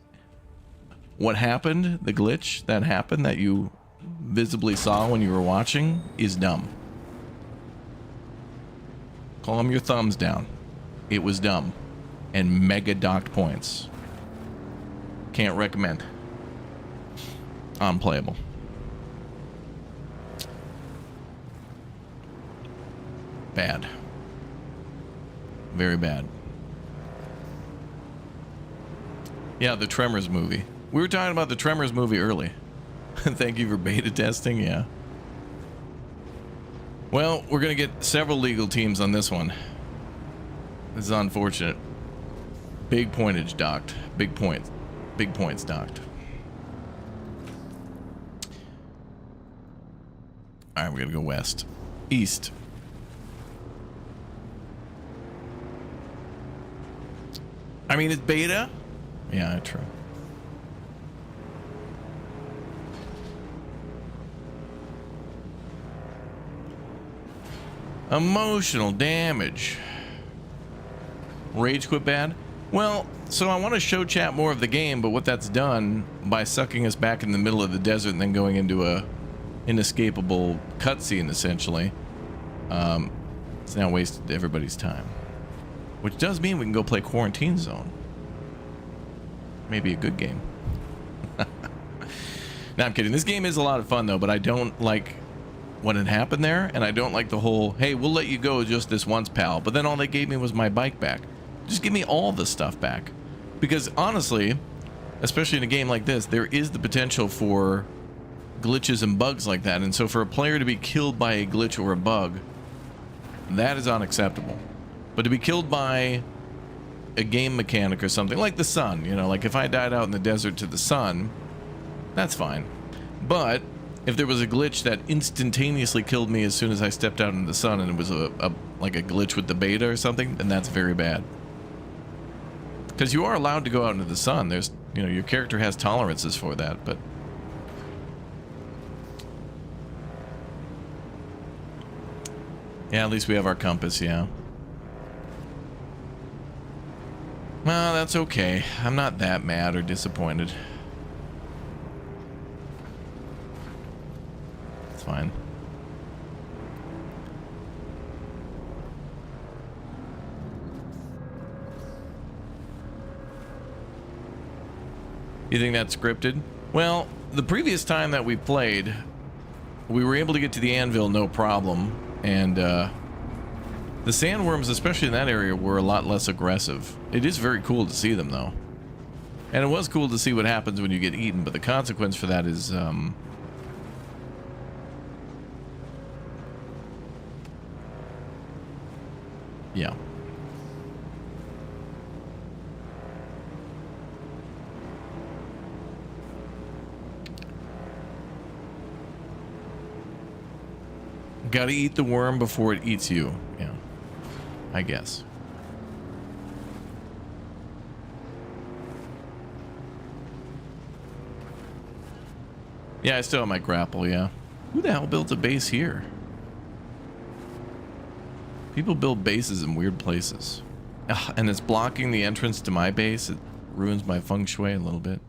Speaker 1: What happened, the glitch that happened that you visibly saw when you were watching, is dumb. Calm your thumbs down. It was dumb. And mega docked points. Can't recommend. Unplayable. Bad. Very bad. Yeah, the Tremors movie. We were talking about the Tremors movie early. Thank you for beta testing, yeah. Well, we're gonna get several legal teams on this one. This is unfortunate. Big pointage docked. Big points. Big points docked. Alright, we're gonna go west. East. I mean, it's beta. Yeah, true. Emotional damage. Rage quit bad? Well, so I want to show chat more of the game, but what that's done by sucking us back in the middle of the desert and then going into a inescapable cutscene, essentially, it's now wasted everybody's time. Which does mean we can go play Quarantine Zone. Maybe a good game. No, I'm kidding. This game is a lot of fun, though, but I don't like what had happened there, and I don't like the whole, hey, we'll let you go just this once, pal. But then all they gave me was my bike back. Just give me all the stuff back. Because honestly, especially in a game like this, there is the potential for glitches and bugs like that. And so for a player to be killed by a glitch or a bug, that is unacceptable. But to be killed by a game mechanic or something, like the sun, you know, like if I died out in the desert to the sun, that's fine. But if there was a glitch that instantaneously killed me as soon as I stepped out in the sun, and it was like a glitch with the beta or something, then that's very bad. Because you are allowed to go out into the sun. There's, you know, your character has tolerances for that, but yeah, at least we have our compass, yeah. Well, that's okay. I'm not that mad or disappointed. It's fine. You think that's scripted? Well, the previous time that we played, we were able to get to the anvil no problem, and the sandworms, especially in that area, were a lot less aggressive. It is very cool to see them, though. And it was cool to see what happens when you get eaten, but the consequence for that is, yeah. Gotta eat the worm before it eats you. Yeah, I guess. Yeah, I still have my grapple, yeah. Who the hell built a base here? People build bases in weird places. Ugh, and it's blocking the entrance to my base. It ruins my feng shui a little bit.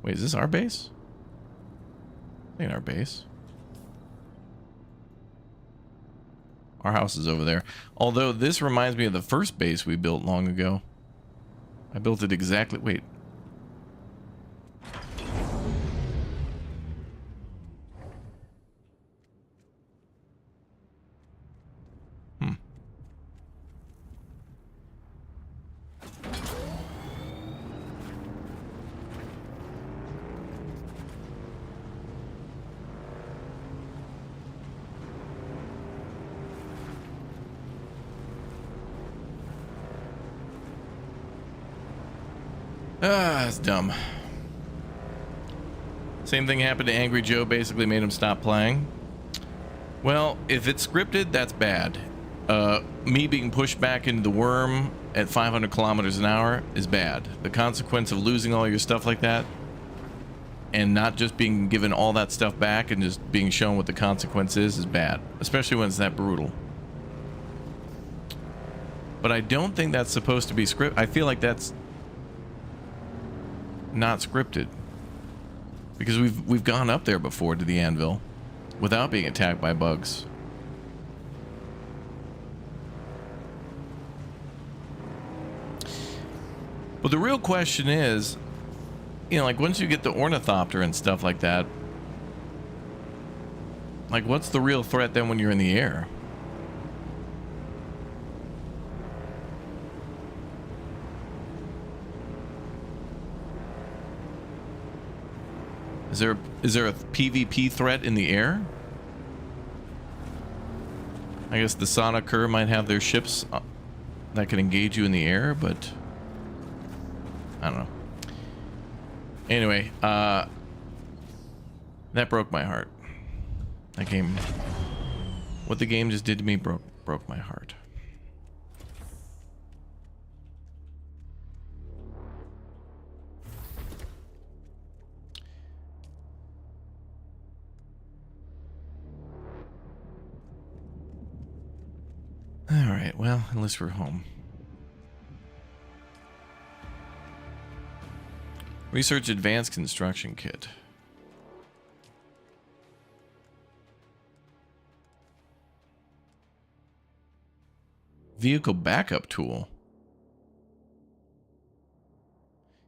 Speaker 1: Wait, is this our base? This ain't our base. Our house is over there. Although this reminds me of the first base we built long ago. I built it exactly... Wait. Ah, that's dumb. Same thing happened to Angry Joe, basically made him stop playing. Well, if it's scripted, that's bad. Me being pushed back into the worm at 500 kilometers an hour is bad. The consequence of losing all your stuff like that and not just being given all that stuff back and just being shown what the consequence is bad, especially when it's that brutal. But I don't think that's supposed to be scripted. I feel like that's not scripted, because we've gone up there before to the anvil without being attacked by bugs. But the real question is, you know, like once you get the ornithopter and stuff like that, like what's the real threat then when you're in the air? Is there a PvP threat in the air? I guess the Sonicer might have their ships that can engage you in the air, but I don't know. Anyway, that broke my heart. That game, what the game just did to me broke my heart. Alright, well, at least we're home. Research advanced construction kit. Vehicle backup tool.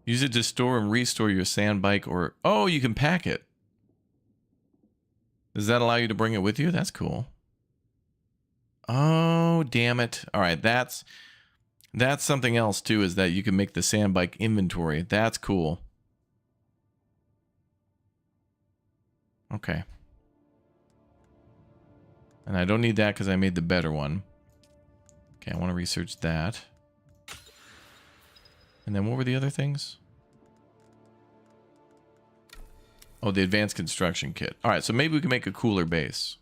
Speaker 1: Use it to store and restore your sandbike or... Oh, you can pack it. Does that allow you to bring it with you? That's cool. Oh, damn it. All right, that's something else too, is that you can make the sandbike inventory. That's cool. Okay. And I don't need that because I made the better one. Okay, I want to research that. And then what were the other things? Oh, the advanced construction kit. All right, so maybe we can make a cooler base.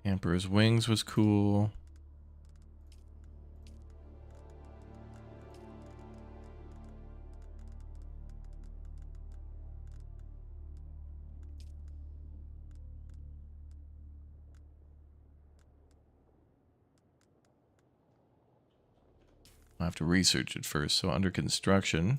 Speaker 1: Emperor's Wings was cool. I'll have to research it first. So under construction.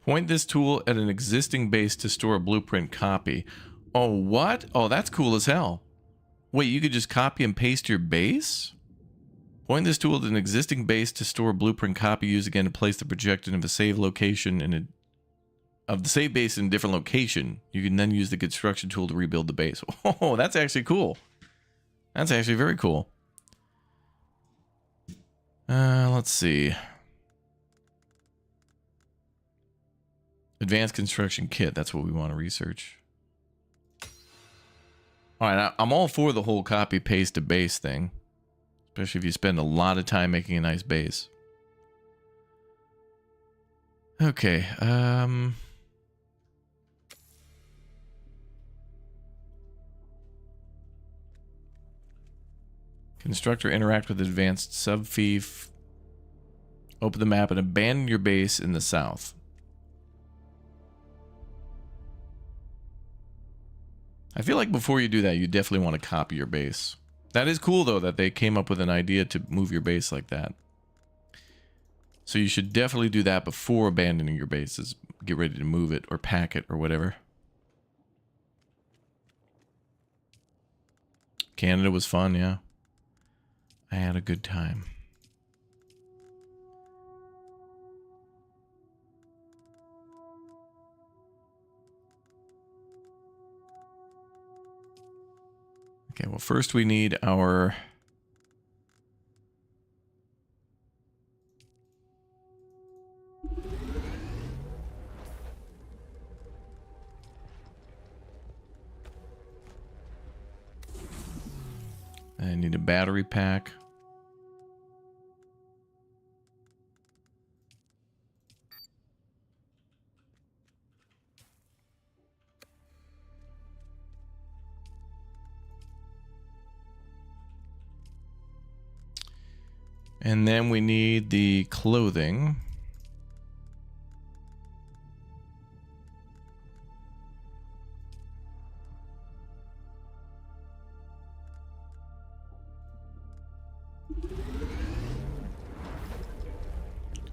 Speaker 1: Point this tool at an existing base to store a blueprint copy. Oh, what? Oh, that's cool as hell. Wait, you could just copy and paste your base? Point this tool at an existing base to store a blueprint copy. Use again to place the projection of a save location in of the save base in a different location. You can then use the construction tool to rebuild the base. Oh, that's actually cool. That's actually very cool. Let's see. Advanced construction kit. That's what we want to research. All right, I'm all for the whole copy paste to base thing, especially if you spend a lot of time making a nice base. Okay. Constructor interact with advanced subfief. Open the map and abandon your base in the south. I feel like before you do that, you definitely want to copy your base. That is cool, though, that they came up with an idea to move your base like that. So you should definitely do that before abandoning your bases. Get ready to move it or pack it or whatever. Canada was fun, yeah. I had a good time. Okay, well, first we need our... I need a battery pack. And then we need the clothing.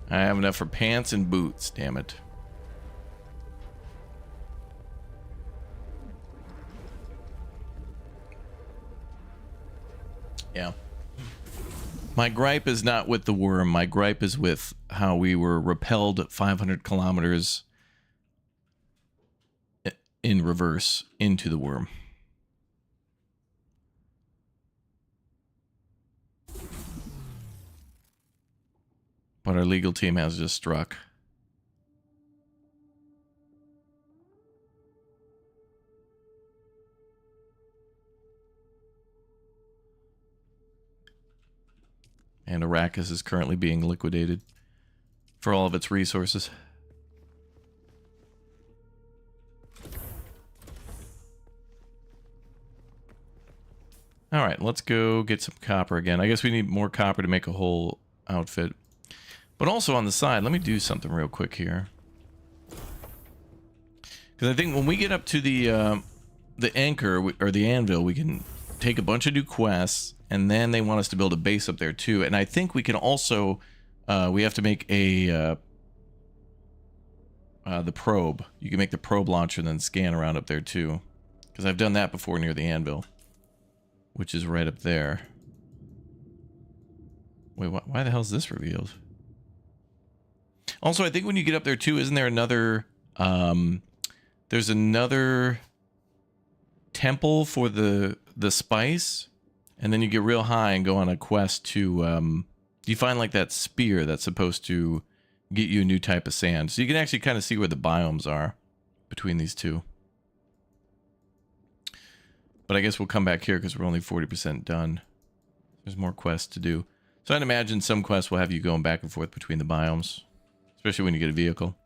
Speaker 1: I have enough for pants and boots, damn it. Yeah. My gripe is not with the worm. My gripe is with how we were repelled 500 kilometers in reverse into the worm. But our legal team has just struck. And Arrakis is currently being liquidated for all of its resources. Alright, let's go get some copper again. I guess we need more copper to make a whole outfit. But also on the side, let me do something real quick here. Because I think when we get up to the anchor, or the anvil, we can take a bunch of new quests, and then they want us to build a base up there too. And I think we can also, we have to make a, the probe. You can make the probe launcher and then scan around up there too. Because I've done that before near the anvil, which is right up there. Wait, why the hell is this revealed? Also, I think when you get up there too, isn't there another... there's another temple for the spice, and then you get real high and go on a quest to... you find like that spear that's supposed to get you a new type of sand. So you can actually kind of see where the biomes are between these two. But I guess we'll come back here because we're only 40% done. There's more quests to do. So I'd imagine some quests will have you going back and forth between the biomes. Especially when you get a vehicle.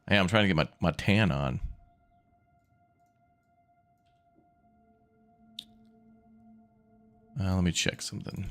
Speaker 1: Hey, I'm trying to get my tan on. Let me check something.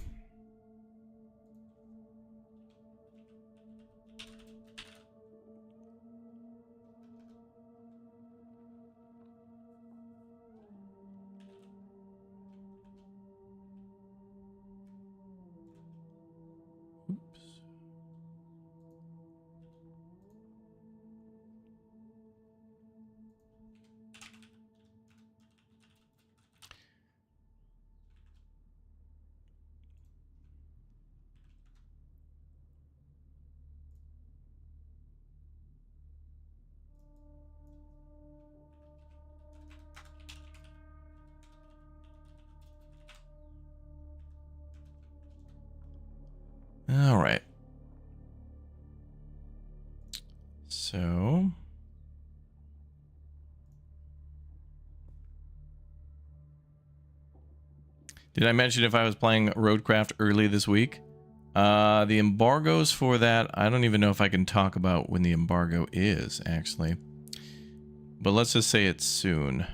Speaker 1: All right. So... did I mention if I was playing Roadcraft early this week? The embargoes for that, I don't even know if I can talk about when the embargo is, actually. But let's just say it's soon.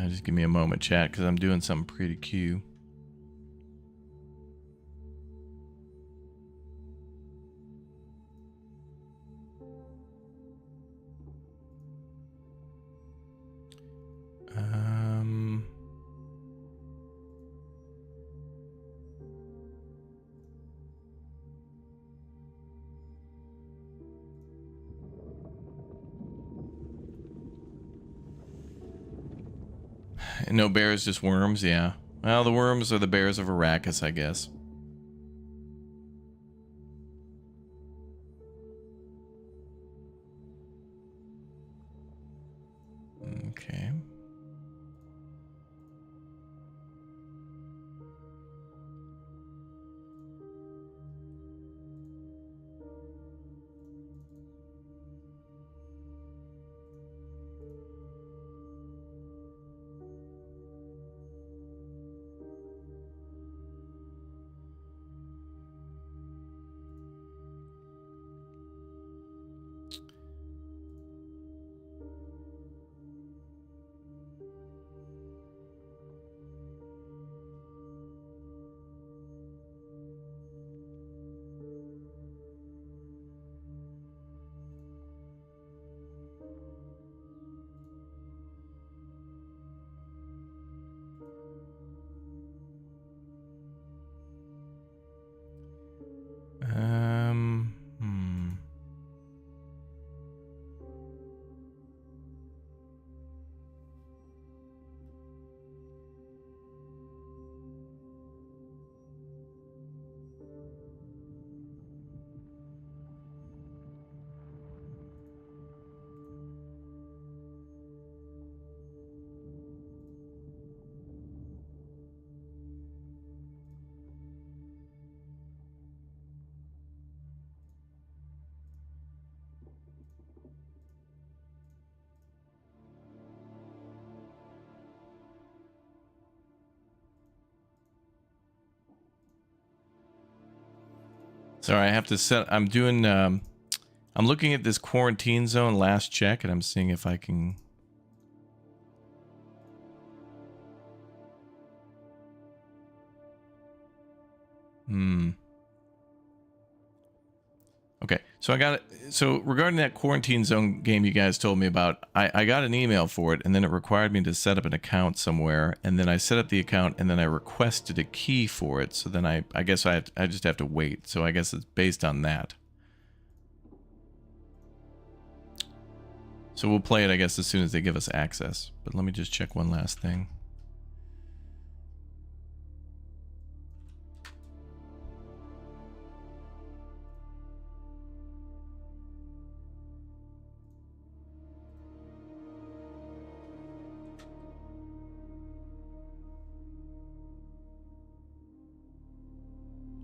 Speaker 1: Just give me a moment, chat, because I'm doing something pretty cute. No bears, just worms, yeah. Well, the worms are the bears of Arrakis, I guess. Okay. Hmm. Sorry, I have to set... I'm doing... I'm looking at this quarantine zone last check, and I'm seeing if I can... Okay, so I got it. So regarding that quarantine zone game you guys told me about, I got an email for it, and then it required me to set up an account somewhere, and then I set up the account, and then I requested a key for it. So then I guess I just have to wait. So I guess it's based on that. So we'll play it, I guess, as soon as they give us access. But let me just check one last thing.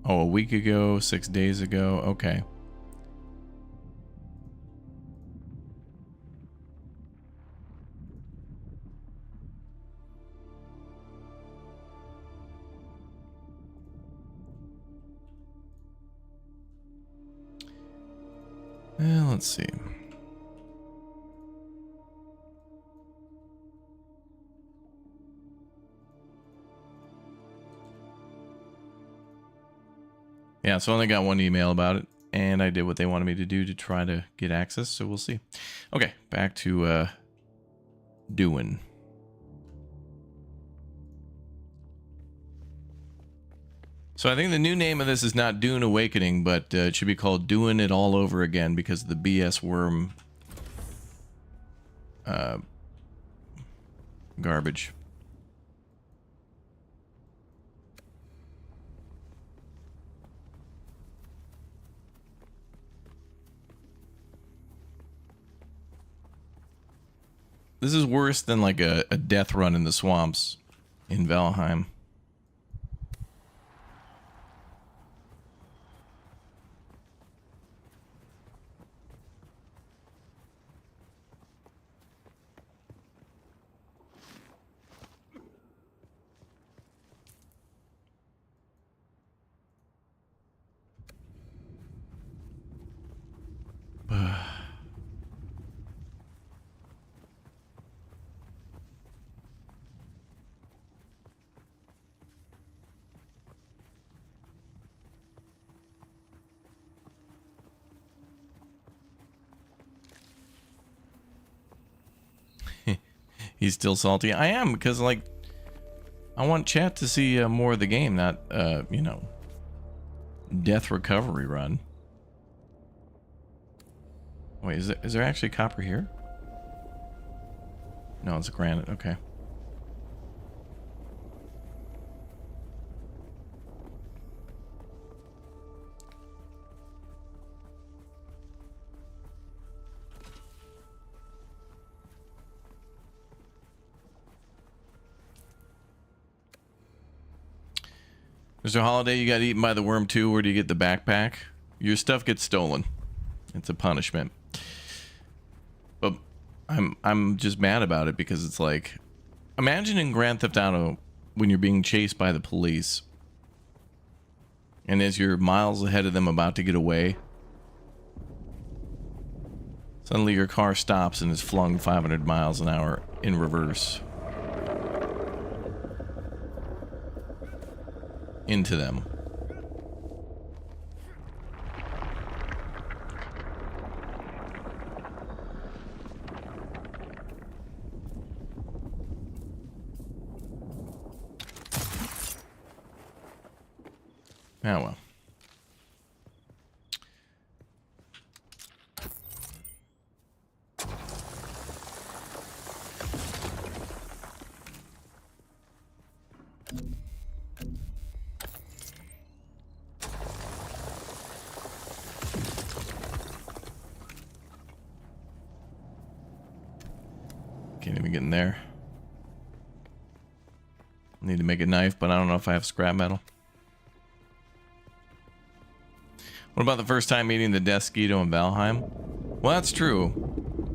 Speaker 1: Oh, a week ago, 6 days ago. Okay. Let's see. Yeah, so I only got one email about it, and I did what they wanted me to do to try to get access, so we'll see. Okay, back to Dune. So I think the new name of this is not Dune Awakening, but it should be called Doing It All Over Again because of the BS worm garbage. This is worse than like a death run in the swamps in Valheim. He's still salty. I am, because like I want chat to see more of the game, not you know, death recovery run. Wait, is there actually copper here? No, it's granite. Okay. Mr. Holiday, you got eaten by the worm too. Where do you get the backpack? Your stuff gets stolen. It's a punishment. But I'm just mad about it because it's like, imagine in Grand Theft Auto when you're being chased by the police, and as you're miles ahead of them about to get away, suddenly your car stops and is flung 500 miles an hour in reverse into them. Oh well. Can't even get in there. Need to make a knife, but I don't know if I have scrap metal. What about the first time meeting the Death Skeeto in Valheim? Well, that's true,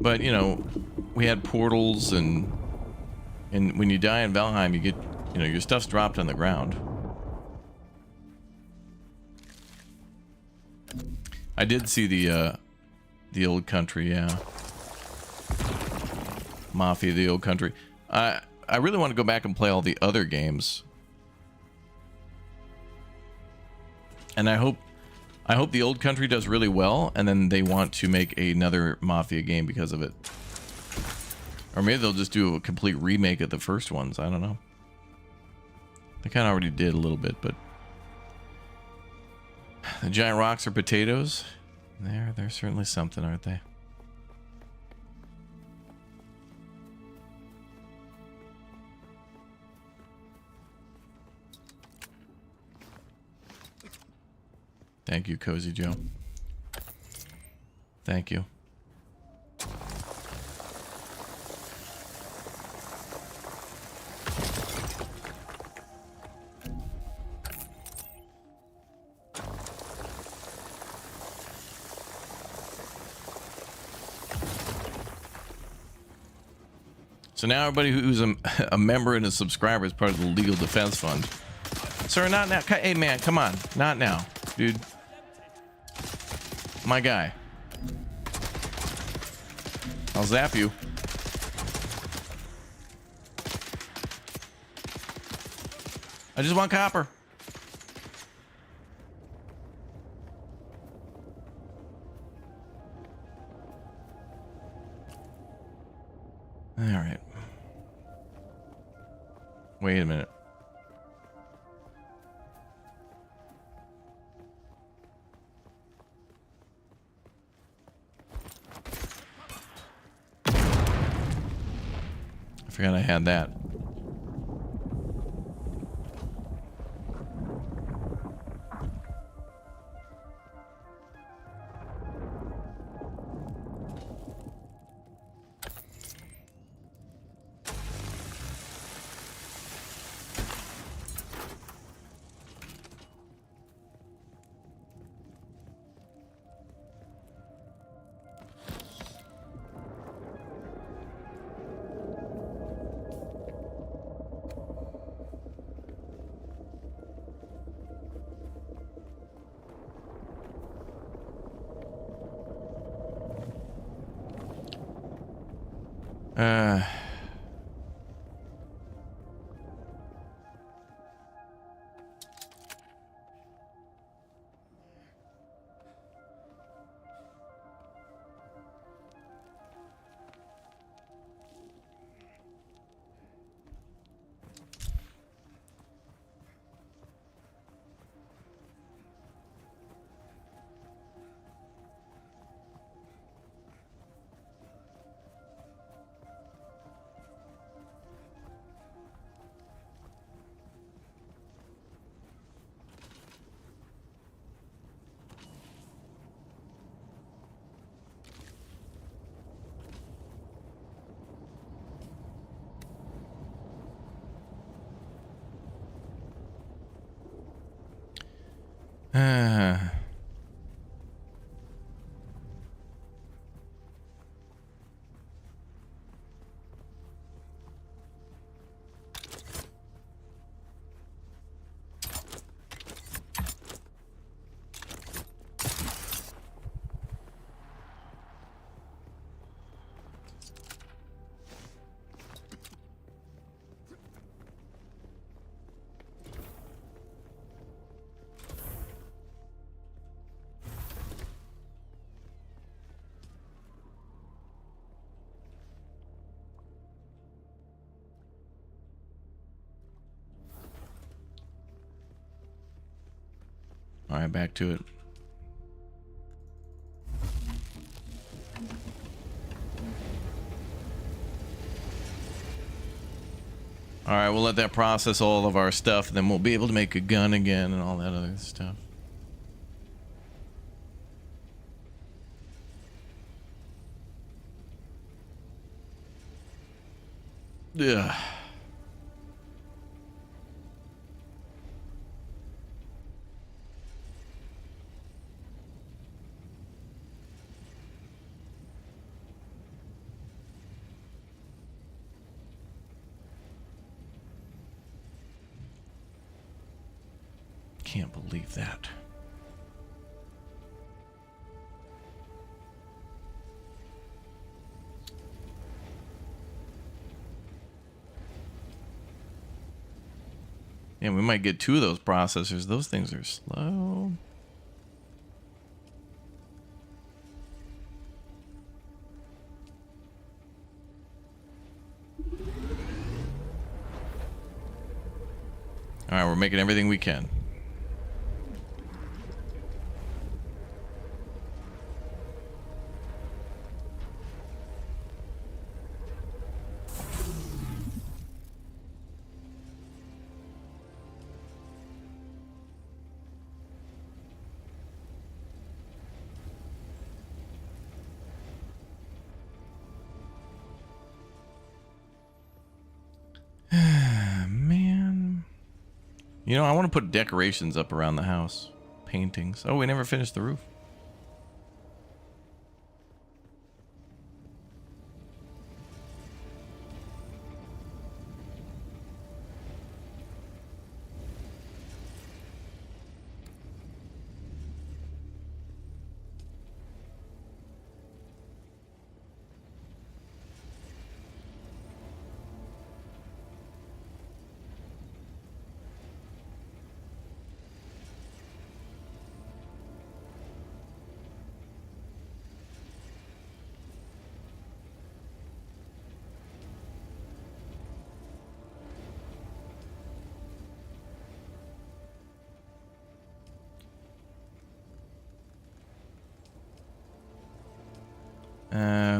Speaker 1: but you know, we had portals, and when you die in Valheim, you get, you know, your stuff's dropped on the ground. I did see the old country, yeah. Mafia, the old country. I really want to go back and play all the other games, and I hope I hope the Old Country does really well, and then they want to make another Mafia game because of it. Or maybe they'll just do a complete remake of the first ones. I don't know. They kind of already did a little bit, but... The giant rocks are potatoes. They're certainly something, aren't they? Thank you, Cozy Joe. Thank you. So now everybody who's a member and a subscriber is part of the Legal Defense Fund. Sir, not now. Hey, man, come on. Not now, dude. My guy. I'll zap you. I just want copper. All right. Wait a minute. I forgot I had that. All right, back to it. All right, we'll let that process all of our stuff, and then we'll be able to make a gun again and all that other stuff. Yeah. Can't believe that. Yeah, we might get 2 of those processors. Those things are slow. All right, we're making everything we can. Man. You know, I want to put decorations up around the house. Paintings. Oh, we never finished the roof.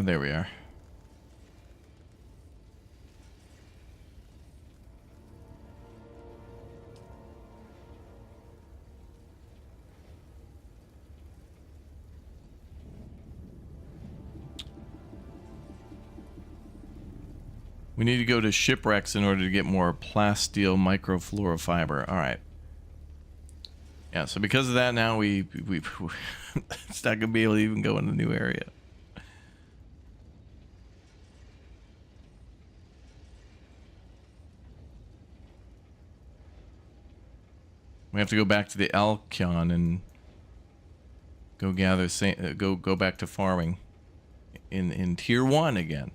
Speaker 1: There we are. We need to go to shipwrecks in order to get more plasteel microfluorofiber. All right. Yeah, so because of that, now we it's not gonna be able to even go in the new area. We have to go back to the Alkion and go gather, go back to farming in tier 1 again.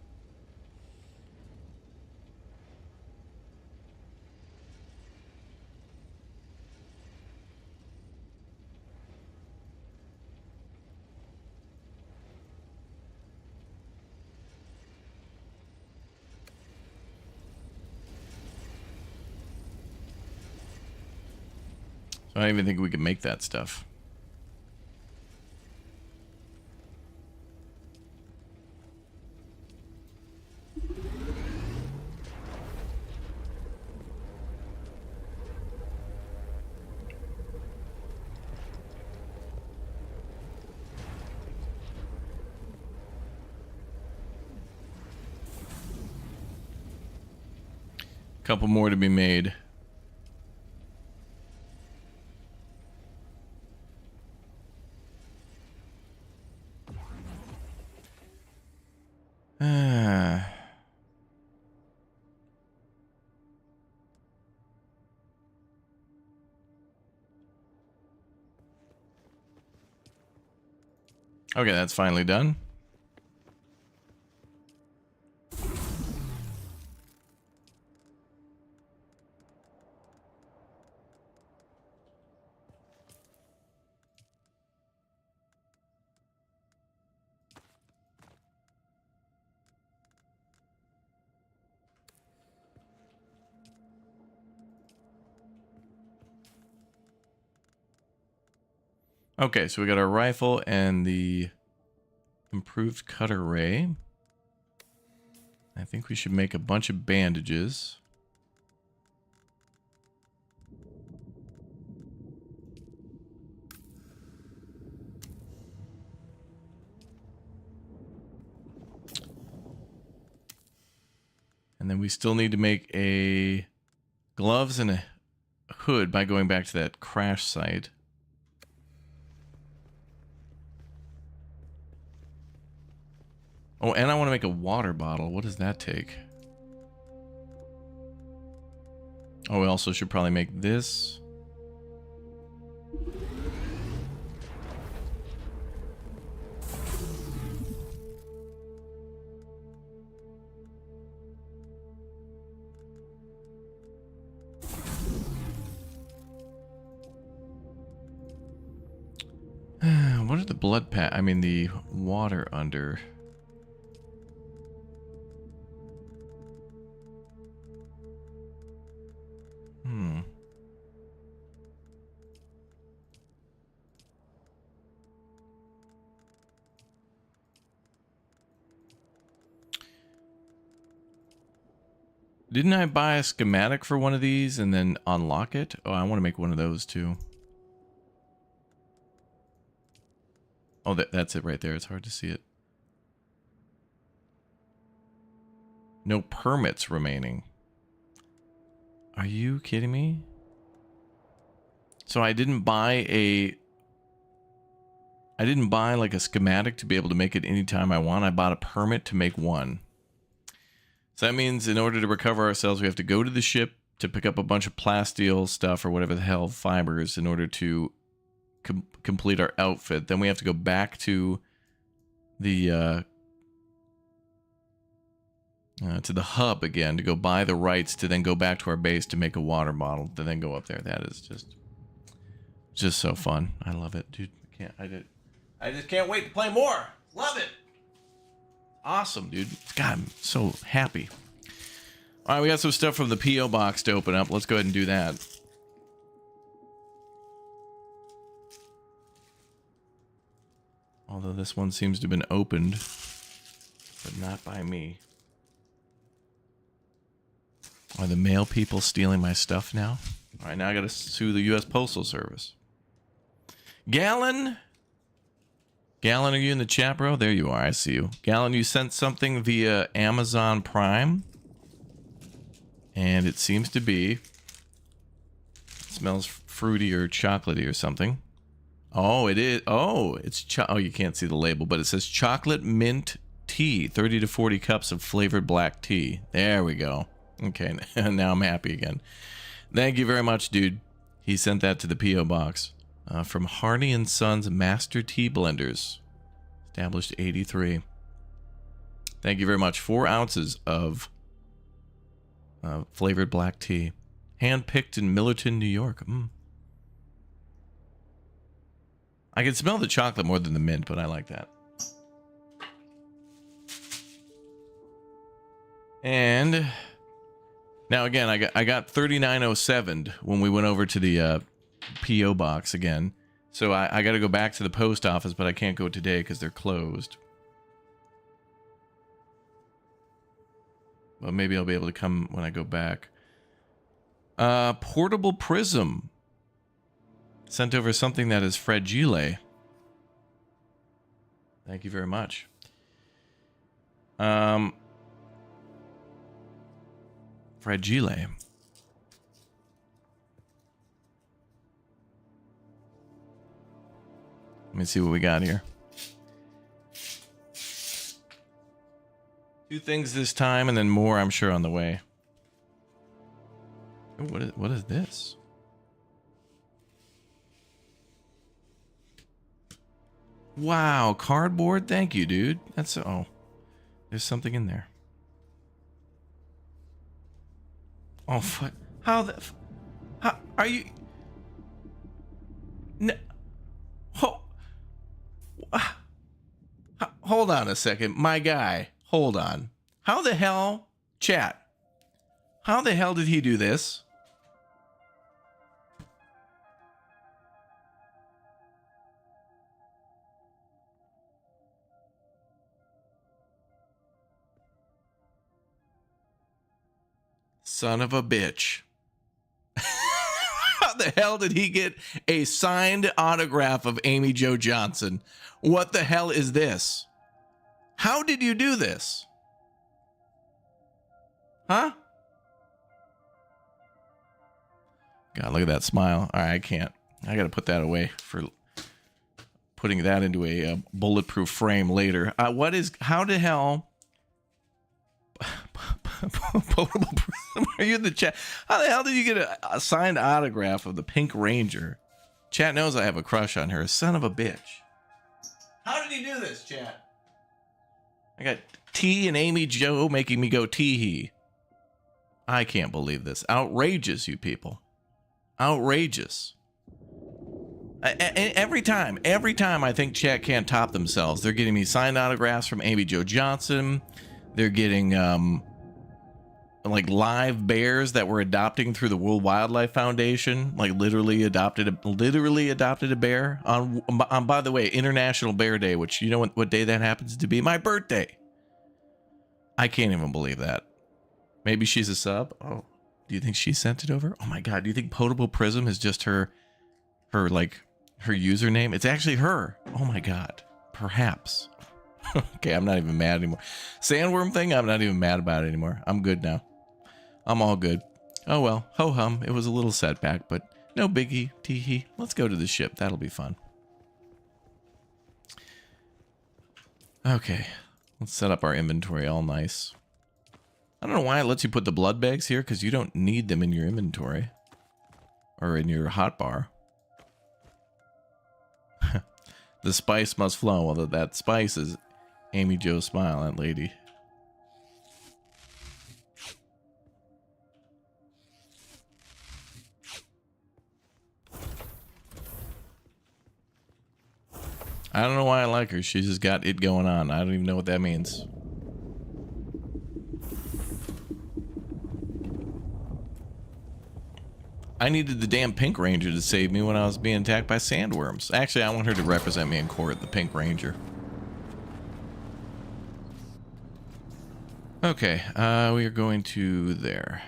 Speaker 1: I don't even think we can make that stuff. Couple more to be made. Okay, that's finally done. Okay, so we got our rifle and the improved cutter ray. I think we should make a bunch of bandages. And then we still need to make a gloves and a hood by going back to that crash site. Oh, and I want to make a water bottle. What does that take? Oh, we also should probably make this. What are the blood I mean, the water under? Didn't I buy a schematic for one of these and then unlock it? Oh, I want to make one of those too. Oh, that's it right there. It's hard to see it. No permits remaining. Are you kidding me? So I didn't buy like a schematic to be able to make it anytime I want. I bought a permit to make one. So that means in order to recover ourselves, we have to go to the ship to pick up a bunch of plasteel stuff or whatever the hell, fibers, in order to complete our outfit. Then we have to go back to the hub again to go buy the rights to then go back to our base to make a water bottle to then go up there. That is just so fun. I love it, dude. I just can't wait to play more. Love it. Awesome, dude. God, I'm so happy. All right, we got some stuff from the P.O. box to open up. Let's go ahead and do that. Although this one seems to have been opened, but not by me. Are the mail people stealing my stuff now? All right, now I got to sue the U.S. Postal Service. Gallon, are you in the chat, bro? There you are. I see you. Gallon, you sent something via Amazon Prime. And it seems to be... It smells fruity or chocolatey or something. Oh, it is. Oh, it's... Oh, you can't see the label, but it says chocolate mint tea. 30 to 40 cups of flavored black tea. There we go. Okay, now I'm happy again. Thank you very much, dude. He sent that to the P.O. box. From Hardy & Sons Master Tea Blenders. Established 83. Thank you very much. 4 ounces of flavored black tea. Hand-picked in Millerton, New York. I can smell the chocolate more than the mint, but I like that. And... Now, again, I got 3907 when we went over to the P.O. box again. So I got to go back to the post office, but I can't go today because they're closed. But maybe I'll be able to come when I go back. Portable prism. Sent over something that is fragile. Thank you very much. Fragile. Let me see what we got here. 2 things this time, and then more, I'm sure, on the way. Ooh, what is this? Wow, cardboard. Thank you, dude. That's oh, there's something in there. Oh, fuck. How are you? No. Hold on a second, my guy. Hold on. How the hell, chat? How the hell did he do this? Son of a bitch. How the hell did he get a signed autograph of Amy Jo Johnson? What the hell is this? How did you do this? Huh? God, look at that smile. All right, I can't. I got to put that away for putting that into a bulletproof frame later. How the hell... Are you in the chat? How the hell did you get a signed autograph of the Pink Ranger? Chat knows I have a crush on her. Son of a bitch. How did he do this, chat? I got T and Amy Jo making me go tee-hee. I can't believe this. Outrageous, you people. Outrageous. Every time I think chat can't top themselves. They're getting me signed autographs from Amy Jo Johnson. They're getting like live bears that we're adopting through the World Wildlife Foundation. Like literally adopted a bear on by the way, International Bear Day, which you know what day that happens to be? My birthday. I can't even believe that. Maybe she's a sub. Oh, do you think she sent it over? Oh my god, do you think Potable Prism is just her username? It's actually her. Oh my god. Perhaps. Okay, I'm not even mad anymore. Sandworm thing, I'm not even mad about it anymore. I'm good now. I'm all good. Oh well, ho hum. It was a little setback, but no biggie. Teehee. Let's go to the ship. That'll be fun. Okay, let's set up our inventory all nice. I don't know why it lets you put the blood bags here, because you don't need them in your inventory. Or in your hotbar. The spice must flow, although that spice is Amy Jo Smile, that lady. I don't know why I like her. She's just got it going on. I don't even know what that means. I needed the damn Pink Ranger to save me when I was being attacked by sandworms. Actually, I want her to represent me in court, the Pink Ranger. Okay, we are going to there.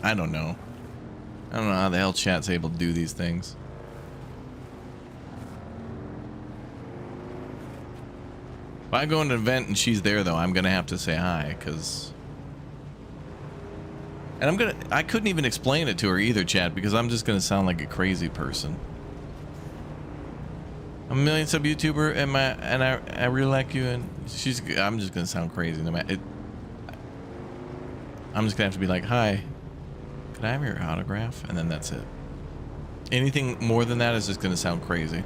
Speaker 1: I don't know. I don't know how the hell chat's able to do these things. If I go into an event and she's there, though, I'm gonna have to say hi, because... And I couldn't even explain it to her either, chat, because I'm just gonna sound like a crazy person. I'm a million sub YouTuber, and I really like you, and I'm just gonna sound crazy. No matter I'm just gonna have to be like, hi, could I have your autograph? And then that's it. Anything more than that is just gonna sound crazy.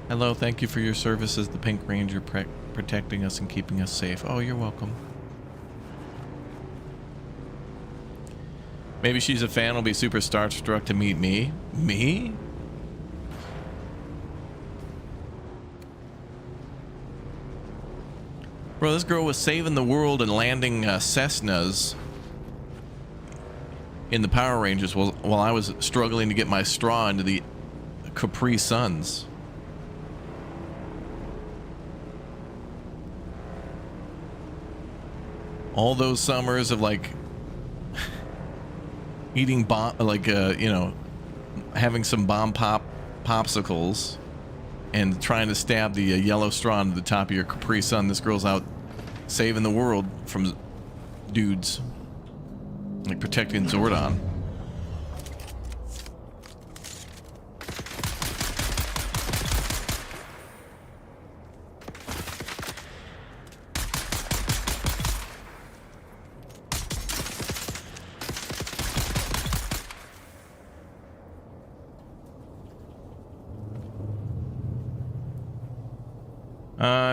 Speaker 1: Hello, thank you for your service as the Pink Ranger, protecting us and keeping us safe. Oh, you're welcome. Maybe she's a fan, will be super starstruck to meet me. Me? Bro, this girl was saving the world and landing Cessnas in the Power Rangers while I was struggling to get my straw into the Capri Suns. All those summers of like eating you know, having some bomb popsicles and trying to stab the yellow straw into the top of your Capri Sun. This girl's out saving the world from dudes, like protecting Zordon.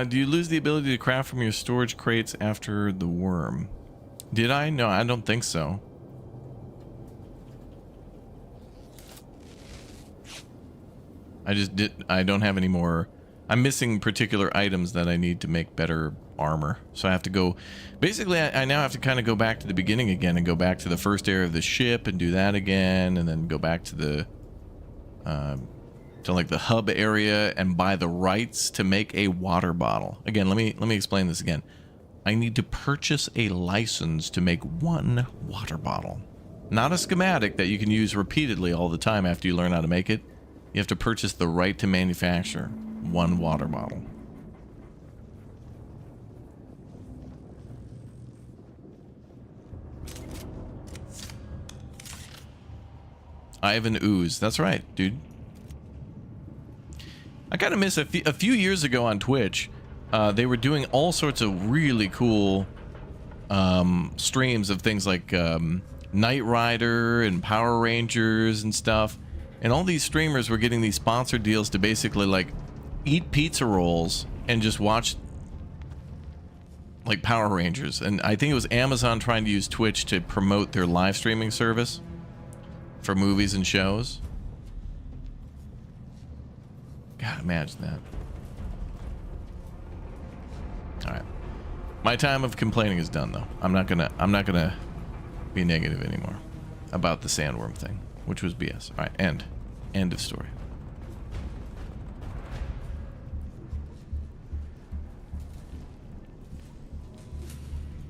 Speaker 1: Do you lose the ability to craft from your storage crates after the worm? Did I? No, I don't think so. I don't have any more. I'm missing particular items that I need to make better armor. So I have to go, basically I now have to kind of go back to the beginning again and go back to the first area of the ship and do that again, and then go back to the to like the hub area and buy the rights to make a water bottle. Again, let me explain this again. I need to purchase a license to make one water bottle. Not a schematic that you can use repeatedly all the time after you learn how to make it. You have to purchase the right to manufacture one water bottle. Ivan Ooze. That's right, dude. I kind of miss a few years ago on Twitch. They were doing all sorts of really cool streams of things like Knight Rider and Power Rangers and stuff. And all these streamers were getting these sponsored deals to basically like eat pizza rolls and just watch like Power Rangers. And I think it was Amazon trying to use Twitch to promote their live streaming service for movies and shows. God, imagine that. All right. My time of complaining is done, though. I'm not gonna be negative anymore about the sandworm thing, which was BS. All right, end of story.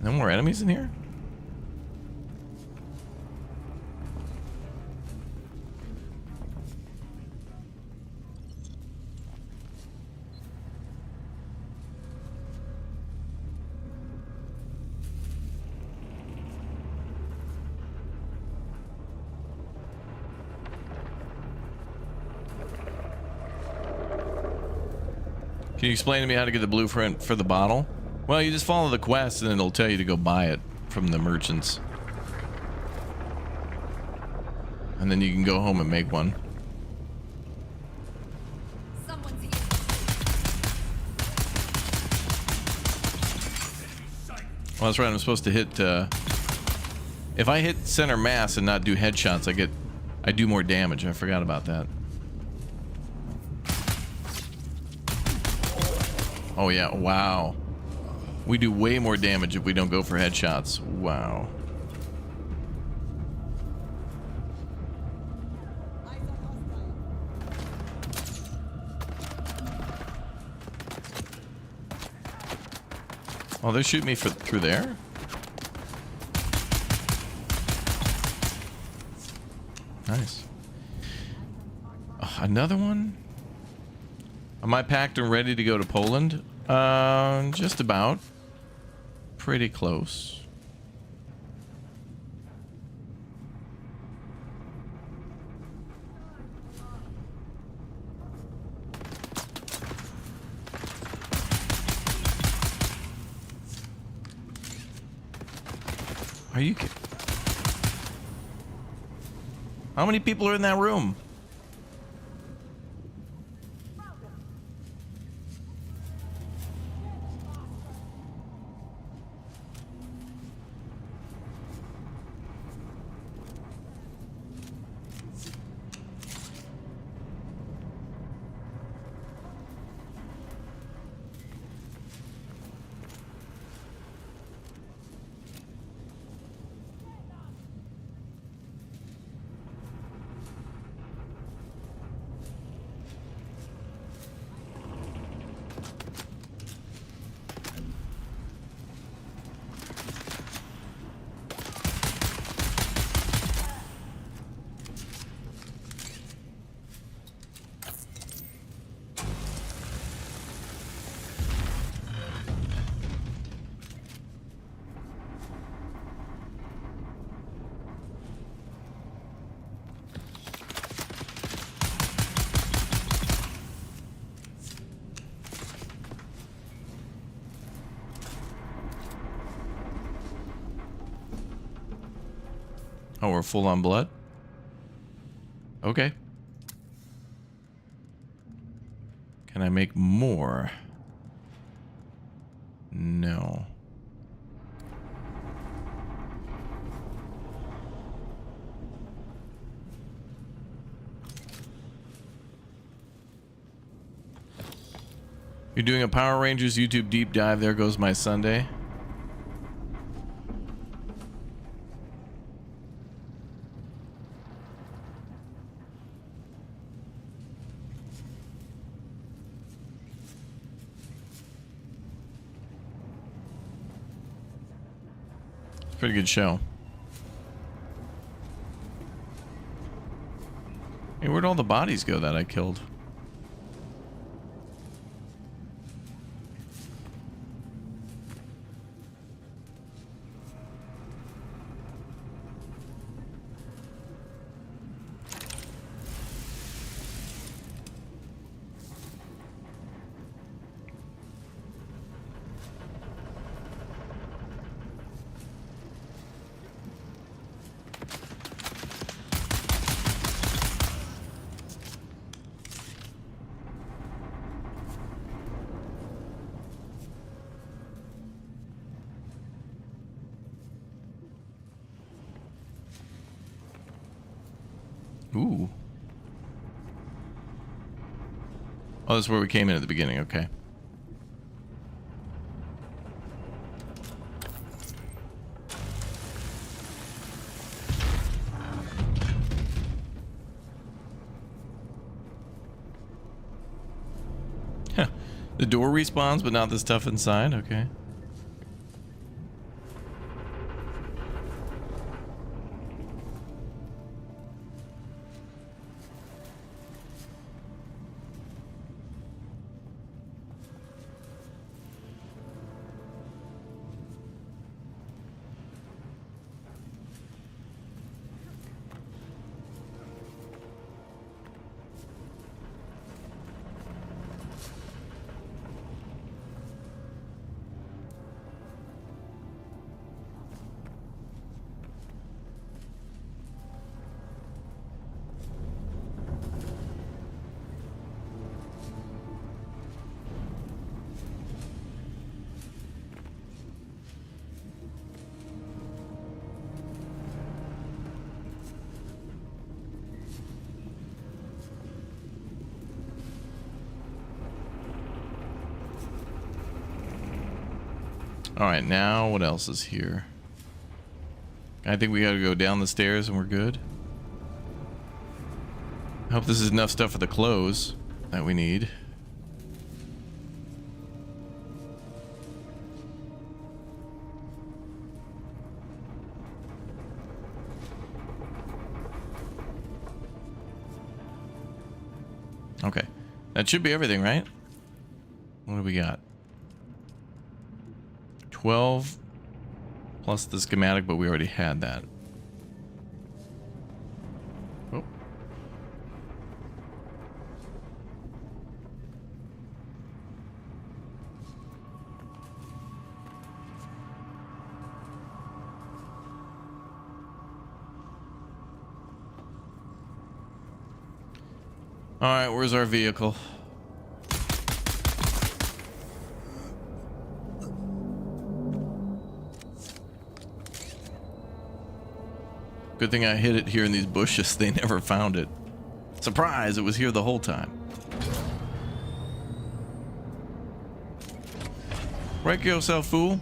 Speaker 1: No more enemies in here? Can you explain to me how to get the blueprint for the bottle? Well, you just follow the quest and it'll tell you to go buy it from the merchants. And then you can go home and make one.
Speaker 10: Someone's here.
Speaker 1: Well, that's right. I'm supposed to hit, if I hit center mass and not do headshots, I do more damage. I forgot about that. Oh yeah, wow. We do way more damage if we don't go for headshots. Wow. Oh, they're shooting me through there? Nice. Oh, another one? Am I packed and ready to go to Poland? Just about. Pretty close. Are you kidding? How many people are in that room? Oh, we're full on blood? Okay. Can I make more? No. You're doing a Power Rangers YouTube deep dive. There goes my Sunday. Pretty good show. Hey, where'd all the bodies go that I killed? Ooh. Oh, that's where we came in at the beginning. Okay. The door respawns, but not the stuff inside. Okay. All right, now what else is here? I think we gotta go down the stairs and we're good. I hope this is enough stuff for the clothes that we need. Okay, that should be everything, right? What do we got? 12 plus the schematic, but we already had that. Oh. All right, where's our vehicle? Good thing I hid it here in these bushes. They never found it. Surprise, it was here the whole time. Break yourself, fool.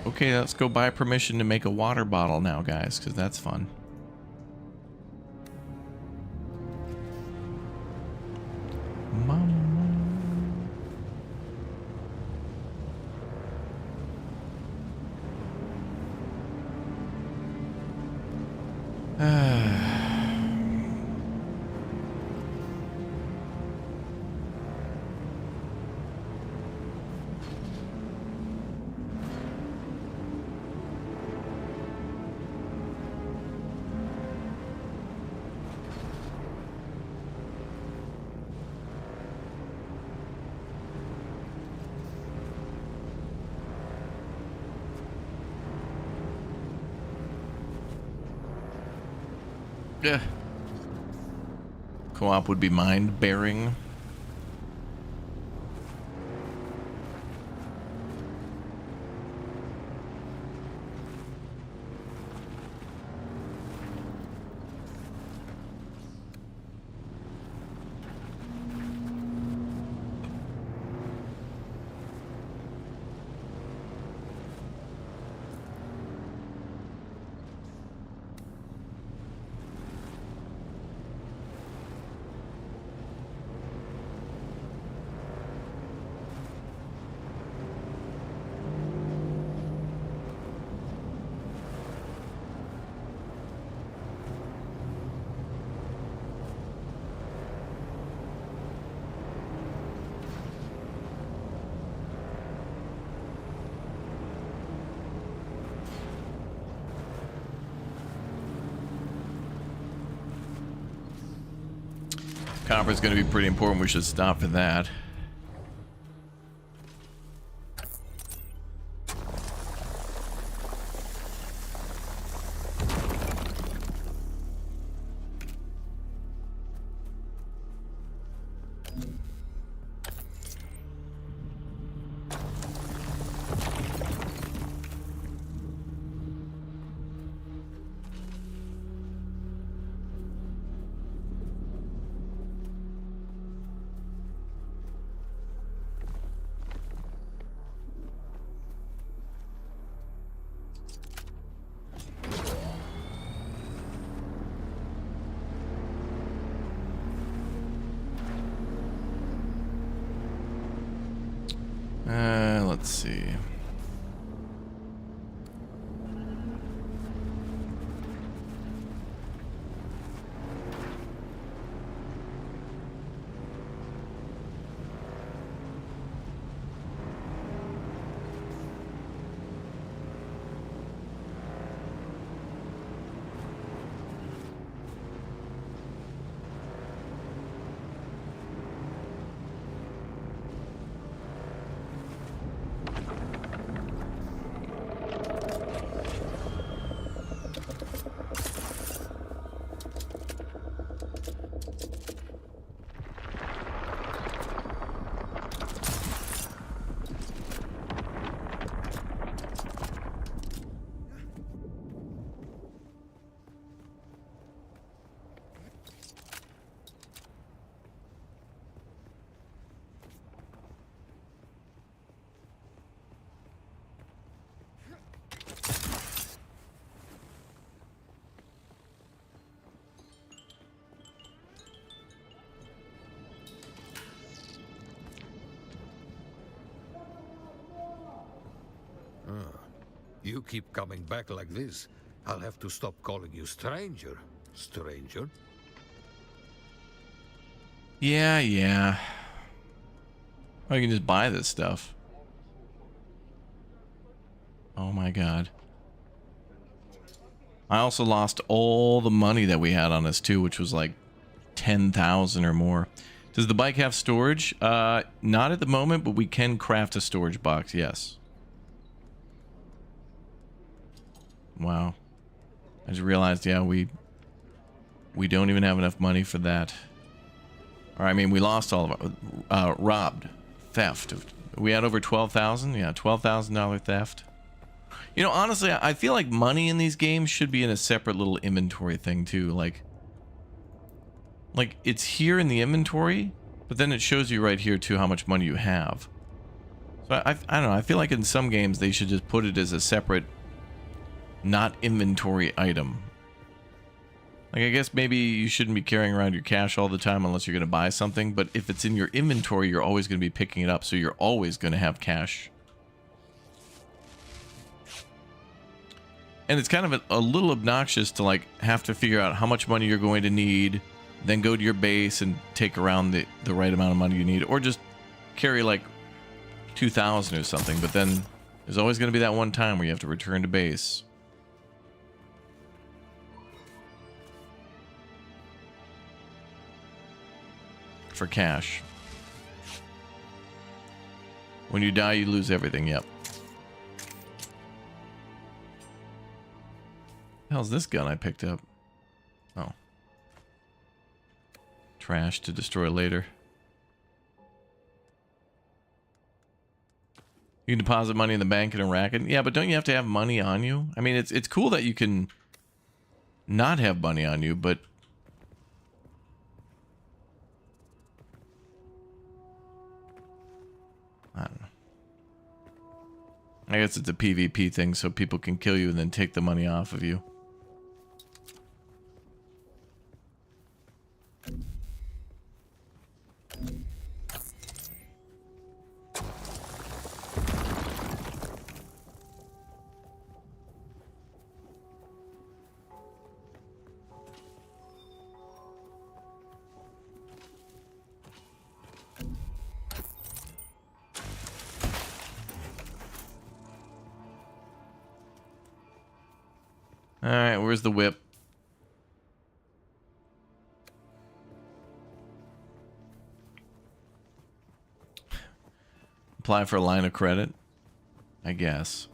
Speaker 1: Okay, let's go buy permission to make a water bottle now, guys, because that's fun. Yeah. Co-op would be mind-bearing. Copper is going to be pretty important. We should stop for that. Let's see.
Speaker 10: You keep coming back like this, I'll have to stop calling you stranger. Stranger?
Speaker 1: Yeah. Oh, you can just buy this stuff. Oh my god. I also lost all the money that we had on us too, which was like 10,000 or more. Does the bike have storage? Not at the moment, but we can craft a storage box, yes. Wow. I just realized, yeah, we don't even have enough money for that. Or, I mean, we lost all of it. Robbed. Theft. We had over 12,000? Yeah, $12,000 theft. You know, honestly, I feel like money in these games should be in a separate little inventory thing, too. Like it's here in the inventory, but then it shows you right here, too, how much money you have. So, I don't know. I feel like in some games, they should just put it as a separate, not inventory item. Like, I guess maybe you shouldn't be carrying around your cash all the time unless you're going to buy something, but if it's in your inventory, you're always going to be picking it up, so you're always going to have cash. And it's kind of a little obnoxious to, like, have to figure out how much money you're going to need, then go to your base and take around the right amount of money you need, or just carry, like, 2,000 or something, but then there's always going to be that one time where you have to return to base. For cash. When you die, you lose everything. Yep. The hell's this gun I picked up? Oh. Trash to destroy later. You can deposit money in the bank in a racket. Yeah, but don't you have to have money on you? I mean, it's cool that you can not have money on you, but I don't know. I guess it's a PvP thing so people can kill you and then take the money off of you. Alright, where's the whip? Apply for a line of credit, I guess.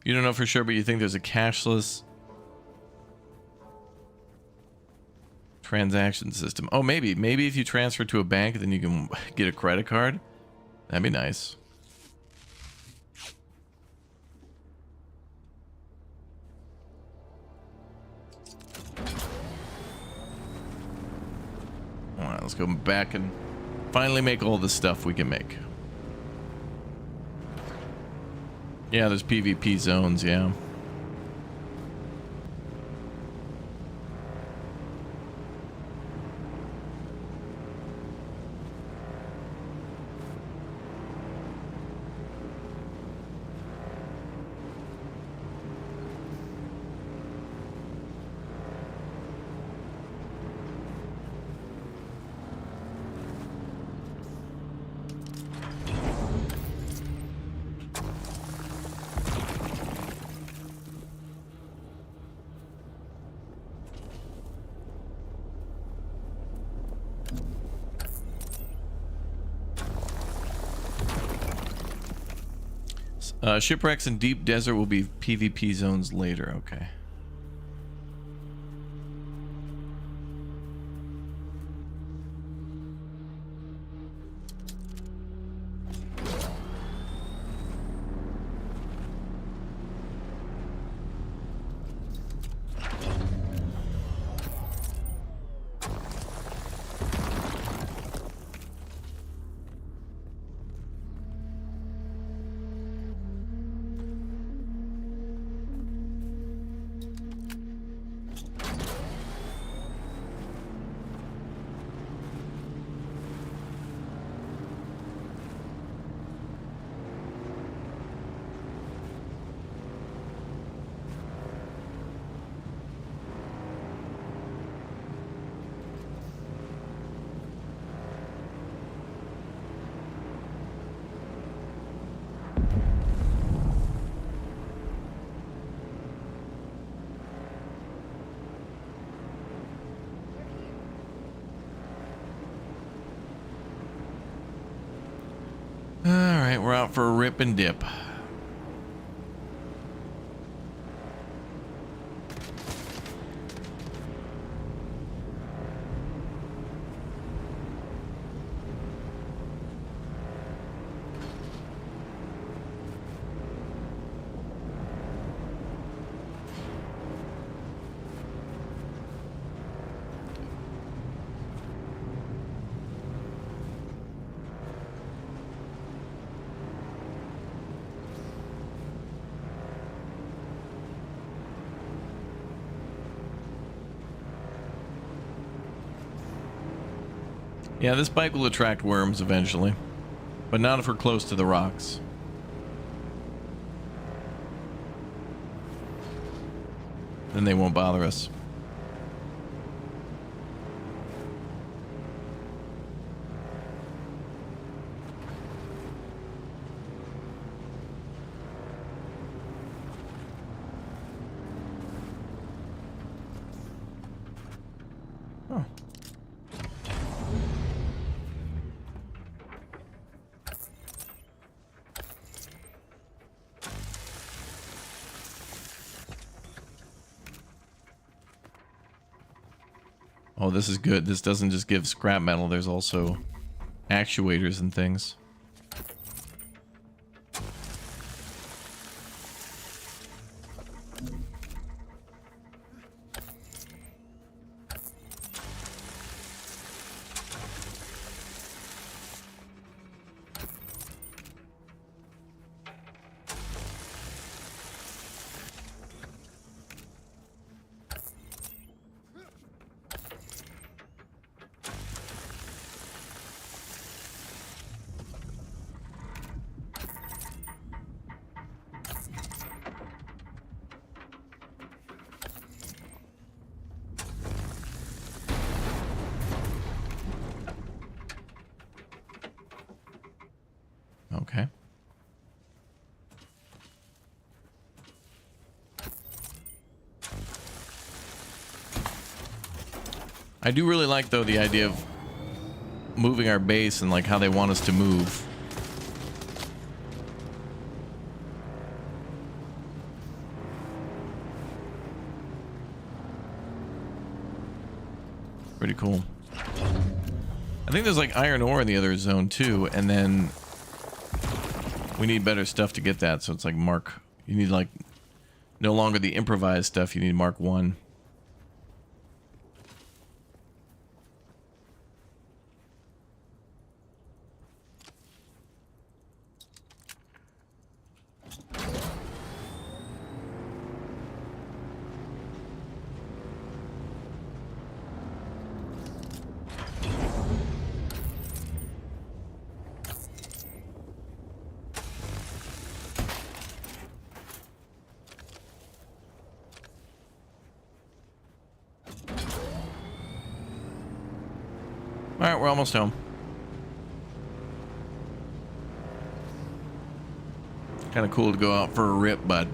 Speaker 1: You don't know for sure, but you think there's a cashless transaction system. Oh, maybe if you transfer to a bank, then you can get a credit card. That'd be nice. All right, let's go back and finally make all the stuff we can make. Yeah, there's PvP zones, yeah. Shipwrecks in deep desert will be PvP zones later. Okay. Alright, we're out for a rip and dip. Yeah, this bike will attract worms eventually, but not if we're close to the rocks. Then they won't bother us. Oh. Oh, this is good. This doesn't just give scrap metal. There's also actuators and things. Okay. I do really like, though, the idea of moving our base and like how they want us to move. Pretty cool. I think there's like iron ore in the other zone too, and then we need better stuff to get that, so it's like Mark. You need like no longer the improvised stuff, you need Mark 1. Alright, we're almost home. Kind of cool to go out for a rip, bud.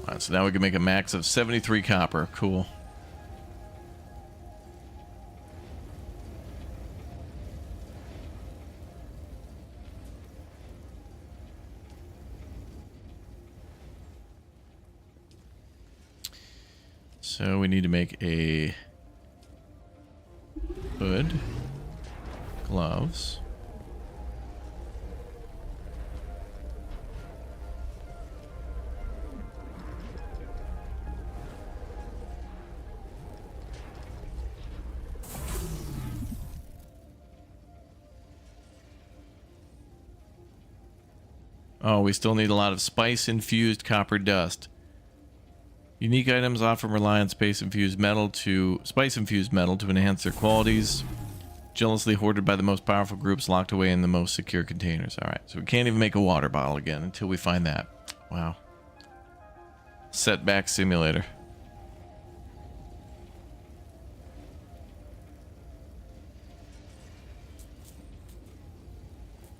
Speaker 1: Alright, so now we can make a max of 73 copper. Cool. So we need to make a hood, gloves. Oh, we still need a lot of spice-infused copper dust. Unique items often rely on spice-infused metal to enhance their qualities. Jealously hoarded by the most powerful groups, locked away in the most secure containers. Alright, so we can't even make a water bottle again until we find that. Wow. Setback simulator.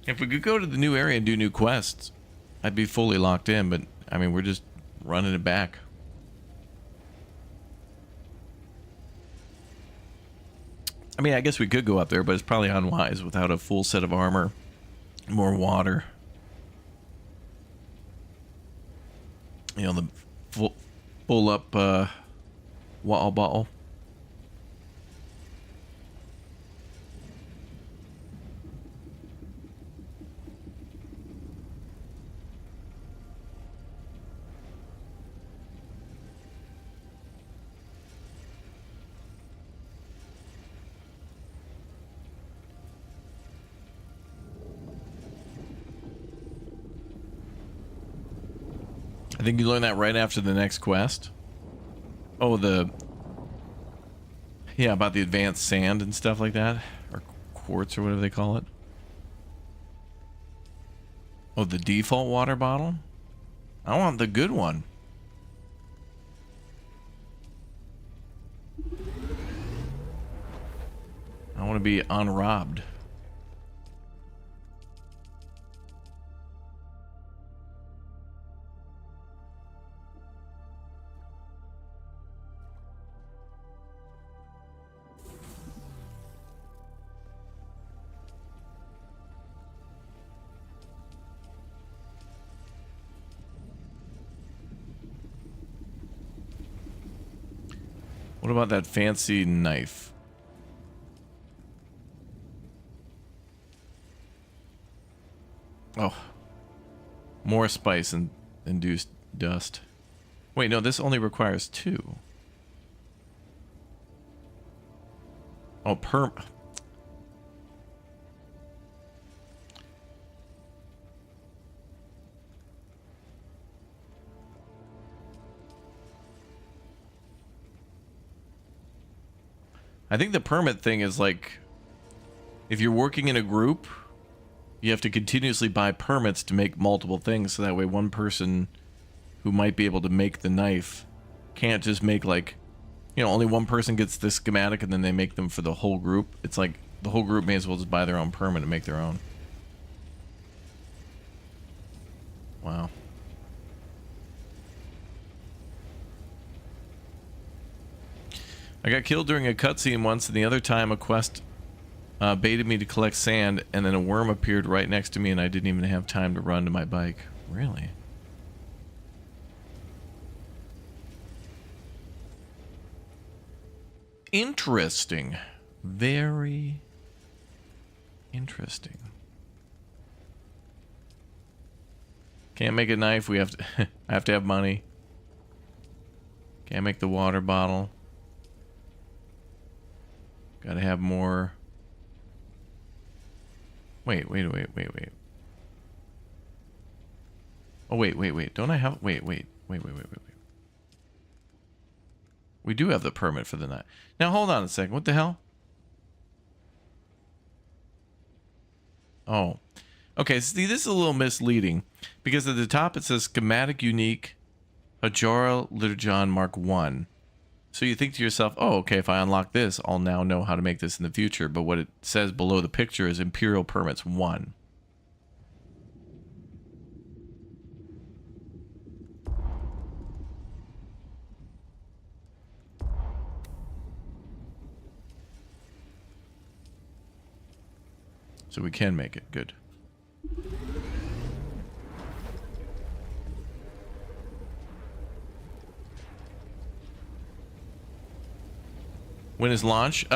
Speaker 1: If we could go to the new area and do new quests, I'd be fully locked in, but, I mean, we're just running it back. I mean, I guess we could go up there, but it's probably unwise without a full set of armor, more water. You know, the full up water bottle. I think you learn that right after the next quest. Oh, yeah, about the advanced sand and stuff like that. Or quartz or whatever they call it. Oh, the default water bottle? I want the good one. I want to be unrobbed. What about that fancy knife? Oh. More spice and induced dust. Wait, no, this only requires 2. Oh, I think the permit thing is like, if you're working in a group, you have to continuously buy permits to make multiple things, so that way one person who might be able to make the knife can't just make, like, you know, only one person gets the schematic and then they make them for the whole group. It's like the whole group may as well just buy their own permit and make their own. Wow. I got killed during a cutscene once, and the other time a quest baited me to collect sand, and then a worm appeared right next to me, and I didn't even have time to run to my bike. Really? Interesting. Very interesting. Can't make a knife. We have to. I have to have money. Can't make the water bottle. Gotta have more. Wait. Oh, wait. Don't I have... Wait. We do have the permit for the night. Now, hold on a second. What the hell? Oh. Okay, see, this is a little misleading. Because at the top it says schematic unique Hajara Liturgon Mark 1. So you think to yourself, oh, okay, if I unlock this, I'll now know how to make this in the future. But what it says below the picture is Imperial Permits 1. So we can make it. Good. When is launch?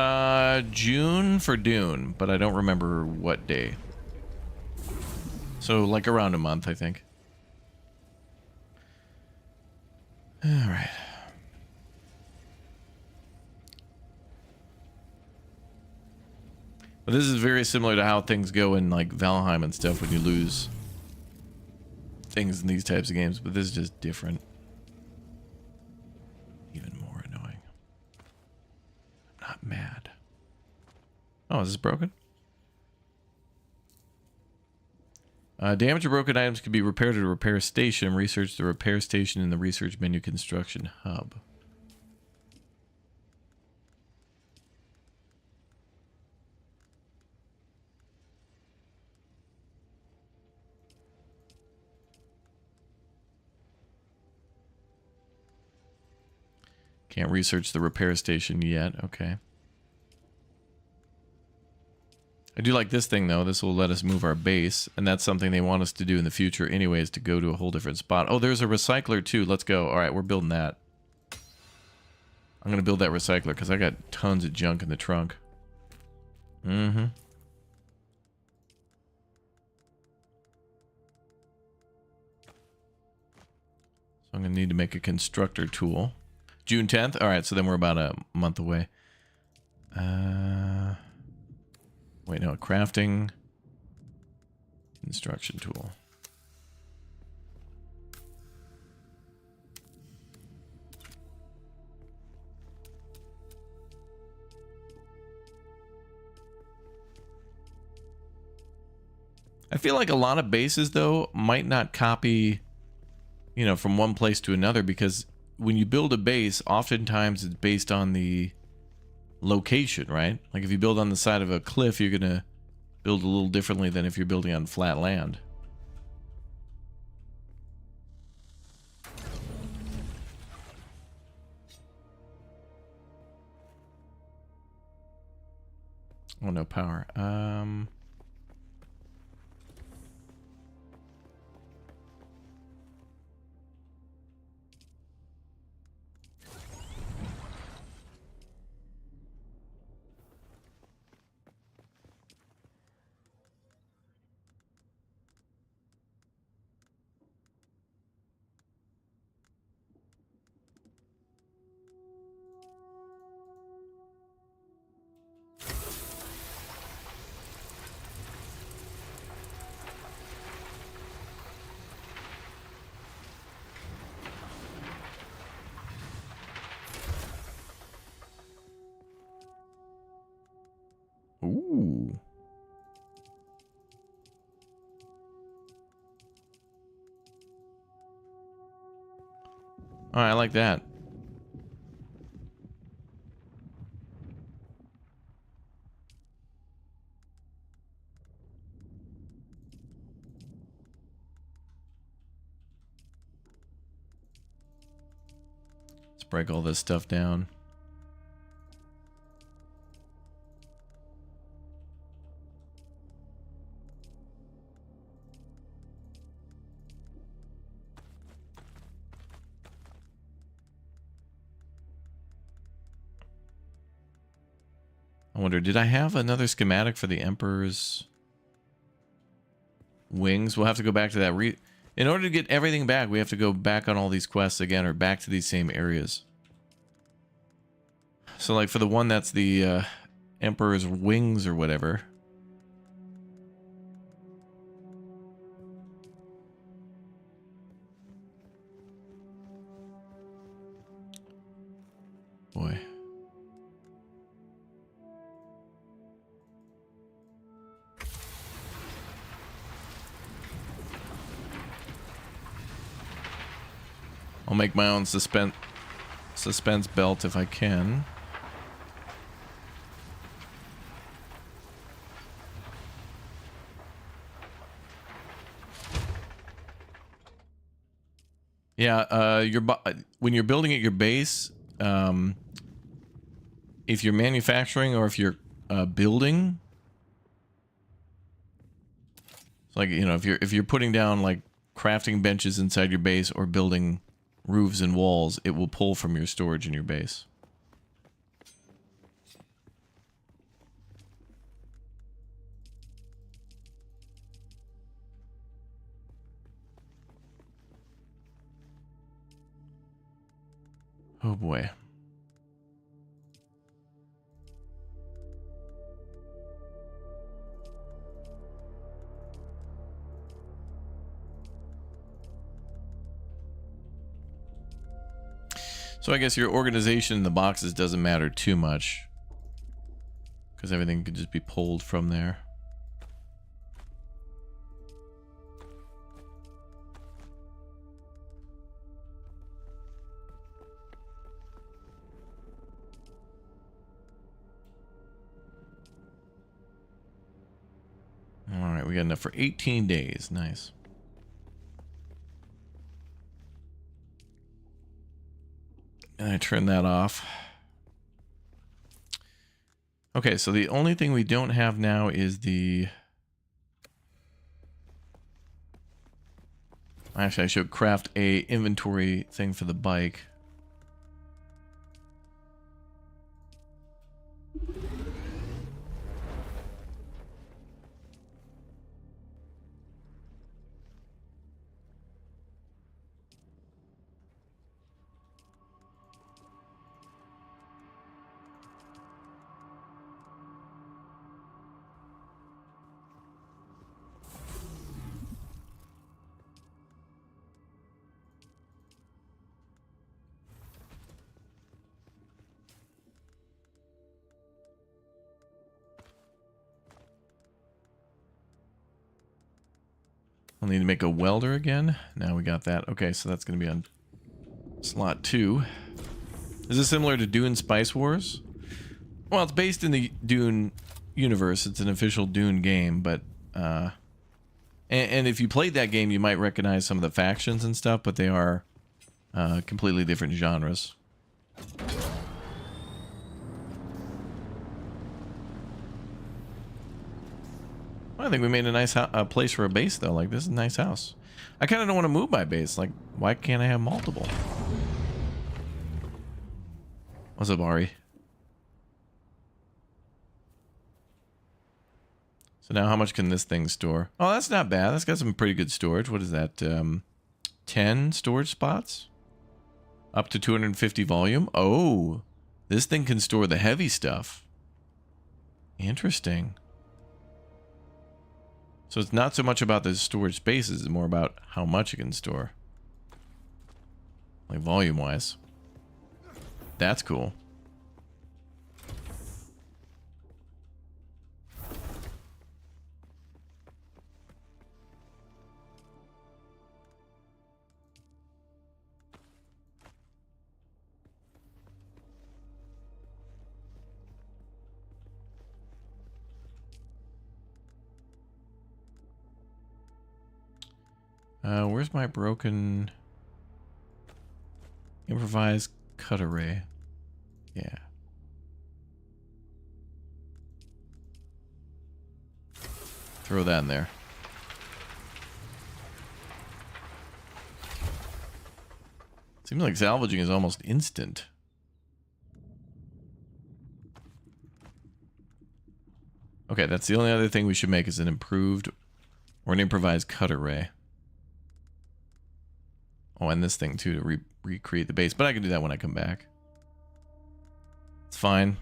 Speaker 1: June for Dune, but I don't remember what day. So like around a month, I think. All right. But this is very similar to how things go in like Valheim and stuff when you lose things in these types of games, but this is just different. Even more annoying. I'm not mad. Oh, is this broken? Damaged or broken items can be repaired at a repair station. Research the repair station in the research menu construction hub. Can't research the repair station yet. Okay. I do like this thing, though. This will let us move our base, and that's something they want us to do in the future anyways, to go to a whole different spot. Oh, there's a recycler, too. Let's go. All right, we're building that. I'm going to build that recycler, because I got tons of junk in the trunk. Mm-hmm. So I'm going to need to make a constructor tool. June 10th? Alright, so then we're about a month away. Wait, no, crafting. Construction tool. I feel like a lot of bases, though, might not copy, you know, from one place to another, because when you build a base, oftentimes it's based on the location, right? Like if you build on the side of a cliff, you're going to build a little differently than if you're building on flat land. Oh, no power. Ooh. All right, I like that. Let's break all this stuff down. I wonder, did I have another schematic for the Emperor's wings? We'll have to go back to that. In order to get everything back, we have to go back on all these quests again, or back to these same areas. So like for the one that's the Emperor's wings or whatever. Boy. I'll make my own suspense belt if I can. Yeah, when you're building at your base, if you're manufacturing or if you're building, like, you know, if you're putting down like crafting benches inside your base or building roofs and walls, it will pull from your storage in your base. Oh boy. So I guess your organization in the boxes doesn't matter too much, because everything could just be pulled from there. All right, we got enough for 18 days. Nice. And I turn that off. Okay, so the only thing we don't have now is the... Actually, I should craft a inventory thing for the bike. I'll need to make a welder again. Now we got that. Okay, so that's going to be on slot 2. Is this similar to Dune Spice Wars? Well, it's based in the Dune universe. It's an official Dune game, but... And if you played that game, you might recognize some of the factions and stuff, but they are completely different genres. I think we made a nice place for a base, though. Like, this is a nice house. I kind of don't want to move my base. Like, why can't I have multiple? What's up, Ari? So now how much can this thing store? Oh, that's not bad. That's got some pretty good storage. What is that? 10 storage spots? Up to 250 volume? Oh, this thing can store the heavy stuff. Interesting. So it's not so much about the storage spaces, it's more about how much it can store. Like volume-wise. That's cool. Where's my broken improvised cut array? Yeah. Throw that in there. Seems like salvaging is almost instant. Okay, that's the only other thing we should make is an improved or an improvised cut array. Oh, and this thing too to recreate the base, but I can do that when I come back. It's fine.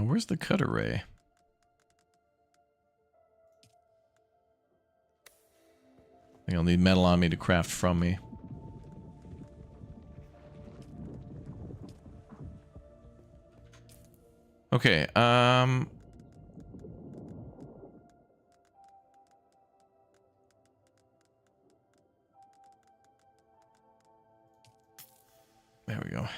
Speaker 1: Where's the cut array? I think I'll need metal on me to craft from me. Okay, there we go.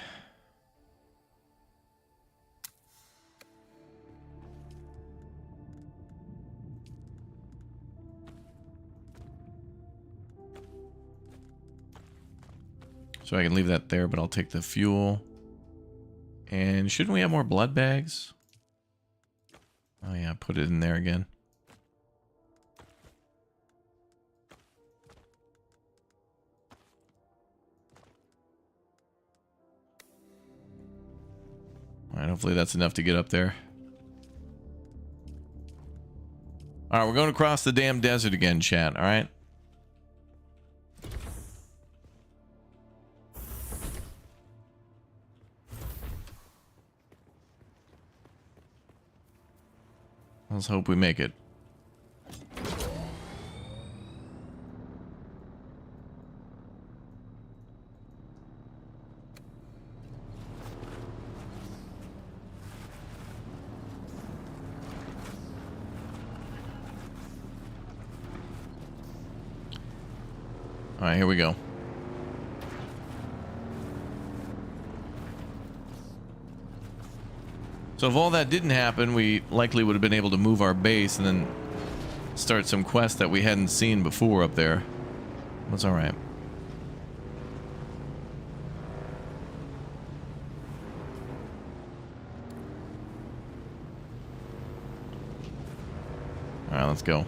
Speaker 1: So I can leave that there, but I'll take the fuel. And shouldn't we have more blood bags? Oh yeah, put it in there again. Alright, hopefully that's enough to get up there. Alright, we're going across the damn desert again, chat, alright? Let's hope we make it. All right, here we go. So if all that didn't happen, we likely would have been able to move our base and then start some quests that we hadn't seen before up there. That's all right. All right, let's go.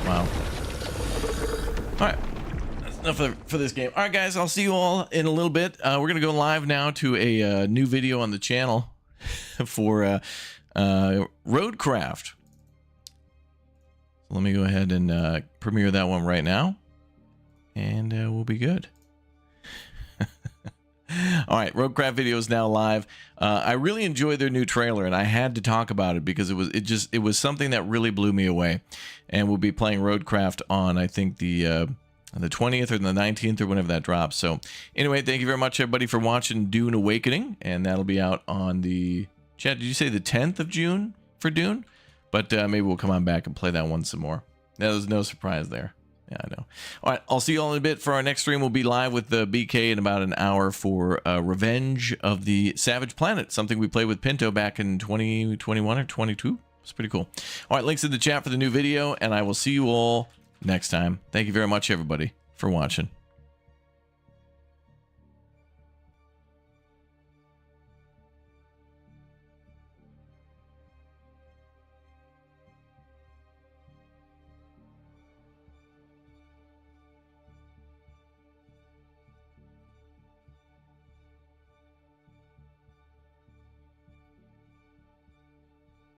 Speaker 1: Wow. Alright. That's enough for this game. Alright, guys. I'll see you all in a little bit. We're going to go live now to a new video on the channel for Roadcraft. So let me go ahead and premiere that one right now. And we'll be good. All right, Roadcraft video is now live. I really enjoyed their new trailer, and I had to talk about it because it was something that really blew me away. And we'll be playing Roadcraft on, I think, the 20th or the 19th or whenever that drops. So anyway, thank you very much, everybody, for watching Dune Awakening, and that'll be out on the chat. Did you say the 10th of June for Dune? But maybe we'll come on back and play that one some more. There's no surprise there. Yeah, I know. All right, I'll see you all in a bit. For our next stream, we'll be live with the BK in about an hour for Revenge of the Savage Planet, something we played with Pinto back in 2021 or 22. It's pretty cool. All right, links in the chat for the new video, and I will see you all next time. Thank you very much, everybody, for watching.